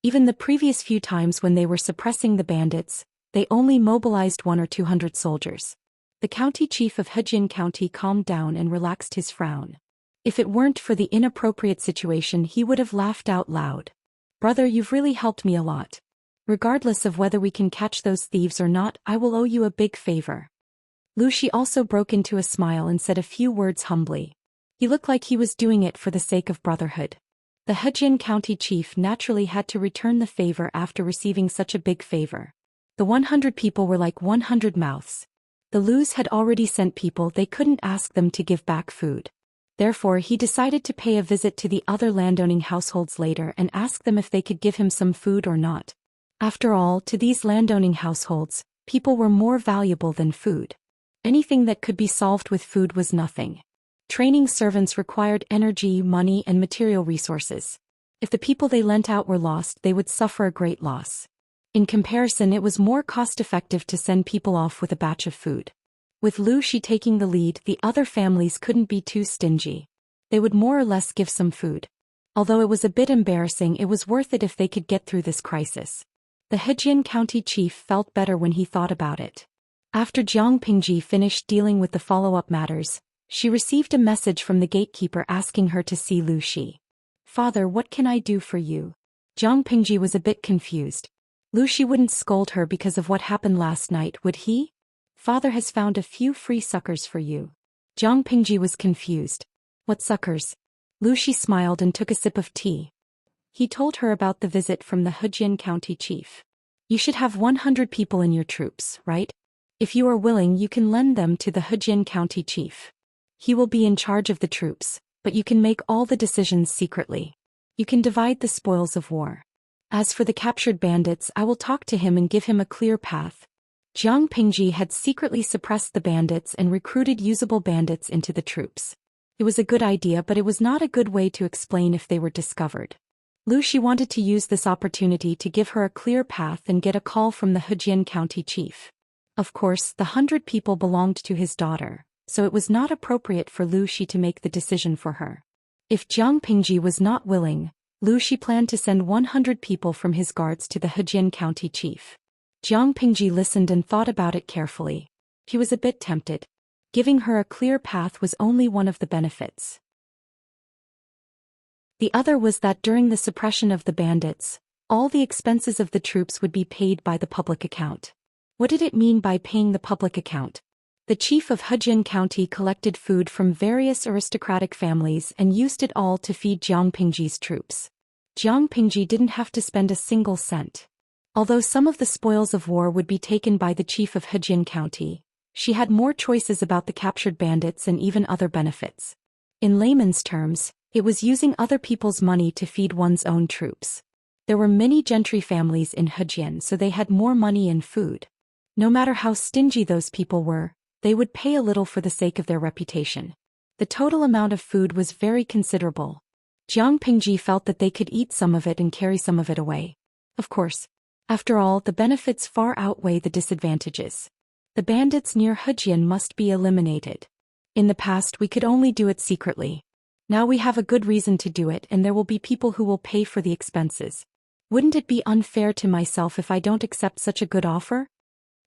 Even the previous few times when they were suppressing the bandits, they only mobilized 100 or 200 soldiers. The county chief of Hejian County calmed down and relaxed his frown. If it weren't for the inappropriate situation, he would have laughed out loud. "Brother, you've really helped me a lot. Regardless of whether we can catch those thieves or not, I will owe you a big favor." Lu Shi also broke into a smile and said a few words humbly. He looked like he was doing it for the sake of brotherhood. The Hejian County chief naturally had to return the favor after receiving such a big favor. The 100 people were like 100 mouths. The Lus had already sent people, they couldn't ask them to give back food. Therefore, he decided to pay a visit to the other landowning households later and ask them if they could give him some food or not. After all, to these landowning households, people were more valuable than food. Anything that could be solved with food was nothing. Training servants required energy, money, and material resources. If the people they lent out were lost, they would suffer a great loss. In comparison, it was more cost-effective to send people off with a batch of food. With Lu Shi taking the lead, the other families couldn't be too stingy. They would more or less give some food. Although it was a bit embarrassing, it was worth it if they could get through this crisis. The Hejian County chief felt better when he thought about it. After Jiang Pingji finished dealing with the follow-up matters, she received a message from the gatekeeper asking her to see Lu Shi. "Father, what can I do for you?" Jiang Pingji was a bit confused. Lu Shi wouldn't scold her because of what happened last night, would he? "Father has found a few free suckers for you." Jiang Pingji was confused. "What suckers?" Lu Shi smiled and took a sip of tea. He told her about the visit from the Hejian County chief. "You should have 100 people in your troops, right? If you are willing, you can lend them to the Hejian County chief. He will be in charge of the troops, but you can make all the decisions secretly. You can divide the spoils of war. As for the captured bandits, I will talk to him and give him a clear path." Jiang Pingji had secretly suppressed the bandits and recruited usable bandits into the troops. It was a good idea, but it was not a good way to explain if they were discovered. Lu Shi wanted to use this opportunity to give her a clear path and get a call from the Hejian County chief. Of course, the 100 people belonged to his daughter, so it was not appropriate for Lu Shi to make the decision for her. If Jiang Pingji was not willing, Lu Shi planned to send 100 people from his guards to the Hejian County chief. Jiang Pingji listened and thought about it carefully. He was a bit tempted. Giving her a clear path was only one of the benefits. The other was that during the suppression of the bandits, all the expenses of the troops would be paid by the public account. What did it mean by paying the public account? The chief of Hejian County collected food from various aristocratic families and used it all to feed Jiang Pingji's troops. Jiang Pingji didn't have to spend a single cent. Although some of the spoils of war would be taken by the chief of Hejian County, she had more choices about the captured bandits and even other benefits. In layman's terms, it was using other people's money to feed one's own troops. There were many gentry families in Hejian, so they had more money and food. No matter how stingy those people were, they would pay a little for the sake of their reputation. The total amount of food was very considerable. Jiang Pingji felt that they could eat some of it and carry some of it away. Of course. After all, the benefits far outweigh the disadvantages. The bandits near Hejian must be eliminated. In the past we could only do it secretly. Now we have a good reason to do it, and there will be people who will pay for the expenses. Wouldn't it be unfair to myself if I don't accept such a good offer?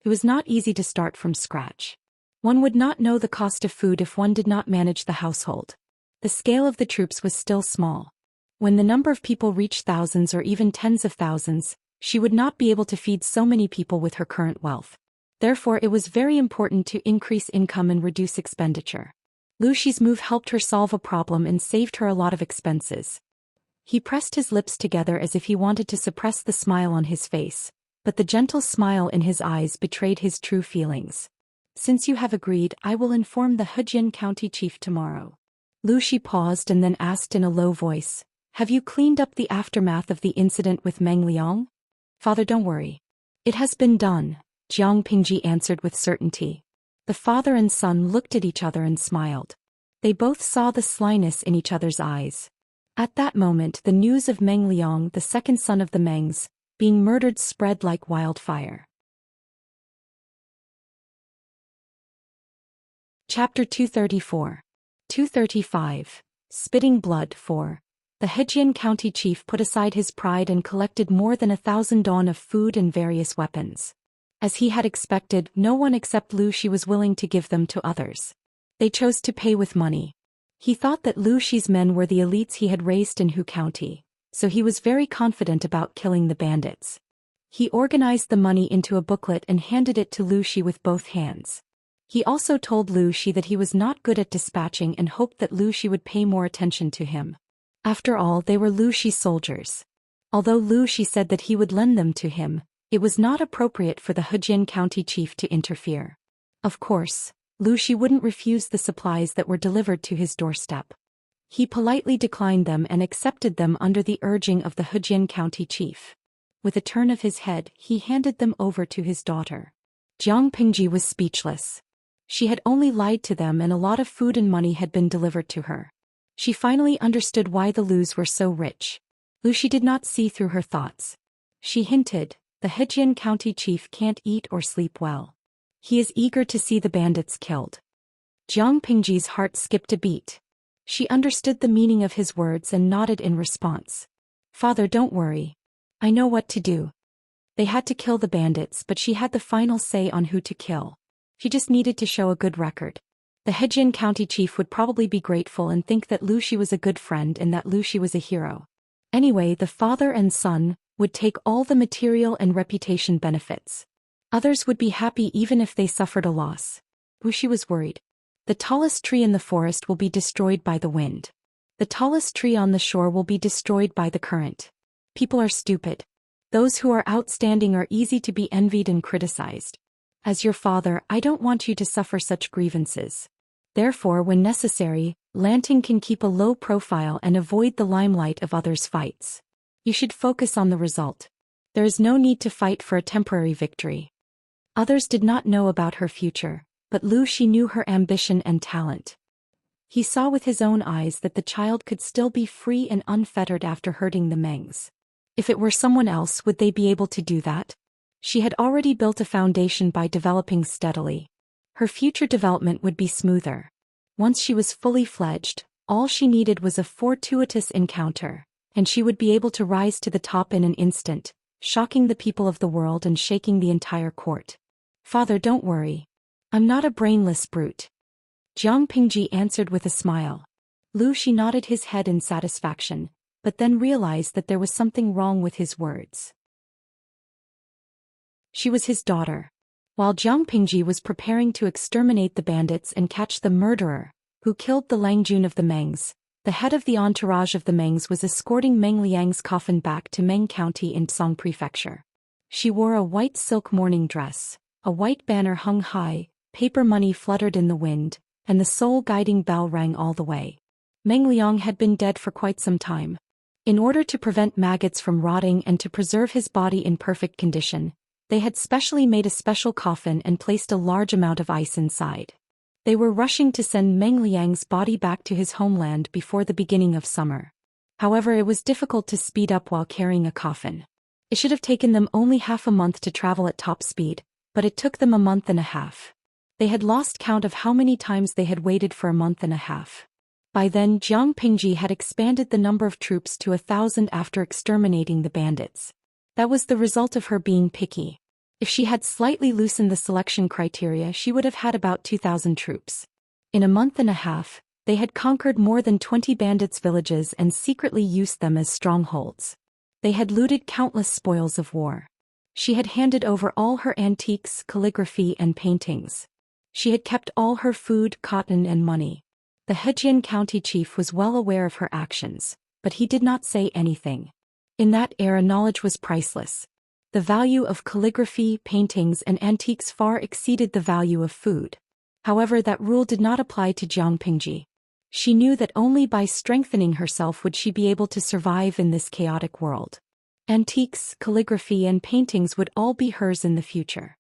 It was not easy to start from scratch. One would not know the cost of food if one did not manage the household. The scale of the troops was still small. When the number of people reached thousands or even tens of thousands, she would not be able to feed so many people with her current wealth. Therefore, it was very important to increase income and reduce expenditure. Lu Shi's move helped her solve a problem and saved her a lot of expenses. He pressed his lips together as if he wanted to suppress the smile on his face, but the gentle smile in his eyes betrayed his true feelings. Since you have agreed, I will inform the Hejian County chief tomorrow. Lu Shi paused and then asked in a low voice, have you cleaned up the aftermath of the incident with Meng Liang? Father, don't worry. It has been done, Jiang Pingji answered with certainty. The father and son looked at each other and smiled. They both saw the slyness in each other's eyes. At that moment, the news of Meng Liang, the second son of the Mengs, being murdered spread like wildfire. Chapter 234. 235. Spitting Blood 4. The Hejian County chief put aside his pride and collected more than 1,000 dawn of food and various weapons. As he had expected, no one except Lu Shi was willing to give them to others. They chose to pay with money. He thought that Lu Shi's men were the elites he had raised in Hu County, so he was very confident about killing the bandits. He organized the money into a booklet and handed it to Lu Shi with both hands. He also told Lu Shi that he was not good at dispatching and hoped that Lu Shi would pay more attention to him. After all, they were Lu Shi's soldiers. Although Lu Shi said that he would lend them to him, it was not appropriate for the Hejian County chief to interfere. Of course, Lu Shi wouldn't refuse the supplies that were delivered to his doorstep. He politely declined them and accepted them under the urging of the Hejian County chief. With a turn of his head, he handed them over to his daughter. Jiang Pingji was speechless. She had only lied to them, and a lot of food and money had been delivered to her. She finally understood why the Lus were so rich. Lu Shi did not see through her thoughts. She hinted, the Hejian County chief can't eat or sleep well. He is eager to see the bandits killed. Jiang Pingji's heart skipped a beat. She understood the meaning of his words and nodded in response. Father, don't worry. I know what to do. They had to kill the bandits, but she had the final say on who to kill. She just needed to show a good record. The Hejian County chief would probably be grateful and think that Lu Shi was a good friend and that Lu Shi was a hero. Anyway, the father and son would take all the material and reputation benefits. Others would be happy even if they suffered a loss. Lu Shi was worried. The tallest tree in the forest will be destroyed by the wind. The tallest tree on the shore will be destroyed by the current. People are stupid. Those who are outstanding are easy to be envied and criticized. As your father, I don't want you to suffer such grievances. Therefore, when necessary, Lanting can keep a low profile and avoid the limelight of others' fights. You should focus on the result. There is no need to fight for a temporary victory. Others did not know about her future, but Lu Shi knew her ambition and talent. He saw with his own eyes that the child could still be free and unfettered after hurting the Mengs. If it were someone else, would they be able to do that? She had already built a foundation by developing steadily. Her future development would be smoother. Once she was fully fledged, all she needed was a fortuitous encounter, and she would be able to rise to the top in an instant, shocking the people of the world and shaking the entire court. Father, don't worry. I'm not a brainless brute. Jiang Pingji answered with a smile. Lu Shi nodded his head in satisfaction, but then realized that there was something wrong with his words. She was his daughter. While Jiang Pingji was preparing to exterminate the bandits and catch the murderer, who killed the Langjun of the Mengs, the head of the entourage of the Mengs was escorting Meng Liang's coffin back to Meng County in Song Prefecture. She wore a white silk mourning dress, a white banner hung high, paper money fluttered in the wind, and the soul guiding bell rang all the way. Meng Liang had been dead for quite some time. In order to prevent maggots from rotting and to preserve his body in perfect condition, they had specially made a special coffin and placed a large amount of ice inside. They were rushing to send Meng Liang's body back to his homeland before the beginning of summer. However, it was difficult to speed up while carrying a coffin. It should have taken them only half a month to travel at top speed, but it took them a month and a half. They had lost count of how many times they had waited for a month and a half. By then, Jiang Pingji had expanded the number of troops to 1,000 after exterminating the bandits. That was the result of her being picky. If she had slightly loosened the selection criteria, she would have had about 2,000 troops. In a month and a half, they had conquered more than 20 bandits' villages and secretly used them as strongholds. They had looted countless spoils of war. She had handed over all her antiques, calligraphy, and paintings. She had kept all her food, cotton, and money. The Hejian county chief was well aware of her actions, but he did not say anything. In that era, knowledge was priceless. The value of calligraphy, paintings, and antiques far exceeded the value of food. However, that rule did not apply to Jiang Pingji. She knew that only by strengthening herself would she be able to survive in this chaotic world. Antiques, calligraphy, and paintings would all be hers in the future.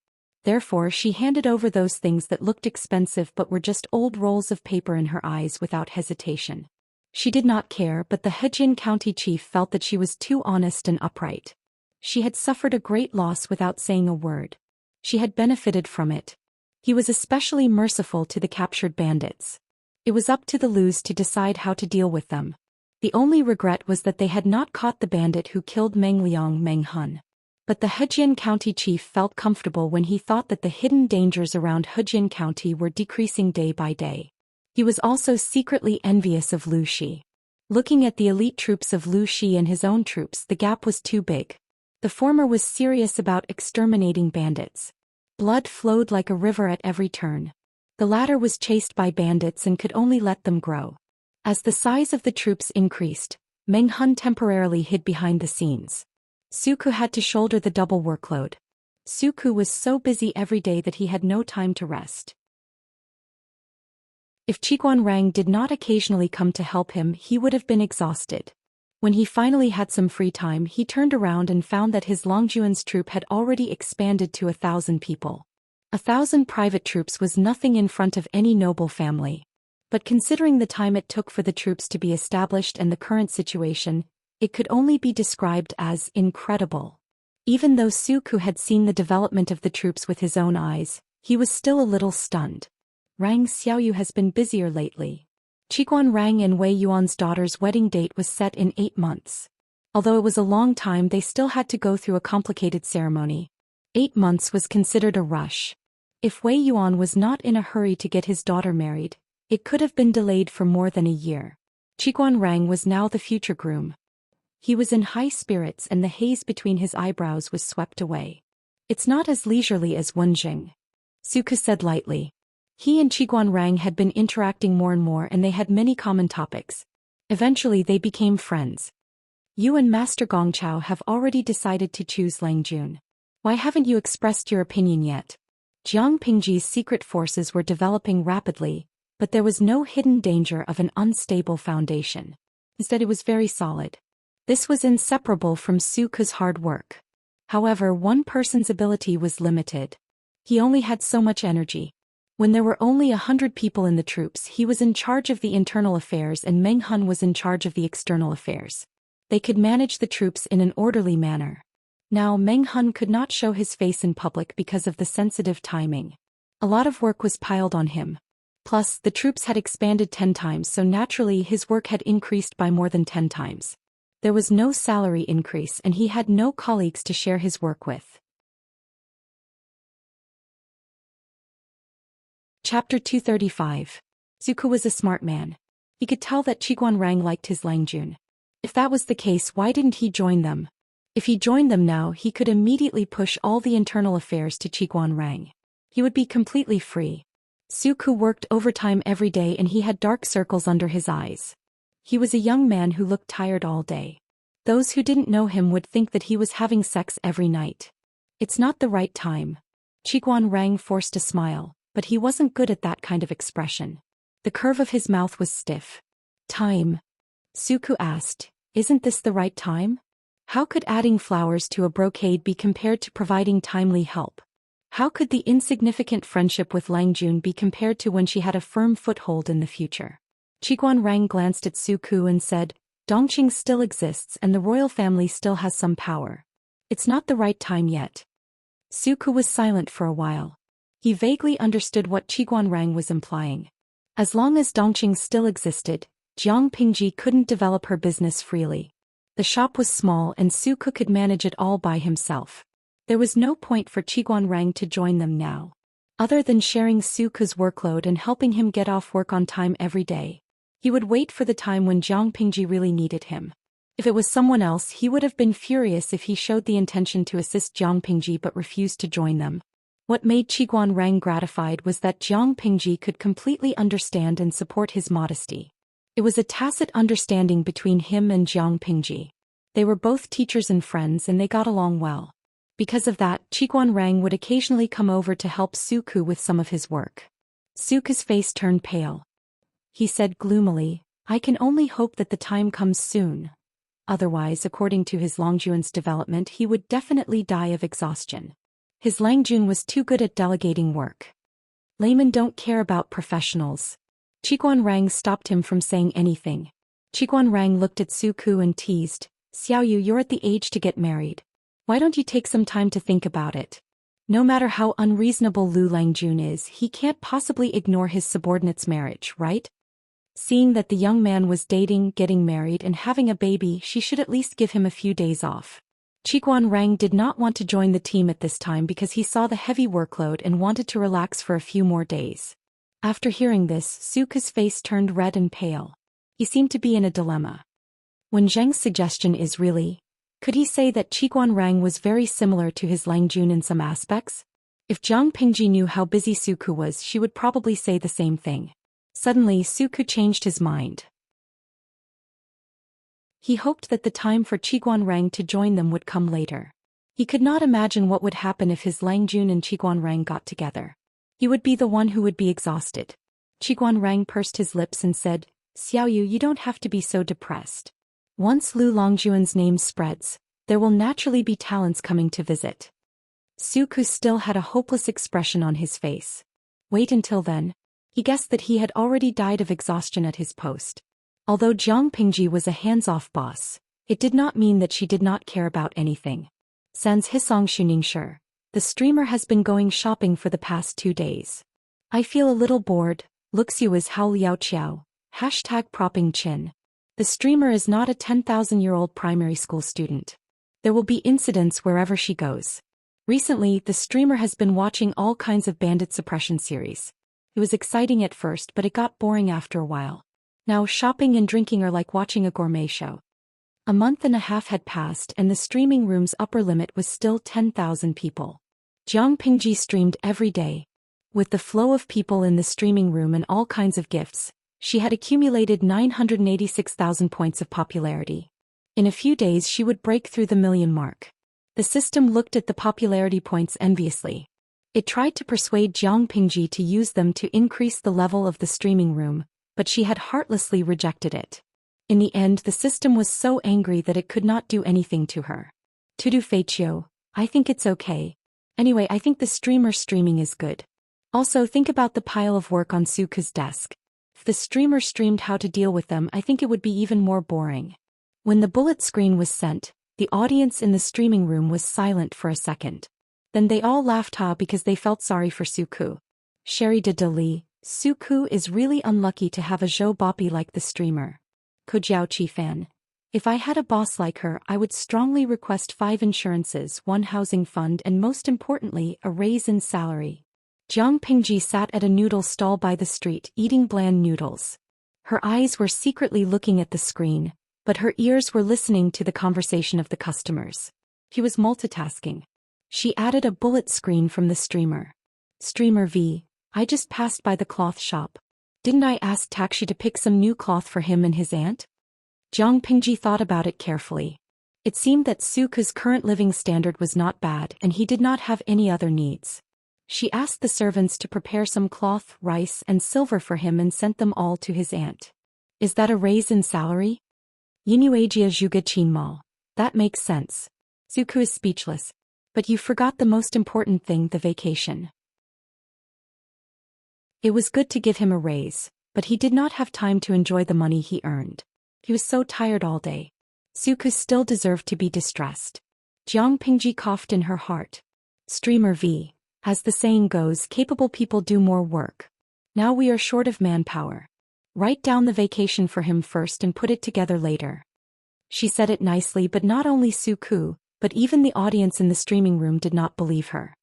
Therefore, she handed over those things that looked expensive but were just old rolls of paper in her eyes without hesitation. She did not care, but the Hejian county chief felt that she was too honest and upright. She had suffered a great loss without saying a word. She had benefited from it. He was especially merciful to the captured bandits. It was up to the Lus to decide how to deal with them. The only regret was that they had not caught the bandit who killed Meng Liang Meng Hun. But the Hejian county chief felt comfortable when he thought that the hidden dangers around Hejian county were decreasing day by day. He was also secretly envious of Lu Shi. Looking at the elite troops of Lu Shi and his own troops, the gap was too big. The former was serious about exterminating bandits. Blood flowed like a river at every turn. The latter was chased by bandits and could only let them grow. As the size of the troops increased, Meng Hun temporarily hid behind the scenes. Suku had to shoulder the double workload. Suku was so busy every day that he had no time to rest. If Qiguan Rang did not occasionally come to help him, he would have been exhausted. When he finally had some free time, he turned around and found that his Longjuan's troop had already expanded to 1,000 people. 1,000 private troops was nothing in front of any noble family. But considering the time it took for the troops to be established and the current situation, it could only be described as incredible. Even though Suku had seen the development of the troops with his own eyes, he was still a little stunned. Rang Xiaoyu has been busier lately. Qiguan Rang and Wei Yuan's daughter's wedding date was set in 8 months. Although it was a long time, they still had to go through a complicated ceremony. 8 months was considered a rush. If Wei Yuan was not in a hurry to get his daughter married, it could have been delayed for more than a year. Qiguan Rang was now the future groom. He was in high spirits and the haze between his eyebrows was swept away. "It's not as leisurely as Wenjing," Suku said lightly. He and Qiguan Rang had been interacting more and more and they had many common topics. Eventually they became friends. "You and Master Gongchao have already decided to choose Lang Jun. Why haven't you expressed your opinion yet?" Jiang Pingji's secret forces were developing rapidly, but there was no hidden danger of an unstable foundation. Instead, it was very solid. This was inseparable from Suku's hard work. However, one person's ability was limited. He only had so much energy. When there were only 100 people in the troops, he was in charge of the internal affairs and Meng Hun was in charge of the external affairs. They could manage the troops in an orderly manner. Now Meng Hun could not show his face in public because of the sensitive timing. A lot of work was piled on him. Plus, the troops had expanded 10 times, so naturally his work had increased by more than 10 times. There was no salary increase and he had no colleagues to share his work with. Chapter 235. Suku was a smart man. He could tell that Qiguanrang liked his Langjun. If that was the case, why didn't he join them? If he joined them now, he could immediately push all the internal affairs to Qiguanrang. He would be completely free. Suku worked overtime every day and he had dark circles under his eyes. He was a young man who looked tired all day. Those who didn't know him would think that he was having sex every night. It's not the right time. Qiguanrang forced a smile, but he wasn't good at that kind of expression. The curve of his mouth was stiff. Time? Suku asked, isn't this the right time? How could adding flowers to a brocade be compared to providing timely help? How could the insignificant friendship with Langjun be compared to when she had a firm foothold in the future? Qiguanrang glanced at Suku and said, Dongqing still exists and the royal family still has some power. It's not the right time yet. Suku was silent for a while. He vaguely understood what Qiguanrang was implying. As long as Dongqing still existed, Jiang Pingji couldn't develop her business freely. The shop was small and Suku could manage it all by himself. There was no point for Qiguanrang to join them now. Other than sharing Suku's workload and helping him get off work on time every day. He would wait for the time when Jiang Pingji really needed him. If it was someone else, he would have been furious if he showed the intention to assist Jiang Pingji but refused to join them. What made Qiguanrang gratified was that Jiang Pingji could completely understand and support his modesty. It was a tacit understanding between him and Jiang Pingji. They were both teachers and friends and they got along well. Because of that, Qiguanrang would occasionally come over to help Suku with some of his work. Suku's face turned pale. He said gloomily, I can only hope that the time comes soon. Otherwise, according to his Langjun's development, he would definitely die of exhaustion. His Langjun was too good at delegating work. Laymen don't care about professionals. Qiguanrang stopped him from saying anything. Qiguanrang looked at Suku and teased, Xiaoyu, you're at the age to get married. Why don't you take some time to think about it? No matter how unreasonable Lu Langjun is, he can't possibly ignore his subordinate's marriage, right? Seeing that the young man was dating, getting married and having a baby, she should at least give him a few days off. Qiguanrang did not want to join the team at this time because he saw the heavy workload and wanted to relax for a few more days. After hearing this, Suku's face turned red and pale. He seemed to be in a dilemma. When Zheng's suggestion is really, could he say that Qiguanrang was very similar to his Langjun in some aspects? If Jiang Pingji knew how busy Suku was, she would probably say the same thing. Suddenly, Suku changed his mind. He hoped that the time for Qiguanrang to join them would come later. He could not imagine what would happen if his Langjun and Qiguanrang got together. He would be the one who would be exhausted. Qiguanrang pursed his lips and said, Xiaoyu, you don't have to be so depressed. Once Lu Longjuan's name spreads, there will naturally be talents coming to visit. Suku still had a hopeless expression on his face. Wait until then. He guessed that he had already died of exhaustion at his post. Although Jiang Pingji was a hands-off boss, it did not mean that she did not care about anything. Sans Hisong Xuningsher, the streamer has been going shopping for the past 2 days. I feel a little bored. Wuxia is Hao Liao Qiao. #propping chin. The streamer is not a 10,000-year-old primary school student. There will be incidents wherever she goes. Recently, the streamer has been watching all kinds of bandit suppression series. It was exciting at first, but it got boring after a while. Now shopping and drinking are like watching a gourmet show. A month and a half had passed and the streaming room's upper limit was still 10,000 people. Jiang Pingji streamed every day. With the flow of people in the streaming room and all kinds of gifts, she had accumulated 986,000 points of popularity. In a few days she would break through the million mark. The system looked at the popularity points enviously. It tried to persuade Jiang Pingji to use them to increase the level of the streaming room, but she had heartlessly rejected it. In the end, the system was so angry that it could not do anything to her. Tudu Feichio, I think it's okay. Anyway, I think the streamer streaming is good. Also, think about the pile of work on Suku's desk. If the streamer streamed how to deal with them, I think it would be even more boring. When the bullet screen was sent, the audience in the streaming room was silent for a second. Then they all laughed because they felt sorry for Suku. Sherry de Li, Suku is really unlucky to have a Zhou Boppy like the streamer. Kojiao fan. If I had a boss like her, I would strongly request 5 insurances, 1 housing fund and most importantly, a raise in salary. Jiang Pingji sat at a noodle stall by the street eating bland noodles. Her eyes were secretly looking at the screen, but her ears were listening to the conversation of the customers. She was multitasking. She added a bullet screen from the streamer. Streamer V, I just passed by the cloth shop. Didn't I ask Taxi to pick some new cloth for him and his aunt? Jiang Pingji thought about it carefully. It seemed that Suku's current living standard was not bad and he did not have any other needs. She asked the servants to prepare some cloth, rice and silver for him and sent them all to his aunt. Is that a raise in salary? Yinuagia Zhuge Qinmal. That makes sense. Suku is speechless. But you forgot the most important thing, the vacation. It was good to give him a raise, but he did not have time to enjoy the money he earned. He was so tired all day. Suku still deserved to be distressed. Jiang Pingji coughed in her heart. Streamer V. As the saying goes, capable people do more work. Now we are short of manpower. Write down the vacation for him first and put it together later. She said it nicely, but not only Suku, but even the audience in the streaming room did not believe her.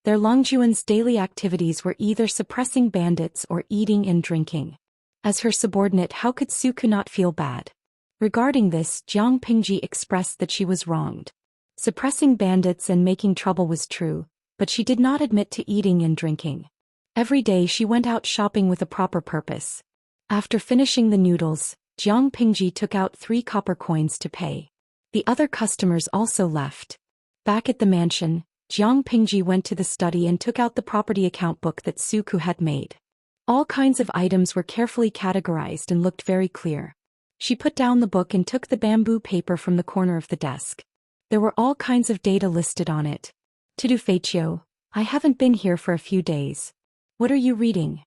Their Longjuan's daily activities were either suppressing bandits or eating and drinking. As her subordinate, how could Suku not feel bad? Regarding this, Jiang Pingji expressed that she was wronged. Suppressing bandits and making trouble was true, but she did not admit to eating and drinking. Every day she went out shopping with a proper purpose. After finishing the noodles, Jiang Pingji took out 3 copper coins to pay. The other customers also left. Back at the mansion, Jiang Pingji went to the study and took out the property account book that Suku had made. All kinds of items were carefully categorized and looked very clear. She put down the book and took the bamboo paper from the corner of the desk. There were all kinds of data listed on it. To-do Feichio, I haven't been here for a few days. What are you reading?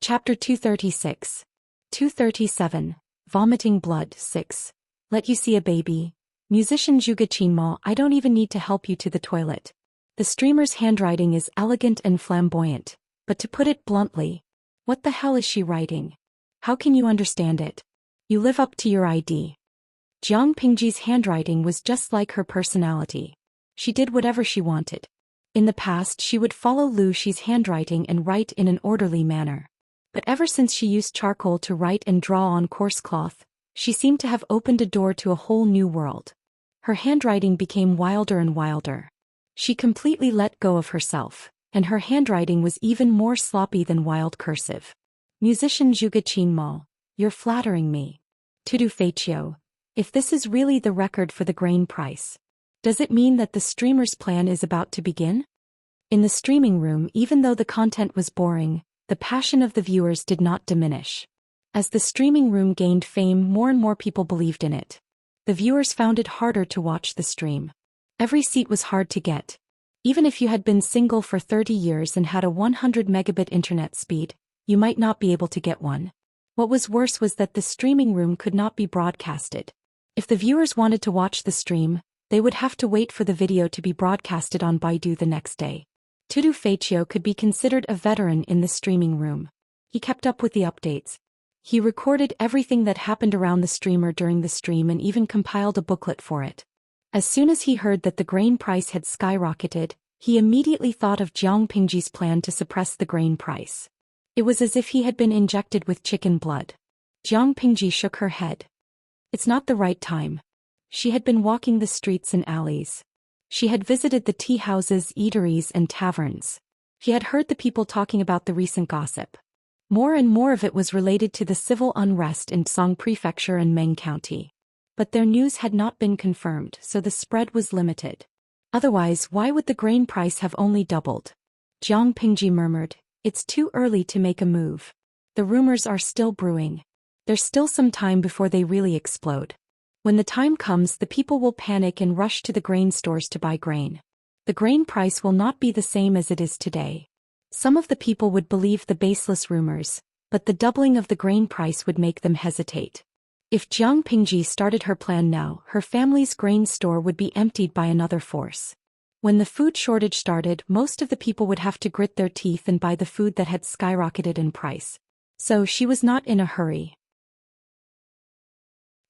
Chapter 236. 237. Vomiting blood. 6. Let you see a baby. Musician Zhuge Qinmal, I don't even need to help you to the toilet. The streamer's handwriting is elegant and flamboyant, but to put it bluntly, what the hell is she writing? How can you understand it? You live up to your ID. Jiang Pingji's handwriting was just like her personality. She did whatever she wanted. In the past she would follow Lu Shi's handwriting and write in an orderly manner. But ever since she used charcoal to write and draw on coarse cloth, she seemed to have opened a door to a whole new world. Her handwriting became wilder and wilder. She completely let go of herself, and her handwriting was even more sloppy than wild cursive. Musician Zhuge Qinmal, you're flattering me. To-do Feichio, if this is really the record for the grain price, does it mean that the streamer's plan is about to begin? In the streaming room, even though the content was boring, the passion of the viewers did not diminish. As the streaming room gained fame, more and more people believed in it. The viewers found it harder to watch the stream. Every seat was hard to get. Even if you had been single for 30 years and had a 100 megabit internet speed, you might not be able to get one. What was worse was that the streaming room could not be broadcasted. If the viewers wanted to watch the stream, they would have to wait for the video to be broadcasted on Baidu the next day. To-do Feichio could be considered a veteran in the streaming room. He kept up with the updates. He recorded everything that happened around the streamer during the stream and even compiled a booklet for it. As soon as he heard that the grain price had skyrocketed, he immediately thought of Jiang Pingji's plan to suppress the grain price. It was as if he had been injected with chicken blood. Jiang Pingji shook her head. It's not the right time. She had been walking the streets and alleys. She had visited the tea houses, eateries, and taverns. She had heard the people talking about the recent gossip. More and more of it was related to the civil unrest in Song Prefecture and Meng County. But their news had not been confirmed, so the spread was limited. Otherwise, why would the grain price have only doubled? Jiang Pingji murmured, it's too early to make a move. The rumors are still brewing. There's still some time before they really explode. When the time comes, the people will panic and rush to the grain stores to buy grain. The grain price will not be the same as it is today. Some of the people would believe the baseless rumors, but the doubling of the grain price would make them hesitate. If Jiang Pingji started her plan now, her family's grain store would be emptied by another force. When the food shortage started, most of the people would have to grit their teeth and buy the food that had skyrocketed in price. So she was not in a hurry.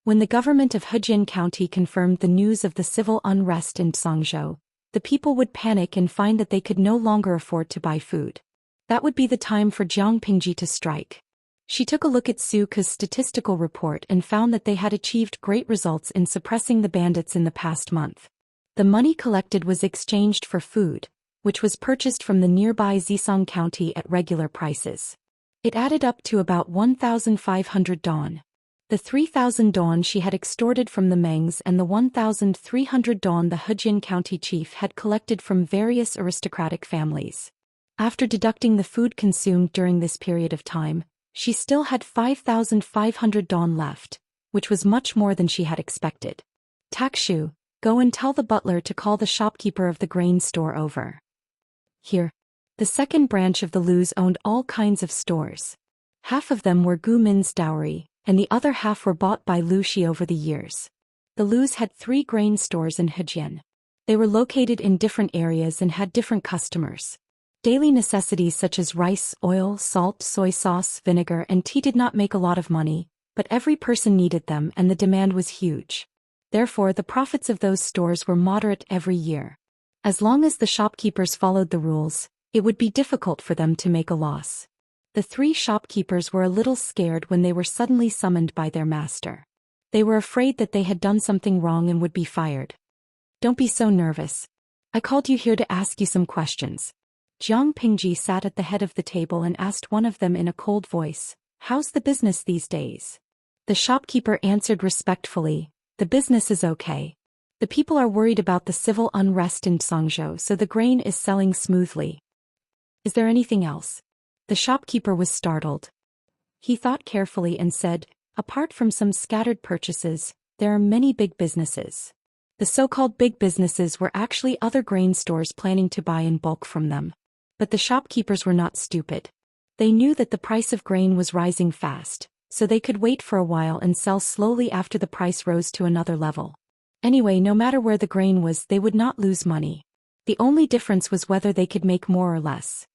When the government of Hejin County confirmed the news of the civil unrest in Songzhou, the people would panic and find that they could no longer afford to buy food. That would be the time for Jiang Pingji to strike. She took a look at Su Ke's statistical report and found that they had achieved great results in suppressing the bandits in the past month. The money collected was exchanged for food, which was purchased from the nearby Zisong County at regular prices. It added up to about 1,500 dong. The 3,000 dong she had extorted from the Mengs and the 1,300 dong the Hejian County chief had collected from various aristocratic families. After deducting the food consumed during this period of time, she still had 5,500 dong left, which was much more than she had expected. Takshu, go and tell the butler to call the shopkeeper of the grain store over here. The second branch of the Lus owned all kinds of stores. Half of them were Gu Min's dowry, and the other half were bought by Lu Shi over the years. The Lus had 3 grain stores in Hejian. They were located in different areas and had different customers. Daily necessities such as rice, oil, salt, soy sauce, vinegar, and tea did not make a lot of money, but every person needed them and the demand was huge. Therefore, the profits of those stores were moderate every year. As long as the shopkeepers followed the rules, it would be difficult for them to make a loss. The 3 shopkeepers were a little scared when they were suddenly summoned by their master. They were afraid that they had done something wrong and would be fired. Don't be so nervous. I called you here to ask you some questions. Jiang Pingji sat at the head of the table and asked one of them in a cold voice, "How's the business these days?" The shopkeeper answered respectfully, "The business is okay. The people are worried about the civil unrest in Zhangzhou, so the grain is selling smoothly." "Is there anything else?" The shopkeeper was startled. He thought carefully and said, "Apart from some scattered purchases, there are many big businesses." The so-called big businesses were actually other grain stores planning to buy in bulk from them. But the shopkeepers were not stupid. They knew that the price of grain was rising fast, so they could wait for a while and sell slowly after the price rose to another level. Anyway, no matter where the grain was, they would not lose money. The only difference was whether they could make more or less.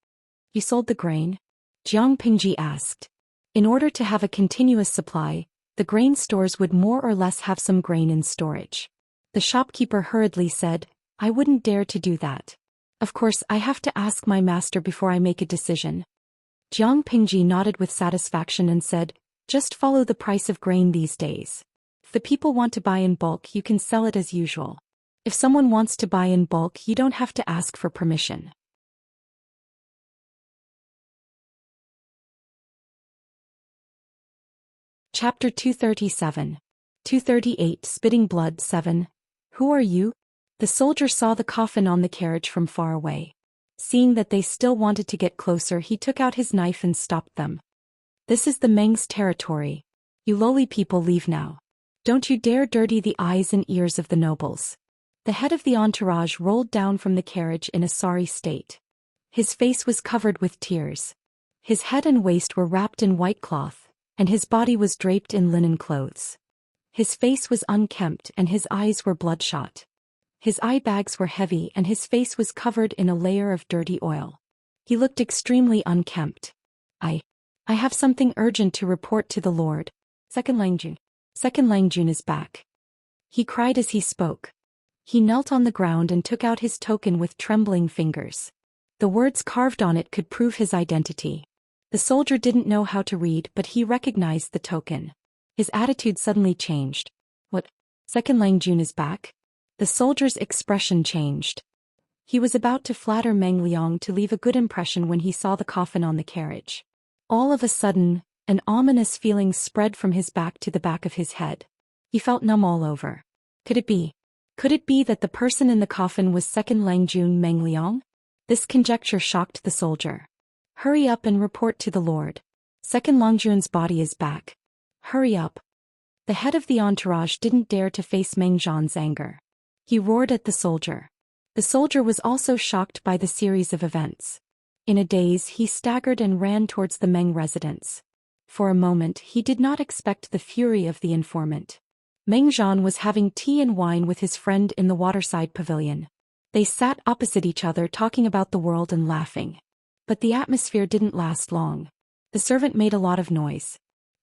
"You sold the grain?" Jiang Pingji asked. In order to have a continuous supply, the grain stores would more or less have some grain in storage. The shopkeeper hurriedly said, "I wouldn't dare to do that. Of course, I have to ask my master before I make a decision." Jiang Pingji nodded with satisfaction and said, "Just follow the price of grain these days. If the people want to buy in bulk, you can sell it as usual. If someone wants to buy in bulk, you don't have to ask for permission." Chapter 237. 238 Spitting Blood 7. Who are you? The soldier saw the coffin on the carriage from far away. Seeing that they still wanted to get closer, he took out his knife and stopped them. "This is the Meng's territory. You lowly people leave now. Don't you dare dirty the eyes and ears of the nobles." The head of the entourage rolled down from the carriage in a sorry state. His face was covered with tears. His head and waist were wrapped in white cloth, and his body was draped in linen clothes. His face was unkempt and his eyes were bloodshot. His eye bags were heavy and his face was covered in a layer of dirty oil. He looked extremely unkempt. I have something urgent to report to the Lord. Second Langjun is back," he cried as he spoke. He knelt on the ground and took out his token with trembling fingers. The words carved on it could prove his identity. The soldier didn't know how to read, but he recognized the token. His attitude suddenly changed. "What? Second Langjun is back?" The soldier's expression changed. He was about to flatter Meng Liang to leave a good impression when he saw the coffin on the carriage. All of a sudden, an ominous feeling spread from his back to the back of his head. He felt numb all over. Could it be? Could it be that the person in the coffin was Second Langjun Meng Liang? This conjecture shocked the soldier. "Hurry up and report to the Lord. Second Langjun's body is back. Hurry up." The head of the entourage didn't dare to face Meng Zhan's anger. He roared at the soldier. The soldier was also shocked by the series of events. In a daze, he staggered and ran towards the Meng residence. For a moment, he did not expect the fury of the informant. Meng Zhan was having tea and wine with his friend in the waterside pavilion. They sat opposite each other talking about the world and laughing. But the atmosphere didn't last long. The servant made a lot of noise.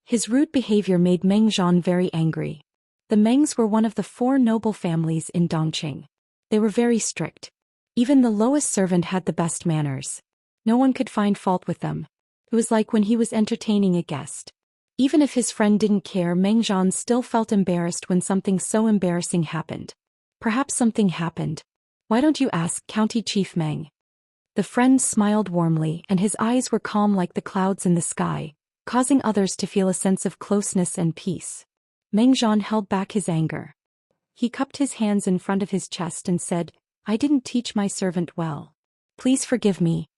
His rude behavior made Meng Zhan very angry. The Mengs were one of the 4 noble families in Dongqing. They were very strict. Even the lowest servant had the best manners. No one could find fault with them. It was like when he was entertaining a guest. Even if his friend didn't care, Meng Zhan still felt embarrassed when something so embarrassing happened. Perhaps something happened. Why don't you ask County Chief Meng? The friend smiled warmly, and his eyes were calm like the clouds in the sky, causing others to feel a sense of closeness and peace. Meng Zhan held back his anger. He cupped his hands in front of his chest and said, "I didn't teach my servant well. Please forgive me."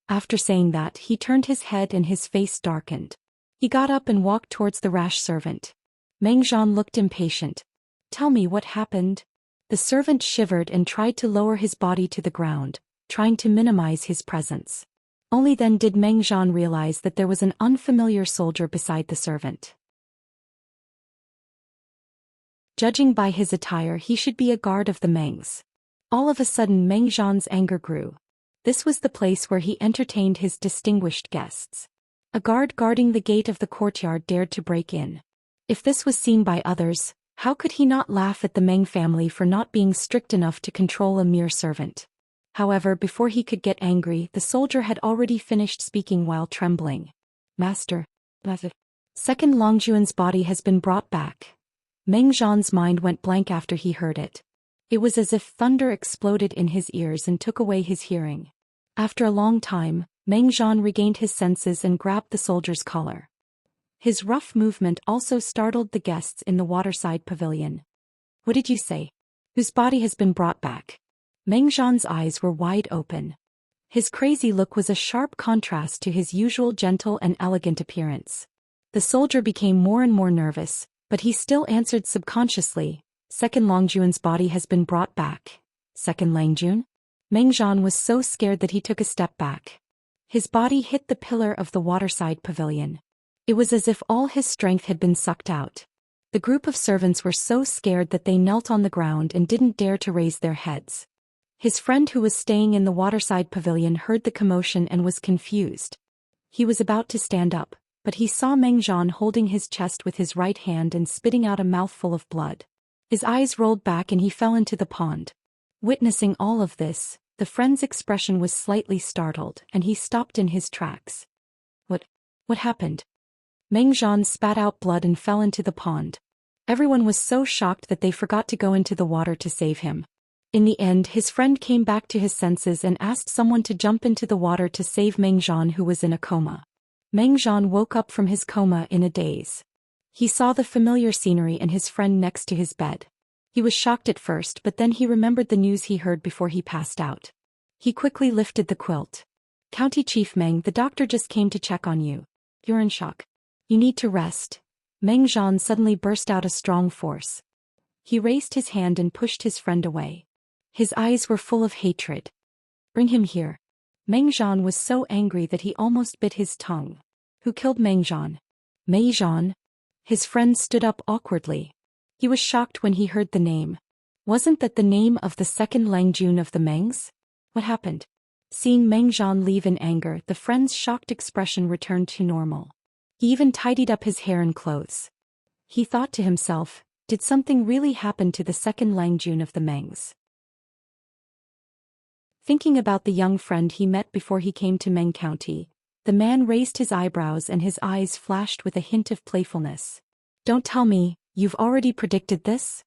After saying that, he turned his head and his face darkened. He got up and walked towards the rash servant. Meng Zhan looked impatient. "Tell me what happened." The servant shivered and tried to lower his body to the ground, trying to minimize his presence. Only then did Meng Zhan realize that there was an unfamiliar soldier beside the servant. Judging by his attire, he should be a guard of the Mengs. All of a sudden Meng Zhan's anger grew. This was the place where he entertained his distinguished guests. A guard guarding the gate of the courtyard dared to break in. If this was seen by others, how could he not laugh at the Meng family for not being strict enough to control a mere servant? However, before he could get angry, the soldier had already finished speaking while trembling. "Master, Second Longjuan's body has been brought back." Meng Zhan's mind went blank after he heard it. It was as if thunder exploded in his ears and took away his hearing. After a long time, Meng Zhan regained his senses and grabbed the soldier's collar. His rough movement also startled the guests in the waterside pavilion. "What did you say?" "Whose body has been brought back?" Meng Zhan's eyes were wide open. His crazy look was a sharp contrast to his usual gentle and elegant appearance. The soldier became more and more nervous, but he still answered subconsciously, "Second Longjuan's body has been brought back." "Second Langjun?" Meng Zhan was so scared that he took a step back. His body hit the pillar of the waterside pavilion. It was as if all his strength had been sucked out. The group of servants were so scared that they knelt on the ground and didn't dare to raise their heads. His friend who was staying in the waterside pavilion heard the commotion and was confused. He was about to stand up, but he saw Meng Zhan holding his chest with his right hand and spitting out a mouthful of blood. His eyes rolled back and he fell into the pond. Witnessing all of this, the friend's expression was slightly startled, and he stopped in his tracks. What happened?" Meng Zhan spat out blood and fell into the pond. Everyone was so shocked that they forgot to go into the water to save him. In the end, his friend came back to his senses and asked someone to jump into the water to save Meng Zhan, who was in a coma. Meng Zhan woke up from his coma in a daze. He saw the familiar scenery and his friend next to his bed. He was shocked at first, but then he remembered the news he heard before he passed out. He quickly lifted the quilt. "County Chief Meng, the doctor just came to check on you. You're in shock. You need to rest." Meng Zhan suddenly burst out a strong force. He raised his hand and pushed his friend away. His eyes were full of hatred. "Bring him here." Meng Zhan was so angry that he almost bit his tongue. "Who killed Meng Zhan?" "Mei Zhan." His friend stood up awkwardly. He was shocked when he heard the name. Wasn't that the name of the second Langjun of the Mengs? What happened? Seeing Meng Zhan leave in anger, the friend's shocked expression returned to normal. He even tidied up his hair and clothes. He thought to himself, did something really happen to the second Langjun of the Mengs? Thinking about the young friend he met before he came to Meng County, the man raised his eyebrows and his eyes flashed with a hint of playfulness. "Don't tell me, you've already predicted this?"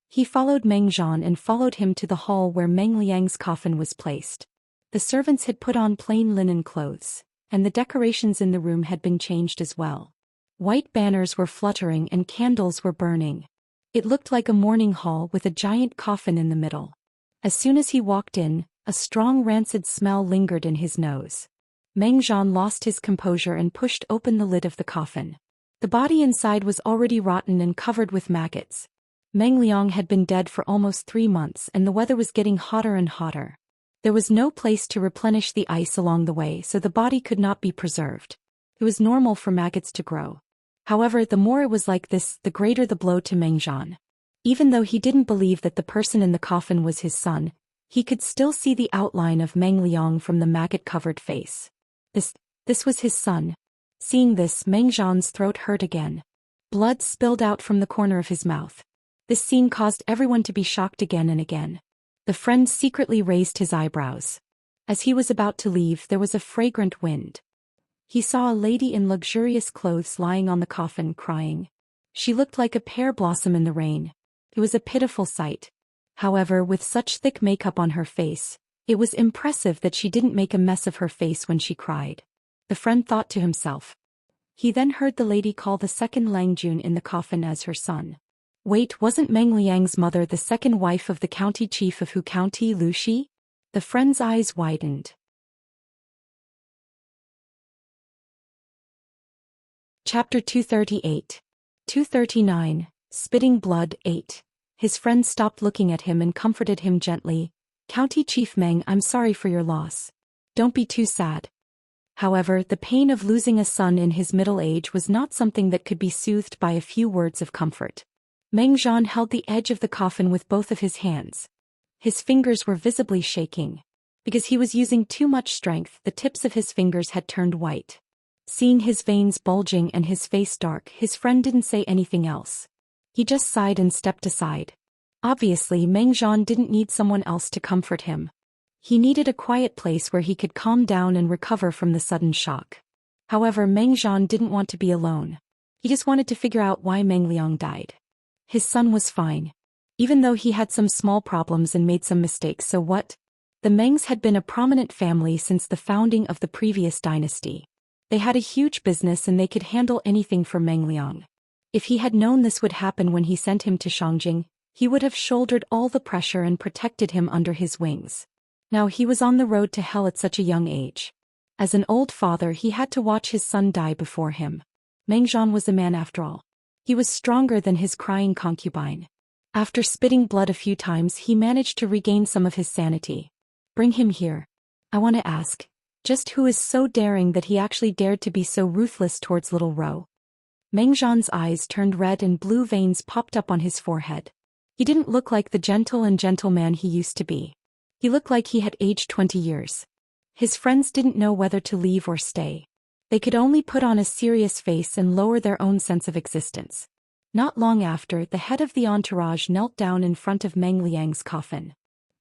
He followed Meng Zhan and followed him to the hall where Meng Liang's coffin was placed. The servants had put on plain linen clothes, and the decorations in the room had been changed as well. White banners were fluttering and candles were burning. It looked like a mourning hall with a giant coffin in the middle. As soon as he walked in, a strong rancid smell lingered in his nose. Meng Zhan lost his composure and pushed open the lid of the coffin. The body inside was already rotten and covered with maggots. Meng Liang had been dead for almost 3 months and the weather was getting hotter and hotter. There was no place to replenish the ice along the way, so the body could not be preserved. It was normal for maggots to grow. However, the more it was like this, the greater the blow to Meng Zhan. Even though he didn't believe that the person in the coffin was his son, he could still see the outline of Meng Liang from the maggot-covered face. This was his son. Seeing this, Meng Zhan's throat hurt again. Blood spilled out from the corner of his mouth. This scene caused everyone to be shocked again and again. The friend secretly raised his eyebrows. As he was about to leave, there was a fragrant wind. He saw a lady in luxurious clothes lying on the coffin crying. She looked like a pear blossom in the rain. It was a pitiful sight. However, with such thick makeup on her face, it was impressive that she didn't make a mess of her face when she cried. The friend thought to himself. He then heard the lady call the second Langjun in the coffin as her son. Wait, wasn't Meng Liang's mother the second wife of the county chief of Hu County, Lu Shi? The friend's eyes widened. Chapter 238. 239, Spitting Blood 8. His friend stopped looking at him and comforted him gently. County Chief Meng, I'm sorry for your loss. Don't be too sad. However, the pain of losing a son in his middle age was not something that could be soothed by a few words of comfort. Meng Zhan held the edge of the coffin with both of his hands. His fingers were visibly shaking. Because he was using too much strength, the tips of his fingers had turned white. Seeing his veins bulging and his face dark, his friend didn't say anything else. He just sighed and stepped aside. Obviously, Meng Zhan didn't need someone else to comfort him. He needed a quiet place where he could calm down and recover from the sudden shock. However, Meng Zhan didn't want to be alone. He just wanted to figure out why Meng Liang died. His son was fine. Even though he had some small problems and made some mistakes, so what? The Mengs had been a prominent family since the founding of the previous dynasty. They had a huge business and they could handle anything for Meng Liang. If he had known this would happen when he sent him to Shangjing, he would have shouldered all the pressure and protected him under his wings. Now he was on the road to hell at such a young age. As an old father, he had to watch his son die before him. Meng Zhan was a man after all. He was stronger than his crying concubine. After spitting blood a few times, he managed to regain some of his sanity. Bring him here. I want to ask, just who is so daring that he actually dared to be so ruthless towards little Ro? Meng Zhan's eyes turned red and blue veins popped up on his forehead. He didn't look like the gentle man he used to be. He looked like he had aged 20 years. His friends didn't know whether to leave or stay. They could only put on a serious face and lower their own sense of existence. Not long after, the head of the entourage knelt down in front of Meng Liang's coffin.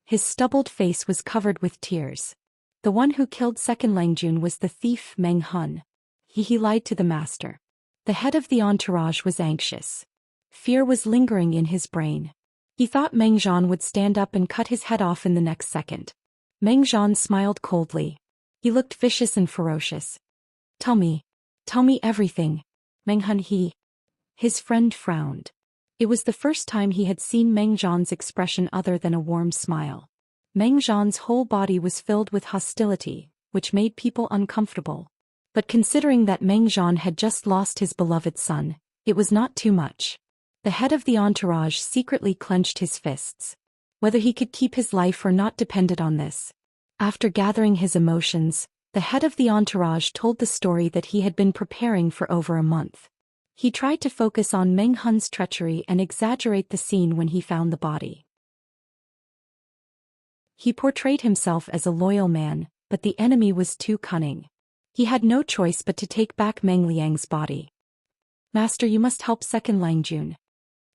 His stubbled face was covered with tears. The one who killed second Langjun was the thief Meng Hun. He lied to the master. The head of the entourage was anxious. Fear was lingering in his brain. He thought Meng Zhan would stand up and cut his head off in the next second. Meng Zhan smiled coldly. He looked vicious and ferocious. Tell me everything. Meng Hun His friend frowned. It was the first time he had seen Meng Zhan's expression other than a warm smile. Meng Zhan's whole body was filled with hostility, which made people uncomfortable. But considering that Meng Zhan had just lost his beloved son, it was not too much. The head of the entourage secretly clenched his fists. Whether he could keep his life or not depended on this. After gathering his emotions, the head of the entourage told the story that he had been preparing for over a month. He tried to focus on Meng Hun's treachery and exaggerate the scene when he found the body. He portrayed himself as a loyal man, but the enemy was too cunning. He had no choice but to take back Meng Liang's body. Master, you must help second Langjun.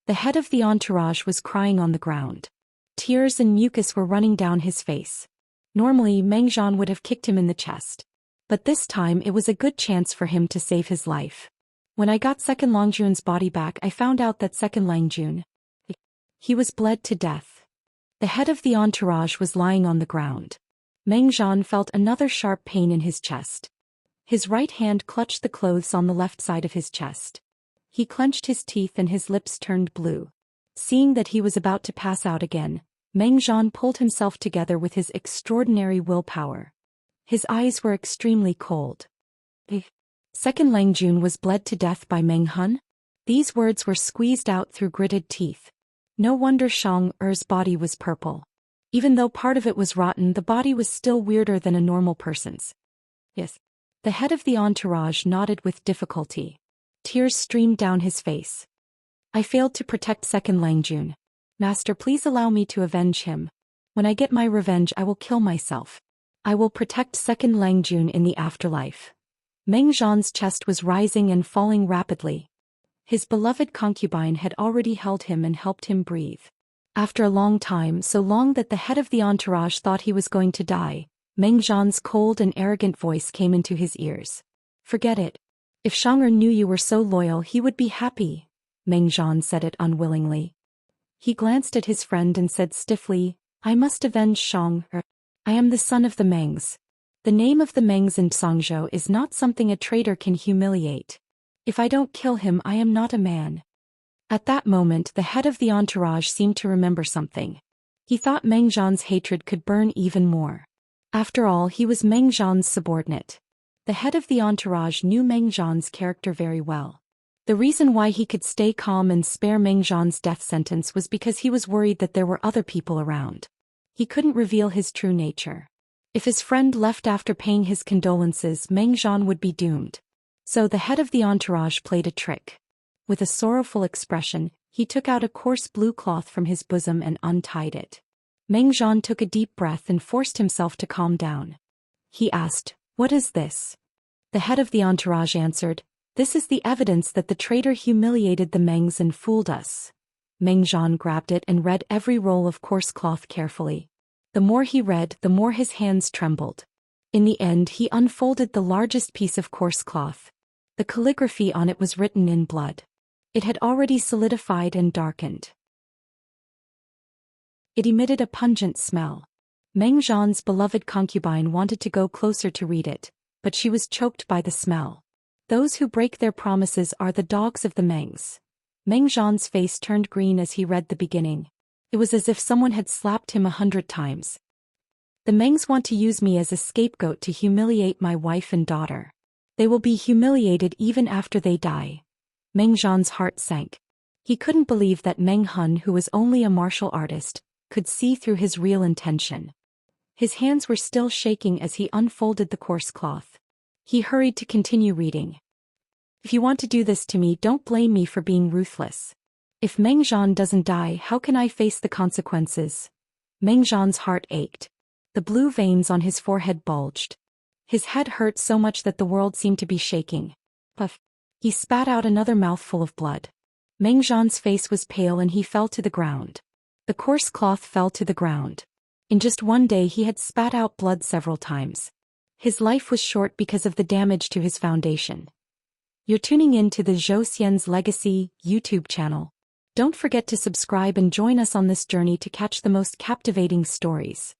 The head of the entourage was crying on the ground. Tears and mucus were running down his face. Normally, Meng Zhan would have kicked him in the chest. But this time it was a good chance for him to save his life. When I got second Langjun's body back, I found out that second Langjun, he was bled to death. The head of the entourage was lying on the ground. Meng Zhan felt another sharp pain in his chest. His right hand clutched the clothes on the left side of his chest. He clenched his teeth and his lips turned blue. Seeing that he was about to pass out again, Meng Zhan pulled himself together with his extraordinary willpower. His eyes were extremely cold. Second Langjun was bled to death by Meng Hun? These words were squeezed out through gritted teeth. No wonder Xianx's body was purple. Even though part of it was rotten, the body was still weirder than a normal person's. Yes. The head of the entourage nodded with difficulty. Tears streamed down his face. I failed to protect second Langjun. Master, please allow me to avenge him. When I get my revenge, I will kill myself. I will protect second Langjun in the afterlife. Meng Zhan's chest was rising and falling rapidly. His beloved concubine had already held him and helped him breathe. After a long time, so long that the head of the entourage thought he was going to die, Meng Zhan's cold and arrogant voice came into his ears. Forget it. If Xianxia knew you were so loyal, he would be happy. Meng Zhan said it unwillingly. He glanced at his friend and said stiffly, I must avenge Xianxia. I am the son of the Mengs. The name of the Mengs in Zhangzhou is not something a traitor can humiliate. If I don't kill him, I am not a man. At that moment, the head of the entourage seemed to remember something. He thought Meng Zhan's hatred could burn even more. After all, he was Meng Zhan's subordinate. The head of the entourage knew Meng Zhan's character very well. The reason why he could stay calm and spare Meng Zhan's death sentence was because he was worried that there were other people around. He couldn't reveal his true nature. If his friend left after paying his condolences, Meng Zhan would be doomed. So the head of the entourage played a trick. With a sorrowful expression, he took out a coarse blue cloth from his bosom and untied it. Meng Zhan took a deep breath and forced himself to calm down. He asked, What is this? The head of the entourage answered, This is the evidence that the traitor humiliated the Mengs and fooled us. Meng Zhan grabbed it and read every roll of coarse cloth carefully. The more he read, the more his hands trembled. In the end, he unfolded the largest piece of coarse cloth. The calligraphy on it was written in blood. It had already solidified and darkened. It emitted a pungent smell. Meng Zhan's beloved concubine wanted to go closer to read it, but she was choked by the smell. Those who break their promises are the dogs of the Mengs. Meng Zhan's face turned green as he read the beginning. It was as if someone had slapped him 100 times. The Mengs want to use me as a scapegoat to humiliate my wife and daughter. They will be humiliated even after they die. Meng Zhan's heart sank. He couldn't believe that Meng Hun, who was only a martial artist, could see through his real intention. His hands were still shaking as he unfolded the coarse cloth. He hurried to continue reading. If you want to do this to me, don't blame me for being ruthless. If Meng Zhan doesn't die, how can I face the consequences? Meng Zhan's heart ached. The blue veins on his forehead bulged. His head hurt so much that the world seemed to be shaking. Puff. He spat out another mouthful of blood. Meng Zhan's face was pale and he fell to the ground. The coarse cloth fell to the ground. In just one day he had spat out blood several times. His life was short because of the damage to his foundation. You're tuning in to the Zhou Xian's Legacy YouTube channel. Don't forget to subscribe and join us on this journey to catch the most captivating stories.